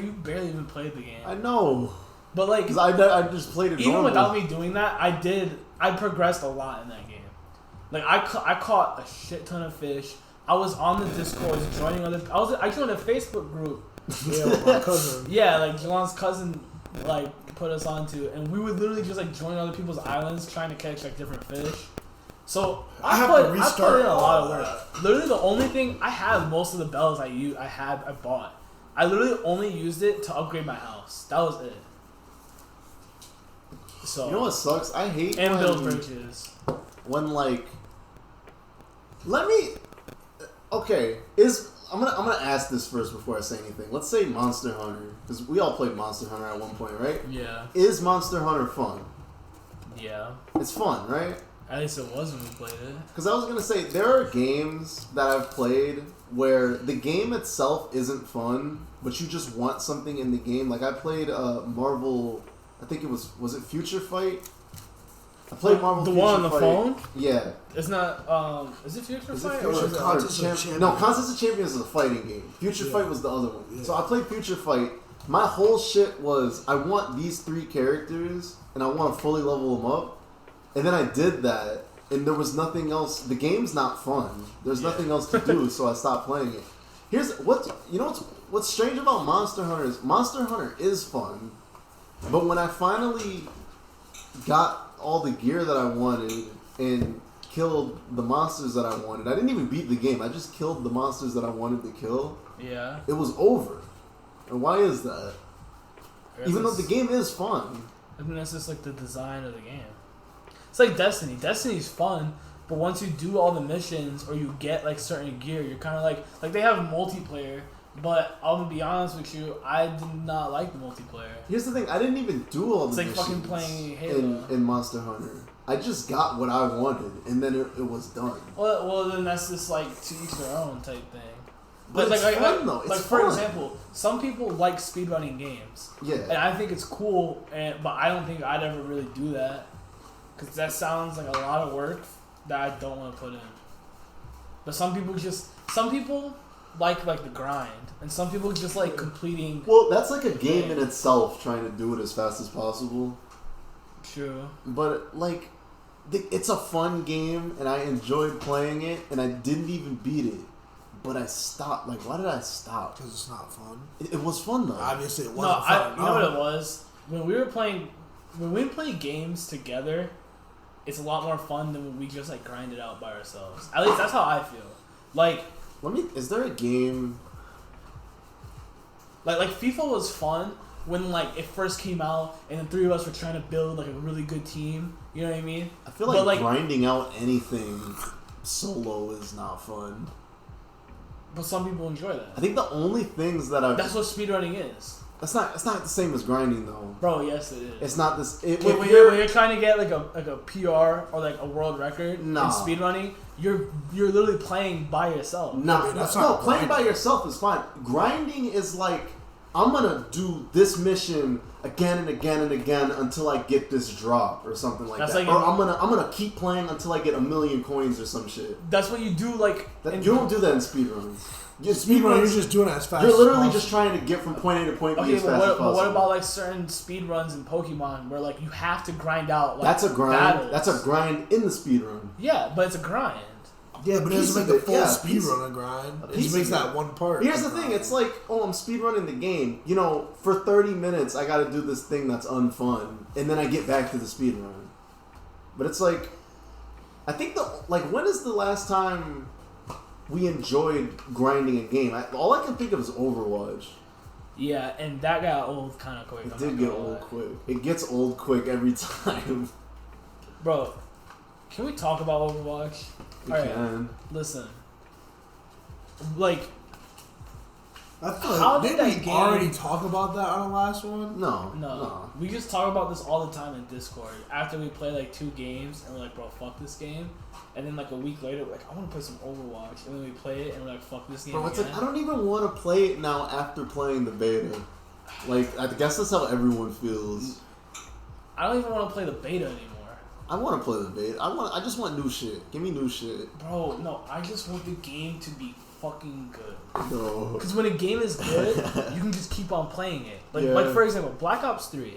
you barely even played the game. I know. But like, Because I just played it even normal. without me doing that, I progressed a lot in that game. Like I caught a shit ton of fish. I was on the Discord joining I joined a Facebook group. Yeah, with my cousin. Yeah, like Jelon's cousin like put us onto, and we would literally just like join other people's islands trying to catch like different fish. So I put in a lot of work. Literally, the only thing I have most of the bells I bought. I literally only used it to upgrade my house. That was it. So you know what sucks? I hate and build bridges. When like, okay, I'm gonna ask this first before I say anything. Let's say Monster Hunter, because we all played Monster Hunter at one point, right? Yeah. Is Monster Hunter fun? Yeah. It's fun, right? At least it was when we played it. Because I was gonna say there are games that I've played where the game itself isn't fun, but you just want something in the game. Like I played Marvel. I think it was it Future Fight? I played Marvel. The Future one on the Fight. phone? Yeah. It's not. Is it Future Fight? Or Future Contest of Champions? No, Contest of Champions is a fighting game. Future Fight was the other one. Yeah. So I played Future Fight. My whole shit was I want these 3 characters and I want to fully level them up. And then I did that, and there was nothing else. The game's not fun. There's nothing else to do, so I stopped playing it. What's strange about Monster Hunter is Monster Hunter is fun, but when I finally got all the gear that I wanted and killed the monsters that I wanted, I didn't even beat the game. I just killed the monsters that I wanted to kill. Yeah. It was over. And why is that? Even though the game is fun. I mean, that's just like the design of the game. It's like Destiny. Destiny's fun, but once you do all the missions or you get like certain gear, you're kind of like they have multiplayer. But I'm gonna be honest with you, I did not like the multiplayer. Here's the thing: I didn't even do all the missions. It's like fucking playing Halo in Monster Hunter. I just got what I wanted, and then it was done. Well, then that's just like to each their own type thing. But it's fun though. It's for fun. example, some people like speedrunning games. Yeah. And I think it's cool, but I don't think I'd ever really do that. Because that sounds like a lot of work that I don't want to put in. But some people like the grind, and some people just like completing. Well, that's like a game in itself, trying to do it as fast as possible. True. But like, it's a fun game, and I enjoyed playing it, and I didn't even beat it. But I stopped. Like, why did I stop? Because it's not fun. It was fun though. Obviously, it wasn't fun. You know what it was? When we play games together, it's a lot more fun than when we just like grind it out by ourselves. At least that's how I feel. Like, is there a game? Like FIFA was fun when like it first came out and the 3 of us were trying to build like a really good team. You know what I mean? I feel like grinding out anything solo is not fun. But some people enjoy that. I think the only things that That's what speedrunning is. It's not the same as grinding though. Bro, yes it is. It's not this. When you're trying to get like a PR or like a world record in speedrunning, you're literally playing by yourself. Playing by yourself is fine. Grinding is like, I'm gonna do this mission again and again and again until I get this drop or something like that. Like, or I'm gonna keep playing until I get 1,000,000 coins or some shit. That's what you do. Like you don't do that in speedruns. Speedrun, you're just doing it as fast. You're literally just trying to get from point A to point B as fast as possible. But what about like certain speedruns in Pokemon where like you have to grind out? Like, that's a grind. Battles. That's a grind in the speedrun. Yeah, but it's a grind. Yeah, but it doesn't make the full speedrun a grind. It just makes that one part. Here's the thing: it's like, I'm speedrunning the game. You know, for 30 minutes, I got to do this thing that's unfun, and then I get back to the speedrun. But it's like, I think when is the last time we enjoyed grinding a game? All I can think of is Overwatch. Yeah, and that got old kind of quick. It did get old quick. It gets old quick every time. Bro, can we talk about Overwatch? We can. Listen. Like, I feel like didn't we already talk about that on the last one? No. We just talk about this all the time in Discord. After we play like 2 games, and we're like, bro, fuck this game. And then like a week later, we're like, I want to play some Overwatch. And then we play it, and we're like, fuck this game. Bro, it's like, I don't even want to play it now after playing the beta. Like, I guess that's how everyone feels. I don't even want to play the beta anymore. I want to play the beta. I just want new shit. Give me new shit. Bro, no, I just want the game to be fucking good. No. Because when a game is good, you can just keep on playing it. Like for example, Black Ops 3.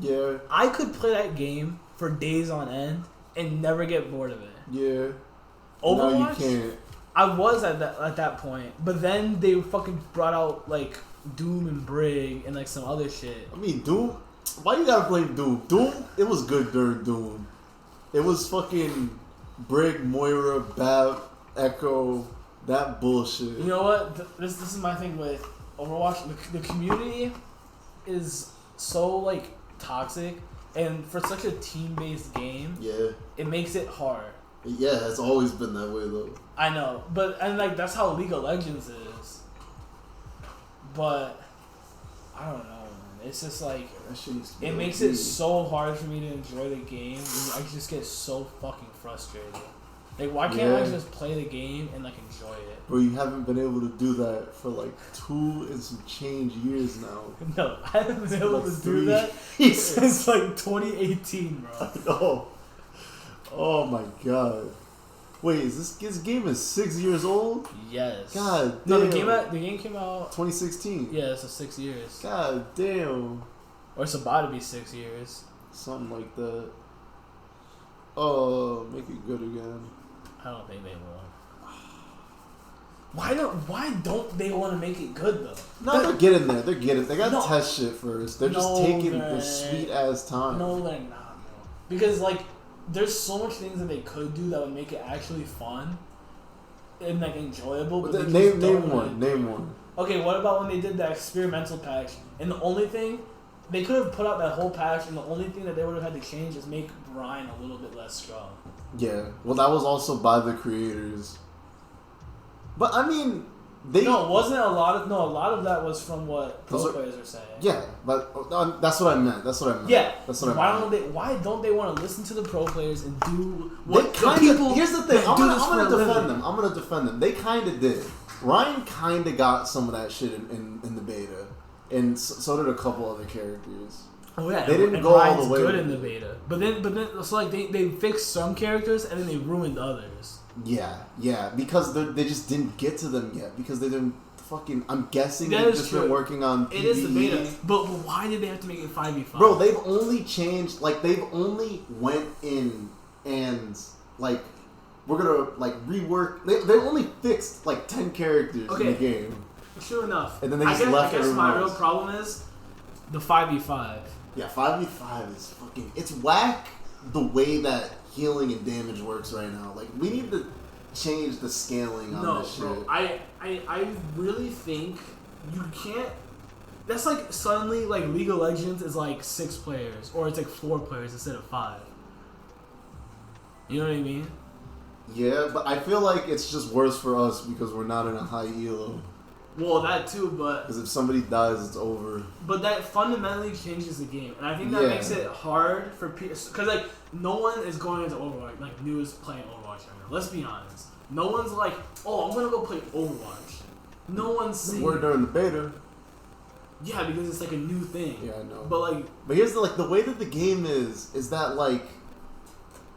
Yeah. I could play that game for days on end and never get bored of it. Yeah. Overwatch? No, you can't. I was at that point, but then they fucking brought out like Doom and Brig and like some other shit. I mean, Doom. Why you gotta blame Doom? Doom, it was good during Doom. It was fucking Brig, Moira, Bab, Echo, that bullshit. You know what? This is my thing with Overwatch. The community is so like toxic, and for such a team-based game, Yeah. it makes it hard. Yeah, it's always been that way though. I know, and like that's how League of Legends is. But I don't know, man. It's just like That shit used to be it makes it so hard for me to enjoy the game. I just get so fucking frustrated. Like, why can't I just play the game and like enjoy it? Bro, you haven't been able to do that for like 2 and some change years now. No, I haven't been able to do 3 that years. since like 2018, bro. Oh. Oh my god. Wait, this game is 6 years old? Yes. God No, damn. the game came out. 2016. Yeah, so 6 years. God damn. Or it's about to be 6 years. Something like that. Oh, make it good again. I don't think they will. Why don't they want to make it good though? No, they're getting there. They're getting. They got to No. test shit first. They're just No, taking man. their sweet ass time. No, they're not, bro. Because like, there's so much things that they could do that would make it actually fun and like enjoyable. But But they just name don't one. really- Name one. Okay, what about when they did that experimental patch? And the only thing they could have put out that whole patch, and the only thing that they would have had to change is make Brian a little bit less strong. Yeah. Well, that was also by the creators. But I mean, they. No, it wasn't a lot of that was from what pro Those are- players are saying. Yeah, but that's what I meant. That's what I meant. Yeah. That's what I meant. Why don't they want to listen to the pro players and do what They the kind people of. Here's the thing. that I'm do gonna, this I'm for a gonna defend living? them. I'm gonna defend them. They kind of did. Ryan kind of got some of that shit in the beta, and so did a couple other characters. Oh yeah, They didn't and go all Ryan's the way good with in the it. beta, but then so like they fixed some characters and then they ruined others. Yeah, because they just didn't get to them yet because they didn't fucking. I'm guessing That they've is just true. been working on. It is the PvE. beta, but why did they have to make it 5v5? Bro, they've only changed. Like they've only went in and like we're gonna like rework. They only fixed like 10 characters in the game. True enough. And then they just I left guess everyone my real else. problem is the 5v5. Yeah, 5v5 is fucking. It's whack the way that healing and damage works right now. Like we need to change the scaling on No, this shit. bro. I really think you can't. That's like suddenly like League of Legends is like 6 players or it's like 4 players instead of 5. You know what I mean? Yeah, but I feel like it's just worse for us because we're not in a high elo. Well, that too, but Because if somebody dies, it's over. that fundamentally changes the game, and I think that Yeah. makes it hard for people. Because like no one is going into Overwatch, like new is playing Overwatch right now. Let's be honest. No one's like, oh, I'm gonna go play Overwatch. No one's saying. We're during the beta. Yeah, because it's like a new thing. Yeah, I know. But like, But here's the way that the game is that like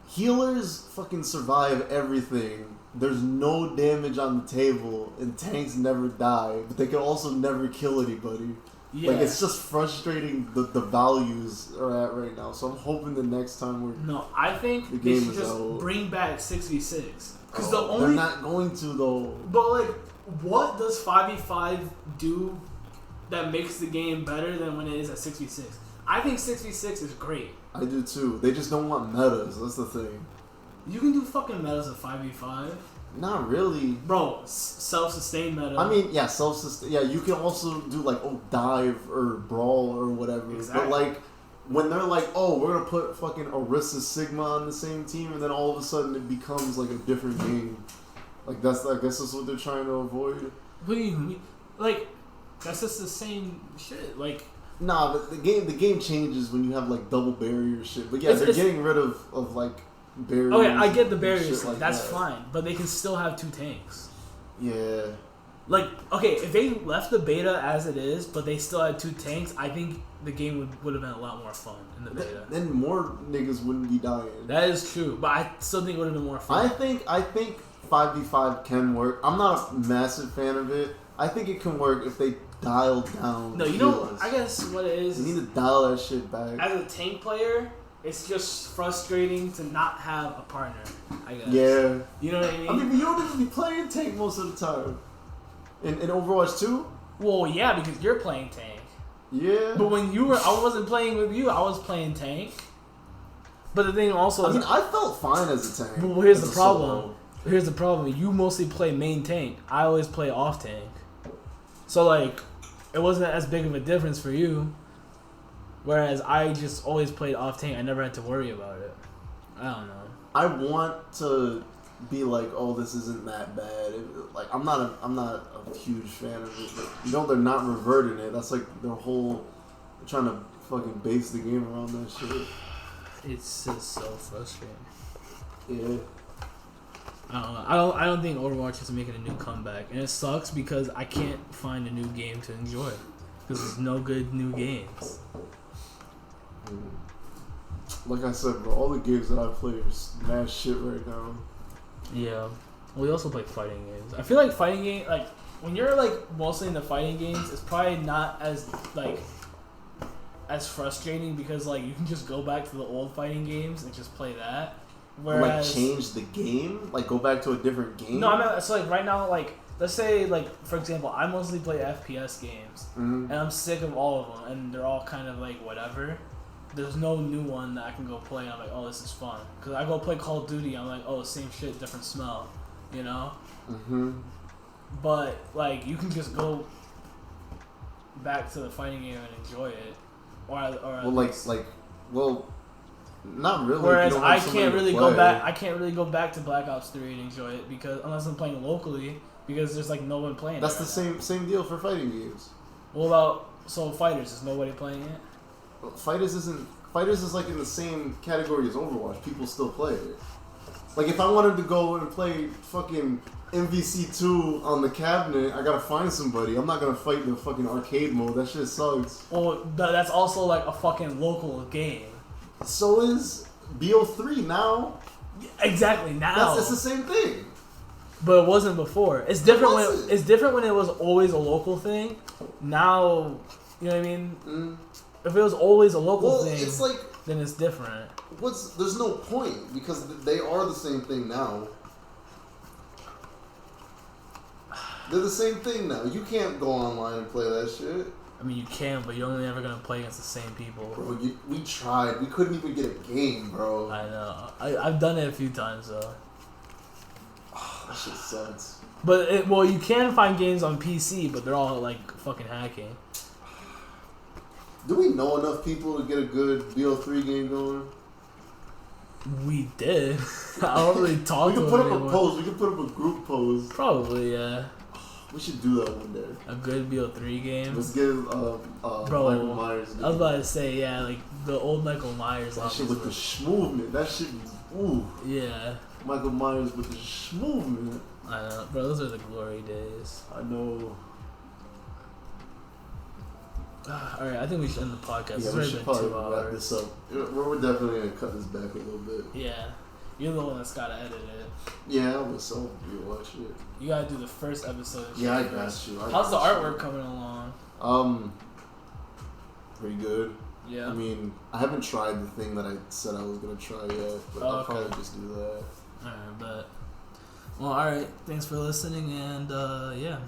healers fucking survive everything. There's no damage on the table, and tanks never die, but they can also never kill anybody. yeah. Like it's just frustrating the values are at right now. So I'm hoping the next time we're No, I think The they game should is just out. bring back 6v6. Because the they're only. not going to though. But like, what does 5v5 do that makes the game better than when it is at 6v6? I think 6v6 is great. I do too. They just don't want metas. That's the thing. You can do fucking metas at 5v5. Not really. Bro, self-sustained meta. I mean, yeah, self-sustain. Yeah, you can also do like dive or brawl or whatever. Exactly. But like when they're like, oh, we're gonna put fucking Orisa Sigma on the same team, and then all of a sudden it becomes like a different game. Like I guess that's what they're trying to avoid. What do you mean? Like, that's just the same shit. Like, Nah, but the game changes when you have like double barrier shit. But yeah, It's- they're it's- getting rid of like barriers. okay, I get the and barriers. shit Thing, like that's that. fine. But they can still have 2 tanks. Yeah. Like, okay, if they left the beta as it is, but they still had 2 tanks, I think the game would have been a lot more fun in the beta. Then more niggas wouldn't be dying. That is true, but I still think it would have been more fun. I think 5v5 can work. I'm not a massive fan of it. I think it can work if they dial down. No, you know, healers. I guess what it is. You need to dial that shit back. As a tank player, it's just frustrating to not have a partner, I guess. Yeah. You know what I mean? I mean, but you don't even be playing tank most of the time. In Overwatch 2? Well, yeah, because you're playing tank. Yeah. But when you were, I wasn't playing with you. I was playing tank. But the thing also is, I felt fine as a tank. Well, here's as the a problem. solo. Here's the problem. You mostly play main tank. I always play off tank. So like, it wasn't as big of a difference for you. Whereas I just always played off tank. I never had to worry about it. I don't know. I want to be like, oh, this isn't that bad. I'm not a huge fan of it. But, they're not reverting it. That's like their whole. They're trying to fucking base the game around that shit. It's just so frustrating. Yeah. I don't know. I don't think Overwatch is making a new comeback, and it sucks because I can't find a new game to enjoy because there's no good new games. Like I said, bro, all the games that I play are mad shit right now. Yeah. We also play fighting games. I feel like fighting game, like when you're like mostly in the fighting games, it's probably not as like as frustrating because like you can just go back to the old fighting games and just play that. Whereas, like change the game, like go back to a different game. No, I mean so like right now, like let's say like for example, I mostly play FPS games, and I'm sick of all of them, and they're all kind of like whatever. There's no new one that I can go play. And I'm like, oh, this is fun. Because I go play Call of Duty, I'm like, oh, same shit, different smell, you know? But, like, you can just go back to the fighting game and enjoy it. Well, not really. Whereas I can't really go back. I can't really go back to Black Ops 3 and enjoy it because unless I'm playing locally, because there's like no one playing. That's the same deal for fighting games. What about Fighters? Is nobody playing it? Fighters is like in the same category as Overwatch. People still play it. Like if I wanted to go and play fucking MVC2 on the cabinet, I gotta find somebody. I'm not gonna fight the fucking arcade mode. That shit sucks. Well, that's also like a fucking local game. So is BO3 now. Exactly now. It's the same thing. But it wasn't before. It's different when it was always a local thing. Now, you know what I mean? If it was always a local thing, it's like, then it's different. There's no point because they are the same thing now. They're the same thing now. You can't go online and play that shit. I mean, you can, but you're only ever gonna play against the same people. Bro, we tried. We couldn't even get a game, bro. I know. I've done it a few times though. That shit sucks. But you can find games on PC, but they're all like fucking hacking. Do we know enough people to get a good BO3 game going? We did. I don't really talk to them. We can put up a post. We can put up a group post. Probably, yeah. We should do that one day. A good BO3 game. Let's get Bro, Michael Myers. I was about to say, yeah, like the old Michael Myers. That shit with the schmovement. That shit, ooh. Yeah. Michael Myers with the schmovement. I know, bro. Those are the glory days. I know. All right, I think we should end the podcast. Yeah, we should probably wrap this up. We're definitely gonna cut this back a little bit. Yeah, you're the one that's gotta edit it. Yeah, I will. So you watch it. You gotta do the first episode. Yeah, I got you. How's the artwork coming along? Pretty good. Yeah. I mean, I haven't tried the thing that I said I was gonna try yet, but I'll probably just do that. Alright, but well, alright. Thanks for listening, and yeah.